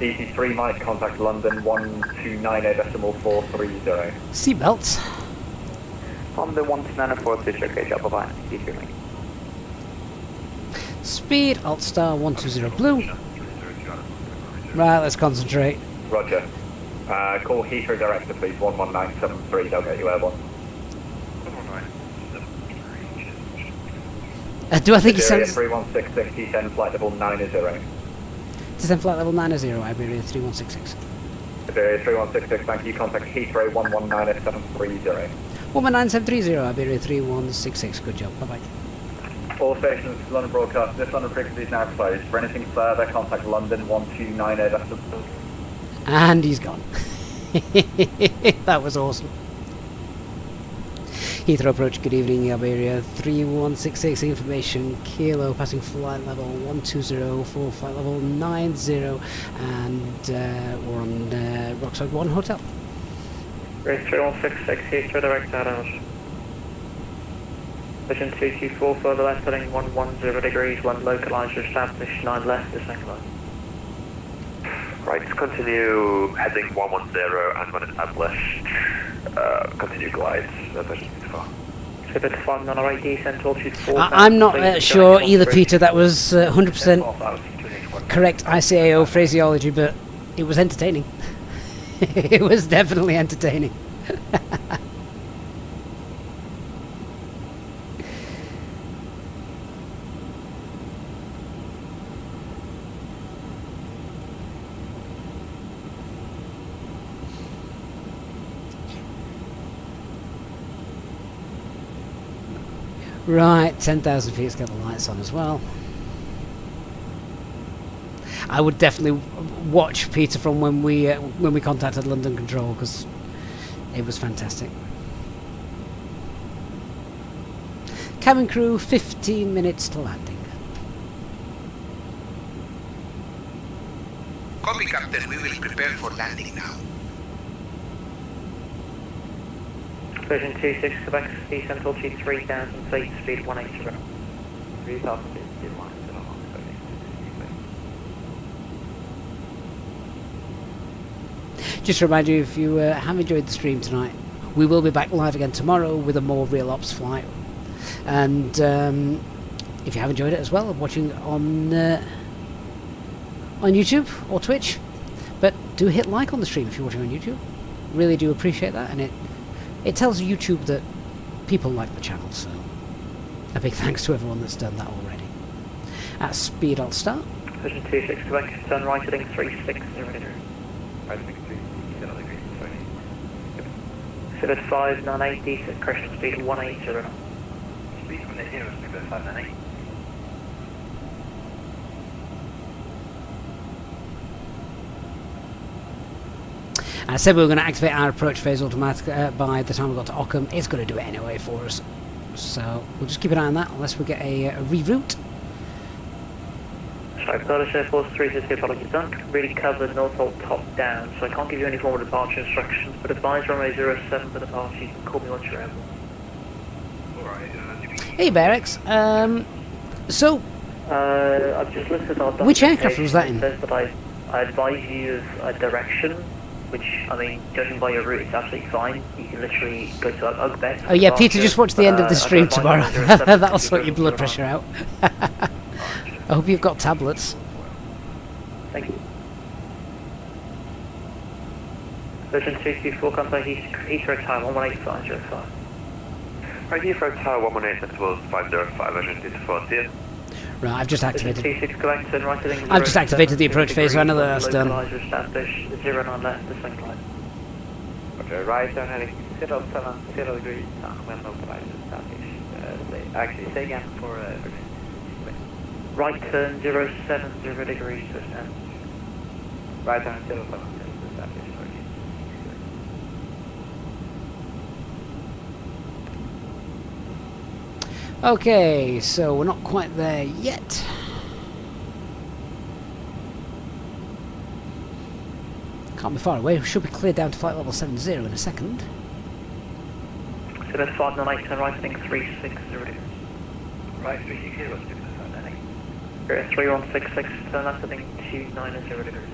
Easy 3 Mike, contact London 1290.430. Seatbelts. On the 129.430, okay, job, bye-bye. Easy 3 Mike. Speed, Alt Star 120 blue. Right, let's concentrate. Roger. Call Heathrow Director, please, 11973, they'll get you airborne. Do I think he Iberia says... 3166, descend flight level 90. Descend flight level 90, Iberia 3166. Iberia 3166, thank you, contact Heathrow 119.730. 119.730, Iberia 3166, good job, bye-bye. All stations, London broadcast, this London frequency is now closed. For anything further, contact London 1290. And he's gone. That was awesome. Heathrow approach, good evening, Iberia 3166, information, Kilo, passing flight level 120 for flight level 90, and we're on Rockside 1 Hotel. Great, 3166, Heathrow direct addons. Vision 224 further left, heading 110 degrees, 1 localizer established, 9 left, descend line. Right, continue heading 110 and when established, continue glide, version 4. Pivot 598, descent altitude 4. I'm not sure either, Peter. That was 100% correct ICAO phraseology, but it was entertaining. It was definitely entertaining. Right, 10,000 feet, let's get the lights on as well. I would definitely watch Peter from when we contacted London Control, because it was fantastic. Cabin crew, 15 minutes to landing. Copy, Captain. We will prepare for landing now. Vision 26, Quebec, descent altitude 3,000 feet, speed 180. 3,000 feet, speed 180. Just to remind you, if you have enjoyed the stream tonight, we will be back live again tomorrow with a more real ops flight. And if you have enjoyed it as well, watching on YouTube or Twitch, but do hit like on the stream if you're watching on YouTube. Really do appreciate that, and it tells YouTube that people like the channel, so a big thanks to everyone that's done that already. At speed, I'll start. Vision 26 Quebec, turn right heading 360 degrees. Right, 60 degrees, sorry. Pivot 598, descent correction speed 180. Speed from the zero, pivot 598. I said we were going to activate our approach phase automatic by the time we got to Ockham. It's going to do it anyway for us. So we'll just keep an eye on that unless we get a reroute. Sorry, Polish Air Force 360, apologies. Don't really cover Northolt top down, so I can't give you any form of departure instructions, but advise runway 07 for departure. You can call me once you're able. Hey, Barracks. So... I've just listed our which aircraft was that in? It says that I advise you of a direction, which, I mean, judging by your route, it's absolutely fine. You can literally go to Ugbet. Oh yeah, Peter, just watch the end of the stream tomorrow. That'll sort your blood pressure out. I hope you've got tablets. Thank you. Vision 224, contact Heathrow Tower 118.505. Right, Heathrow Tower 118 towards 505, Vision 224, see you. Right, I've just activated. I've just activated the approach phase, so I know that that's done. Established 09 left, descent line. Okay, right turn heading 070 degrees, when localizer established. Actually, say again for right turn 070 degrees to stand. right turn 070 established. Okay, so we're not quite there yet. Can't be far away. We should be cleared down to flight level 70 in a second. So that's 598, turn right heading 360 degrees. Right, 360, what's good for that heading? 3166, turn left heading 290 degrees.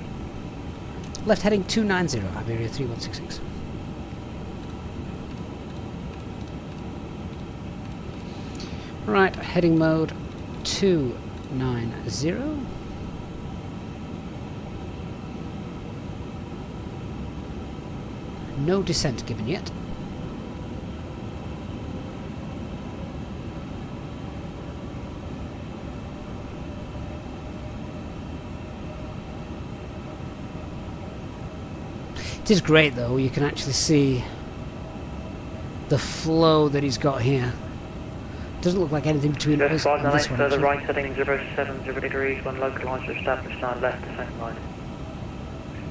Left heading 290, Iberia 3166. Right, heading mode 290. No descent given yet. It is great though, you can actually see the flow that he's got here. Doesn't look like anything between us and this one. Further right heading 070 degrees, when localizer established 9 left, descent line.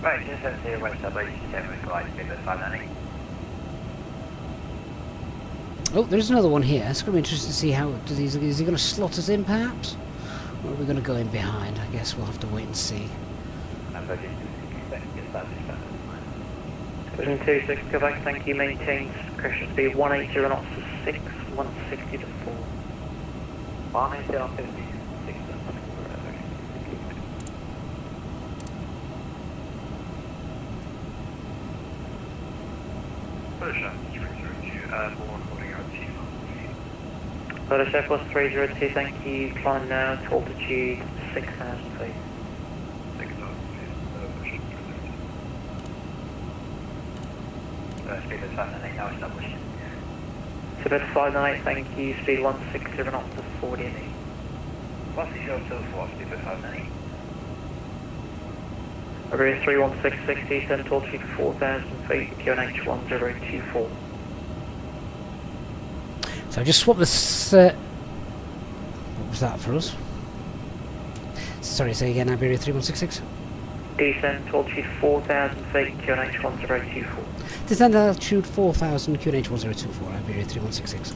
Right, just have to west up 87 right, pivot 590. Oh, there's another one here. It's going to be interesting to see how is he going to slot us in perhaps? Or are we going to go in behind? I guess we'll have to wait and see. Vision 26, Quebec, thank you, maintains correction speed 180 knots to 6, 160 to 4. Fine, down 56. British Air Force 302, thank you. Climb now to altitude 6,000 feet. 6,000 feet. Speed is 598, now established. Tibet 598, thank you. Speed 160 knots to 40 and 8. What's the show to the floor? Speed 598. Iberia 31660, descend to altitude 4,000 feet, QNH 1024. So I just swapped this. What was that for us? Sorry, say again. Iberia 3166. Descend to altitude 4,000 feet, QNH 1024. Descend altitude 4,000, QNH 1024. Iberia 3166.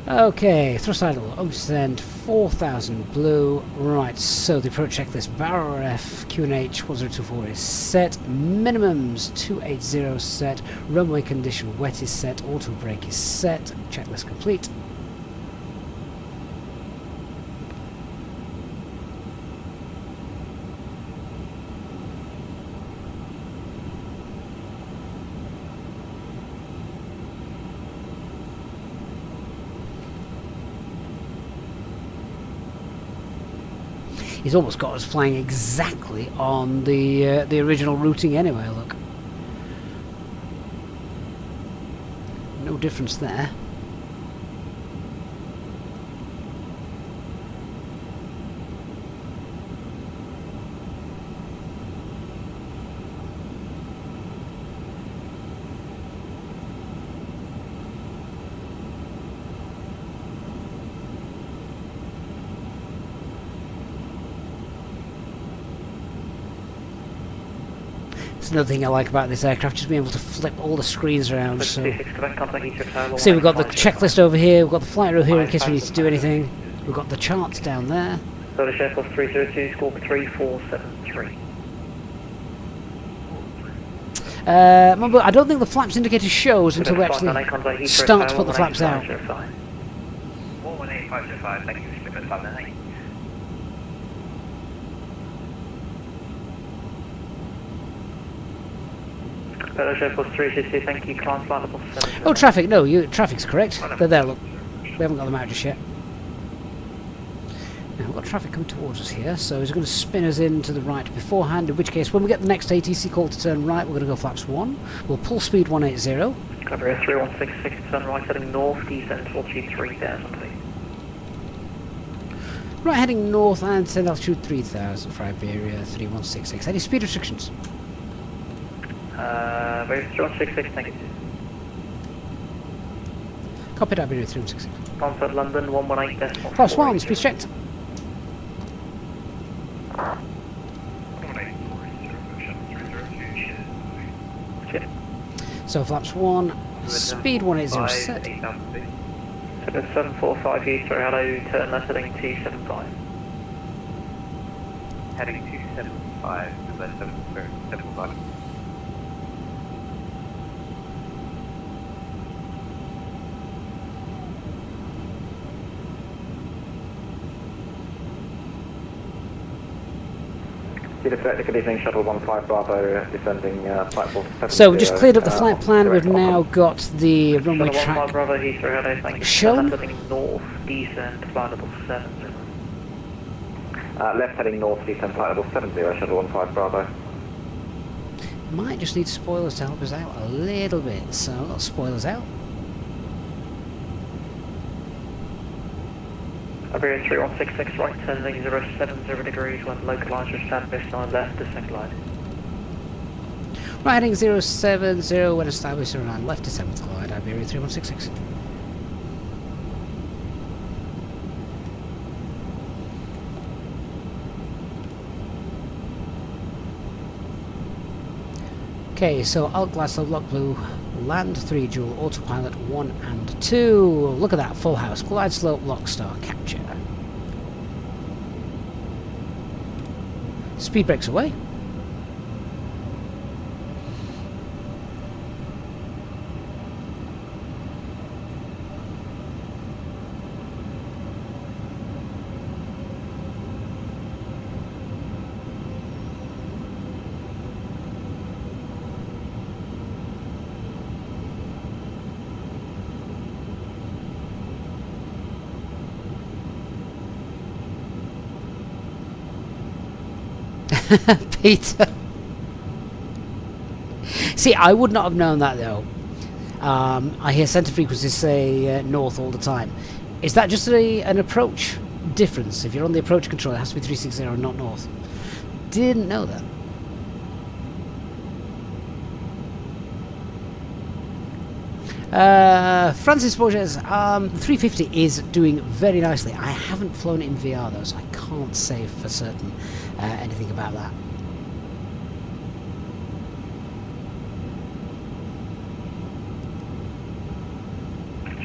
Okay, thrust idle, descend 4,000 blue. Right, so the approach checklist, Barrow F, QNH 1024 is set, minimums 280 set, runway condition wet is set, auto brake is set, checklist complete. He's almost got us flying exactly on the original routing anyway, look. No difference there. That's another thing I like about this aircraft, just being able to flip all the screens around. So, see, we've got the checklist over here, we've got the flight route here in case we need to do anything. We've got the charts down there. British Air Force 302, score 3473. Remember, I don't think the flaps indicator shows until we actually start to put the flaps out. 118.505, thank you, slip at 598. British Air Force 360, thank you, climb flight level 7. Oh, traffic, no, traffic's correct. They're there, look. We haven't got them out just yet. Now, we've got traffic coming towards us here, so he's going to spin us in to the right beforehand, in which case, when we get the next ATC call to turn right, we're going to go flaps 1. We'll pull speed 180. Iberia 3166, turn right, heading north, descend to altitude 3,000 feet. Right, heading north and send altitude 3,000 for Iberia 3166. Any speed restrictions? Iberia 3166, thank you. Cockpit Iberia 3166. Contact London 118.4. Plus 1, speed checked. So flaps 1, speed 180 set. 745 Heathrow, hello, turn left heading 275. Heading 275, left 775. Good evening, Shuttle 15 Bravo, descending platform 70. So we just cleared up the flight plan, we've now got the runway track 15 Bravo, Heathrow, hello, thank you. shown. Left heading north, descend, flight level 70. Left heading north, descend flight level 70, Shuttle 15 Bravo. Might just need spoilers to help us out a little bit, so let's spoilers out. Iberia 3166, right turning 070 degrees, when localizer established on left, descent glide. Right heading 070 when established around left to 7th glide, Iberia 3166. Okay, so alt glass, lock blue, land 3 dual, autopilot 1 and 2. Look at that, full house, glide slope, lock star, capture. Speed brakes away. Peter. See, I would not have known that though. I hear centre frequencies say north all the time. Is that just an approach difference? If you're on the approach control, it has to be 360 and not north. Didn't know that. Francis Borges, 350 is doing very nicely. I haven't flown it in VR though, so I can't say for certain anything about that.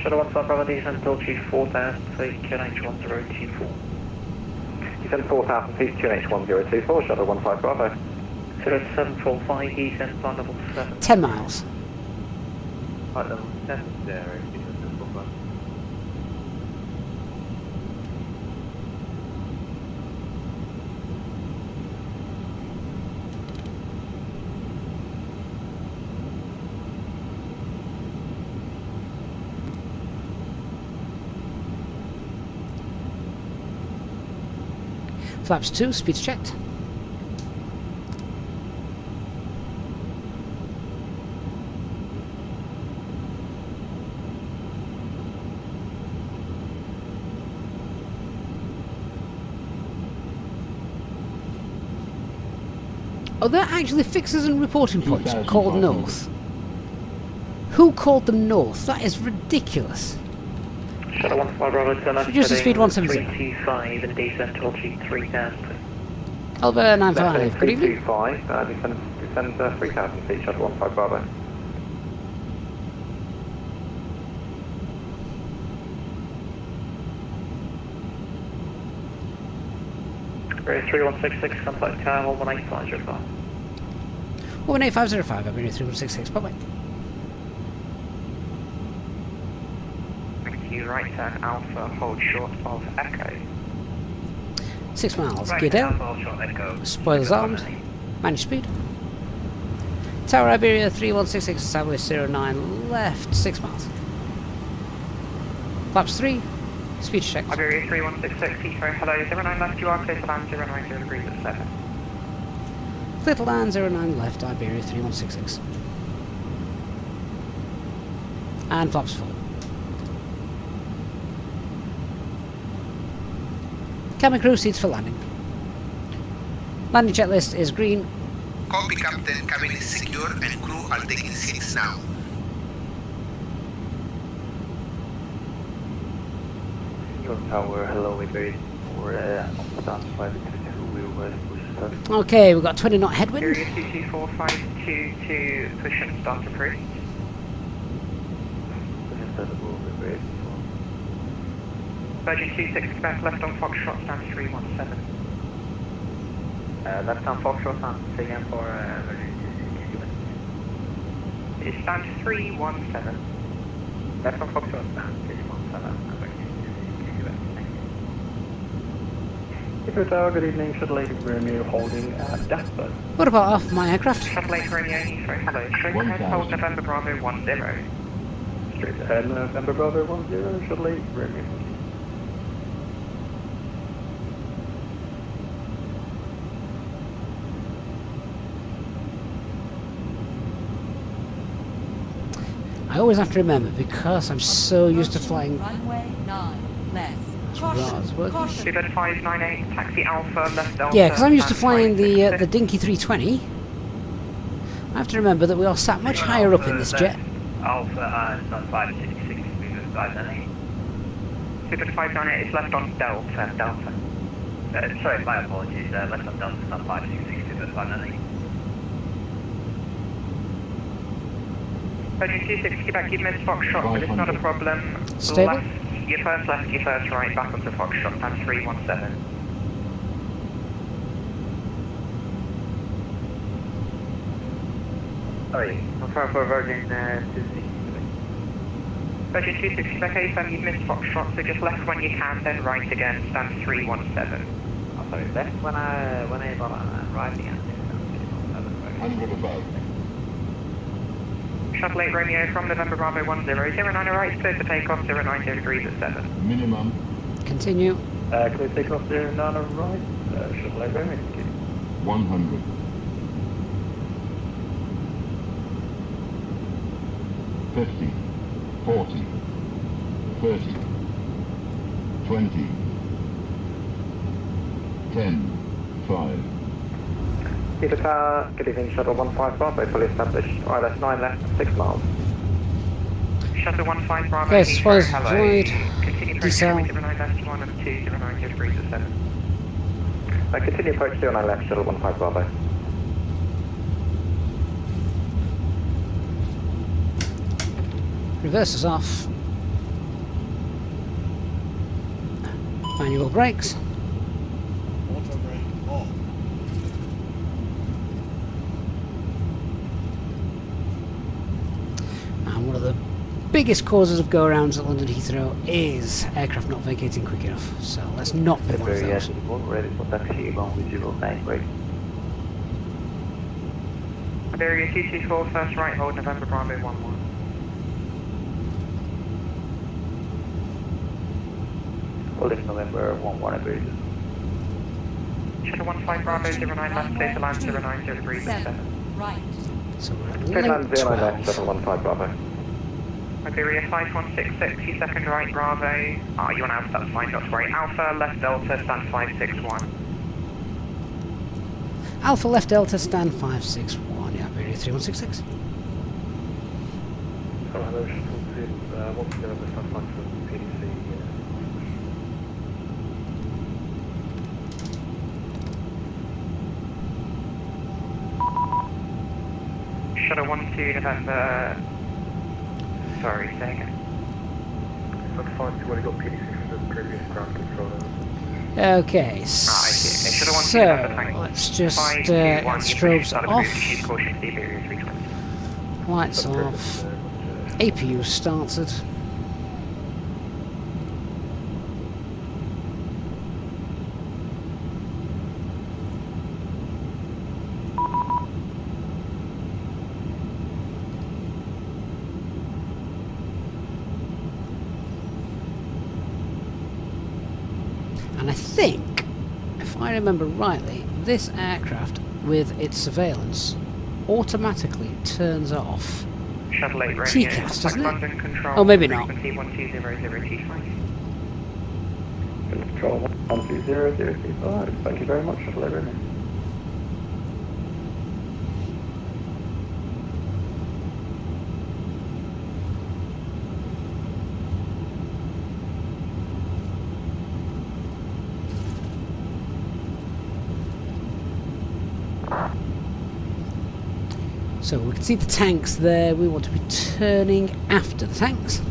Shadow 1 Star Bravo descent altitude 4,000 feet, QNH 1024. Descent 4,000 feet, QNH 1024, Shadow 15 Bravo. 0745, descent flight level 7. 10 miles. Flight level 70, descent 45. Flaps 2, speeds checked. Oh, they're actually fixes and reporting points called north. Who called them north? That is ridiculous. Shadow 15 Bravo, turn left, Reduce the speed 170. 325 and descent altitude 3,000 feet. Albert 955, good evening. 325, descend 3,000 feet, Shadow 15 Bravo. Area 3166, contact tower 18505. 18505, Iberia 3166, bye bye. Thank you, right turn Alpha, hold short of Echo. 6 miles, Right gear down. Alpha, hold short Echo. Spoilers armed. Manage speed. Tower Iberia 3166, establish 09 left, 6 miles. Flaps 3, speed check. Iberia 3166, Heathrow, hello, 09 left, you are clear to land 090 degrees at 7. Little land 09 left, Iberia 3166. And flaps 4. Cabin crew seats for landing. Landing checklist is green. Copy, Captain. Cabin is secure and crew are taking seats now. Your tower, hello, Iberia for start 522, we will push start. Okay, we've got 20 knot headwind. Area 22452 push and start approved. Virgin 26 Quebec, left on Foxtrot, stand 317. Left on Foxtrot, stand again for Virgin 26. It stand 317. Left on Foxtrot, stand 317. Heathrow Tower, good evening, Shuttle 8 Romeo holding at Jasper. What about off my aircraft? Shuttle 8 Romeo Heathrow, hello, straight ahead, hold November Bravo 10. Straight ahead, November Bravo 10, Shuttle 8 Romeo. I always have to remember, because I'm so used to flying. Runway 9 left. Speedbird 598, taxi Alpha, left Delta. Yeah, because I'm used to flying the dinky 320. I have to remember that we are sat much higher up in this jet. Alpha, not 566, Speedbird 598. Speedbird 598 is left on Delta. Sorry, my apologies, left on Delta, not 566, Speedbird 598. Virgin 26 Quebec, you've missed Foxtrot, but it's not a problem. Stable? Left, your first left, your first right, back onto Foxtrot, time 317. Sorry, I'm far for Virgin 26 Quebec. Virgin 26 Quebec, AFM, you've missed Foxtrot, so just left when you can, then right again, stand 317. Oh, sorry, left when I got right again. Shuttle 8 Romeo from November Bravo 10, 09 right, clear for takeoff, 090 degrees at 7. Minimum. Continue. Clear takeoff 09 right, Shuttle 8 Romeo. 100. 50, 40, 30, 20, 10, 5. Peter Car, good evening, Shuttle 15 Bravo, fully established, ILS 9 left, 6 miles. Shuttle 15 Bravo, Yes, Heathrow, was hello. void. Continue approach Decel. 09 left, 1 and 2, 0903 to 7. Continue approach 09 left, Shuttle 15 Bravo. Reverse is off. Manual brakes. Auto brake on. And one of the biggest causes of go-arounds at London Heathrow is aircraft not vacating quick enough. So let's not be one of those. Ready for taxi, runway 09 break. Iberia 224, first right, hold November Bravo 11. Holding November 11 Iberia. Shuttle 15 Bravo 09 left, clear to land 0903 to 7. Right. So we're at Clear land link 09 left, 12. Shuttle 15 Bravo. Iberia 5166, you second right, Bravo. You on Alpha, that's fine, that's great. Alpha, left Delta, stand 561. Alpha left Delta, stand 561. Yeah, Iberia 3166. So hello, Shuttle Team, once again, I'm stand back for PDC. Shuttle 12 November. Sorry, say again. That's fine, so when I got PDC from the previous ground controller. Okay, see. It should've so wanted to have the let's just 5, 2, 1, strobes off, she's caution to the Iberia 320. lights off, APU started. And I think, if I remember rightly, this aircraft with its surveillance automatically turns off Shuttle 8 TCAS, doesn't it? London Control, Oh, maybe not. frequency 1200T5. Control 120035, thank you very much, Shuttle 8 Romeo. So we can see the tanks there. We want to be turning after the tanks.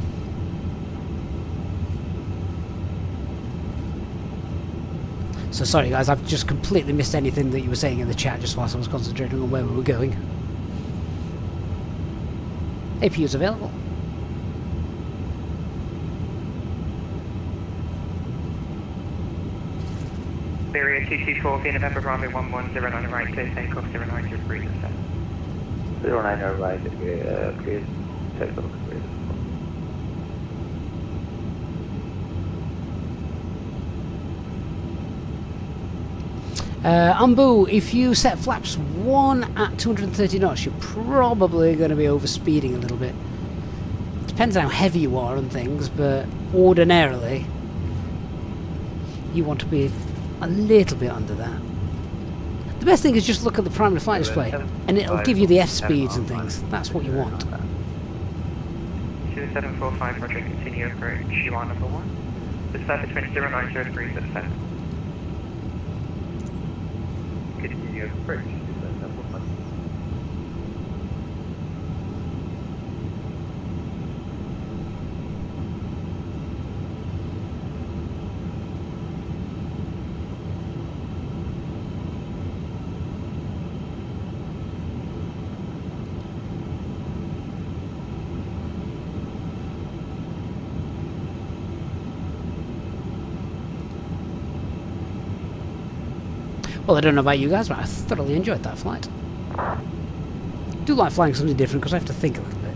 So sorry guys, I've just completely missed anything that you were saying in the chat just whilst I was concentrating on where we were going. APU is available. Iberia 224, via November Bravo 1109 right, clear takeoff 0903 to 7. 09 right, please take a look at it. Ambu, if you set flaps 1 at 230 knots, you're probably going to be overspeeding a little bit. Depends how heavy you are and things, but ordinarily you want to be a little bit under that. The best thing is just look at the primary flight display and it'll give you the F speeds and things. That's what you want. 2745, roger, continue approach, you are number 1. The surface wind 0903 to 7. Continue approach, number 1. Well, I don't know about you guys, but I thoroughly enjoyed that flight. I do like flying something different because I have to think a little bit.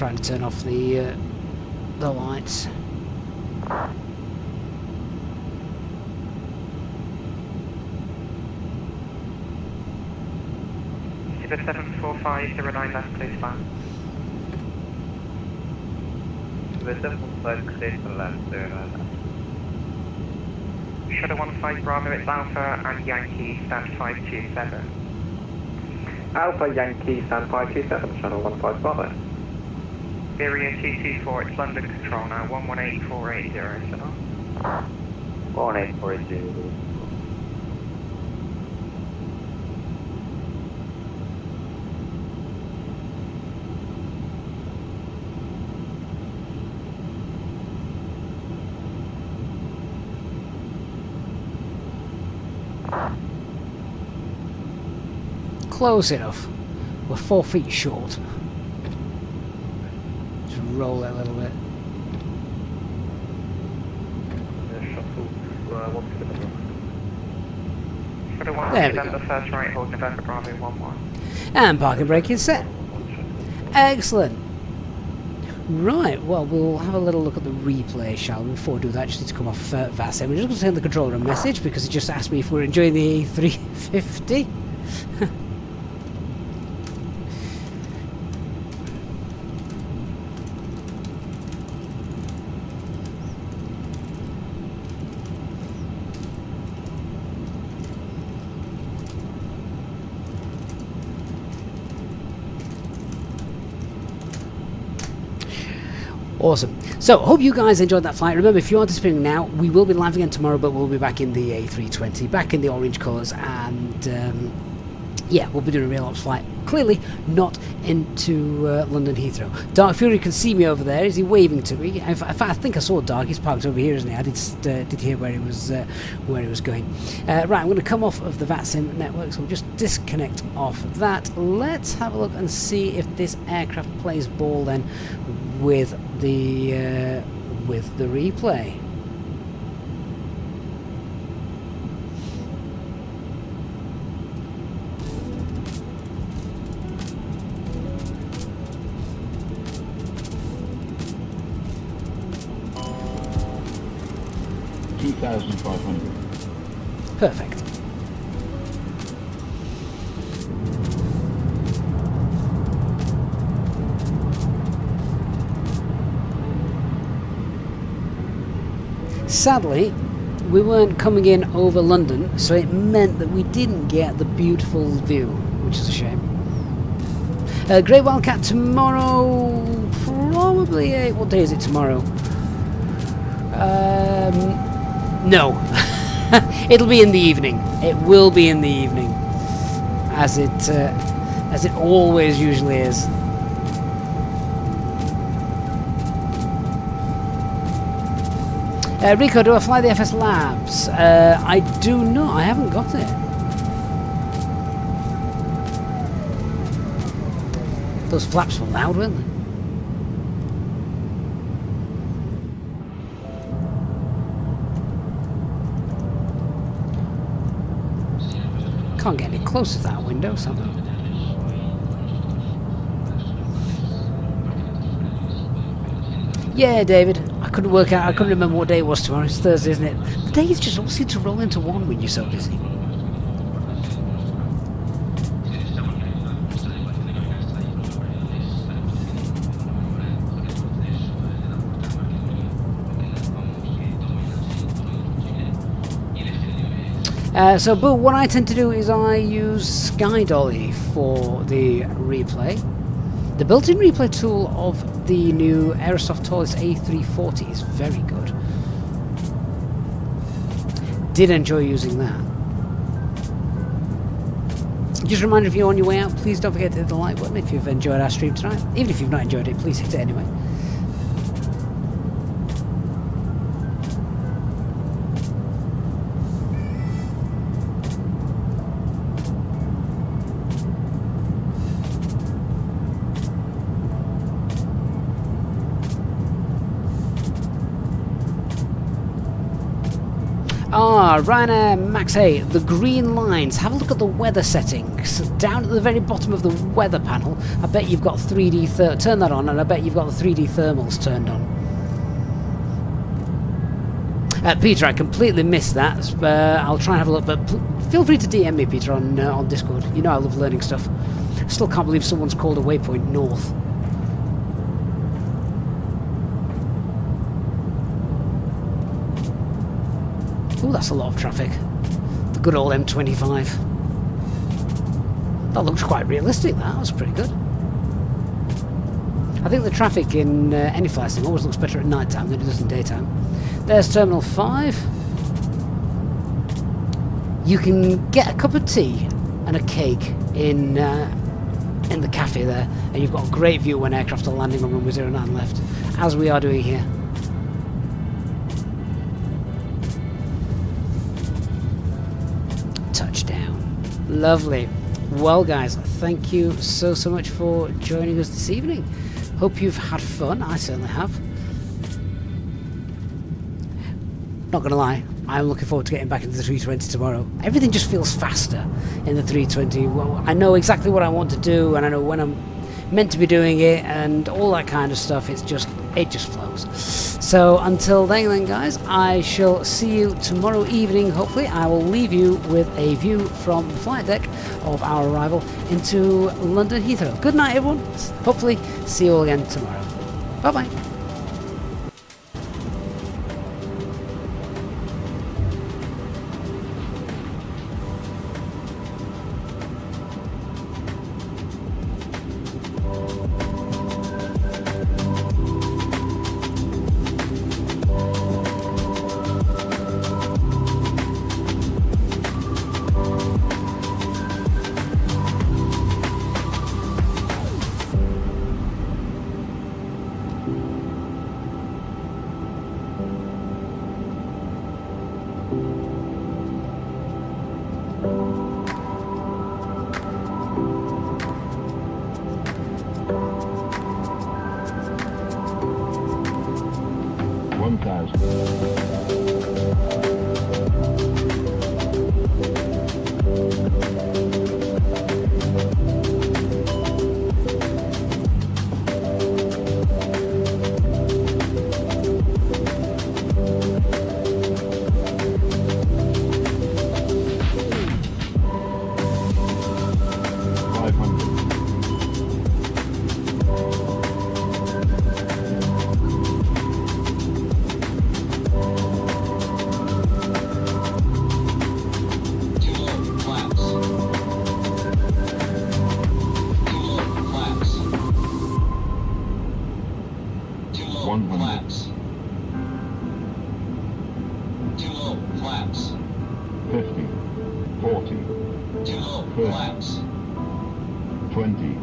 trying to turn off the lights. Super 74509 left, please fine. Super 745 clear for left, 09 left. Shuttle 15 Bravo, it's Alpha and Yankee, stand 527. Alpha Yankee, stand 527, channel 15 Bravo. Iberia 224, it's London Control now, 118480, shuttle. 18480. Close enough. We're 4 feet short. Just roll it a little bit. Shuttle 1 There we November, go. first right, hold November Bravo 11. And parking brake is set. Excellent. Right, well, we'll have a little look at the replay, shall we? Before we do that, I just need to come off VATSIM. We're just going to send the controller a message because it just asked me if we're enjoying the A350. Awesome. So, hope you guys enjoyed that flight. Remember, if you're anticipating now, we will be live again tomorrow, but we'll be back in the A320, back in the orange colours, and yeah, we'll be doing a real ops flight. Clearly not into London Heathrow. Dark Fury can see me over there. Is he waving to me? In fact, I think I saw Dark. He's parked over here, isn't he? I did hear where he was going. Right, I'm going to come off of the VATSIM network, so we'll just disconnect off that. Let's have a look and see if this aircraft plays ball then with the replay. Perfect. Sadly, we weren't coming in over London, so it meant that we didn't get the beautiful view, which is a shame. Great Wildcat tomorrow, probably, what day is it tomorrow? No. It'll be in the evening. It will be in the evening, as it always usually is. Rico, do I fly the FS Labs? I do not. I haven't got it. Those flaps were loud, weren't they? Can't get any closer to that window somehow. Yeah, David. I couldn't work out. I couldn't remember what day it was tomorrow. It's Thursday, isn't it? The days just all seem to roll into one when you're so busy. So, Boo, what I tend to do is I use SkyDolly for the replay. The built-in replay tool of the new Aerosoft Taurus A340 is very good. Did enjoy using that. Just a reminder, if you're on your way out, please don't forget to hit the like button if you've enjoyed our stream tonight. Even if you've not enjoyed it, please hit it anyway. Ryanair Max 8, the green lines. Have a look at the weather settings. Down at the very bottom of the weather panel, I bet you've got 3D... turn that on, and I bet you've got the 3D thermals turned on. Peter, I completely missed that. I'll try and have a look, but feel free to DM me, Peter, on Discord. You know I love learning stuff. Still can't believe someone's called a waypoint north. Ooh, that's a lot of traffic. The good old M25. That looks quite realistic, that was pretty good. I think the traffic in any flight thing always looks better at night time than it does in daytime. There's Terminal 5. You can get a cup of tea and a cake in the cafe there, and you've got a great view when aircraft are landing on runway 09 left, as we are doing here. Touchdown. Lovely. Well, guys, thank you so much for joining us this evening. Hope you've had fun. I certainly have. Not gonna lie, I'm looking forward to getting back into the 320 tomorrow. Everything just feels faster in the 320. Well, I know exactly what I want to do, and I know when I'm meant to be doing it, and all that kind of stuff. It just flows. So until then, guys, I shall see you tomorrow evening. Hopefully, I will leave you with a view from the flight deck of our arrival into London Heathrow. Good night, everyone. Hopefully, see you all again tomorrow. Bye bye. flaps. 50, 40, 30, flaps. 20,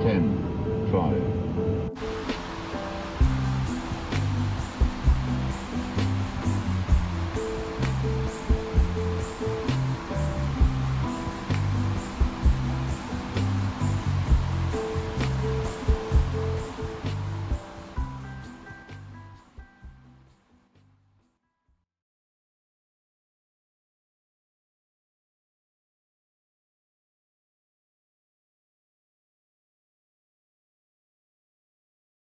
10, 5.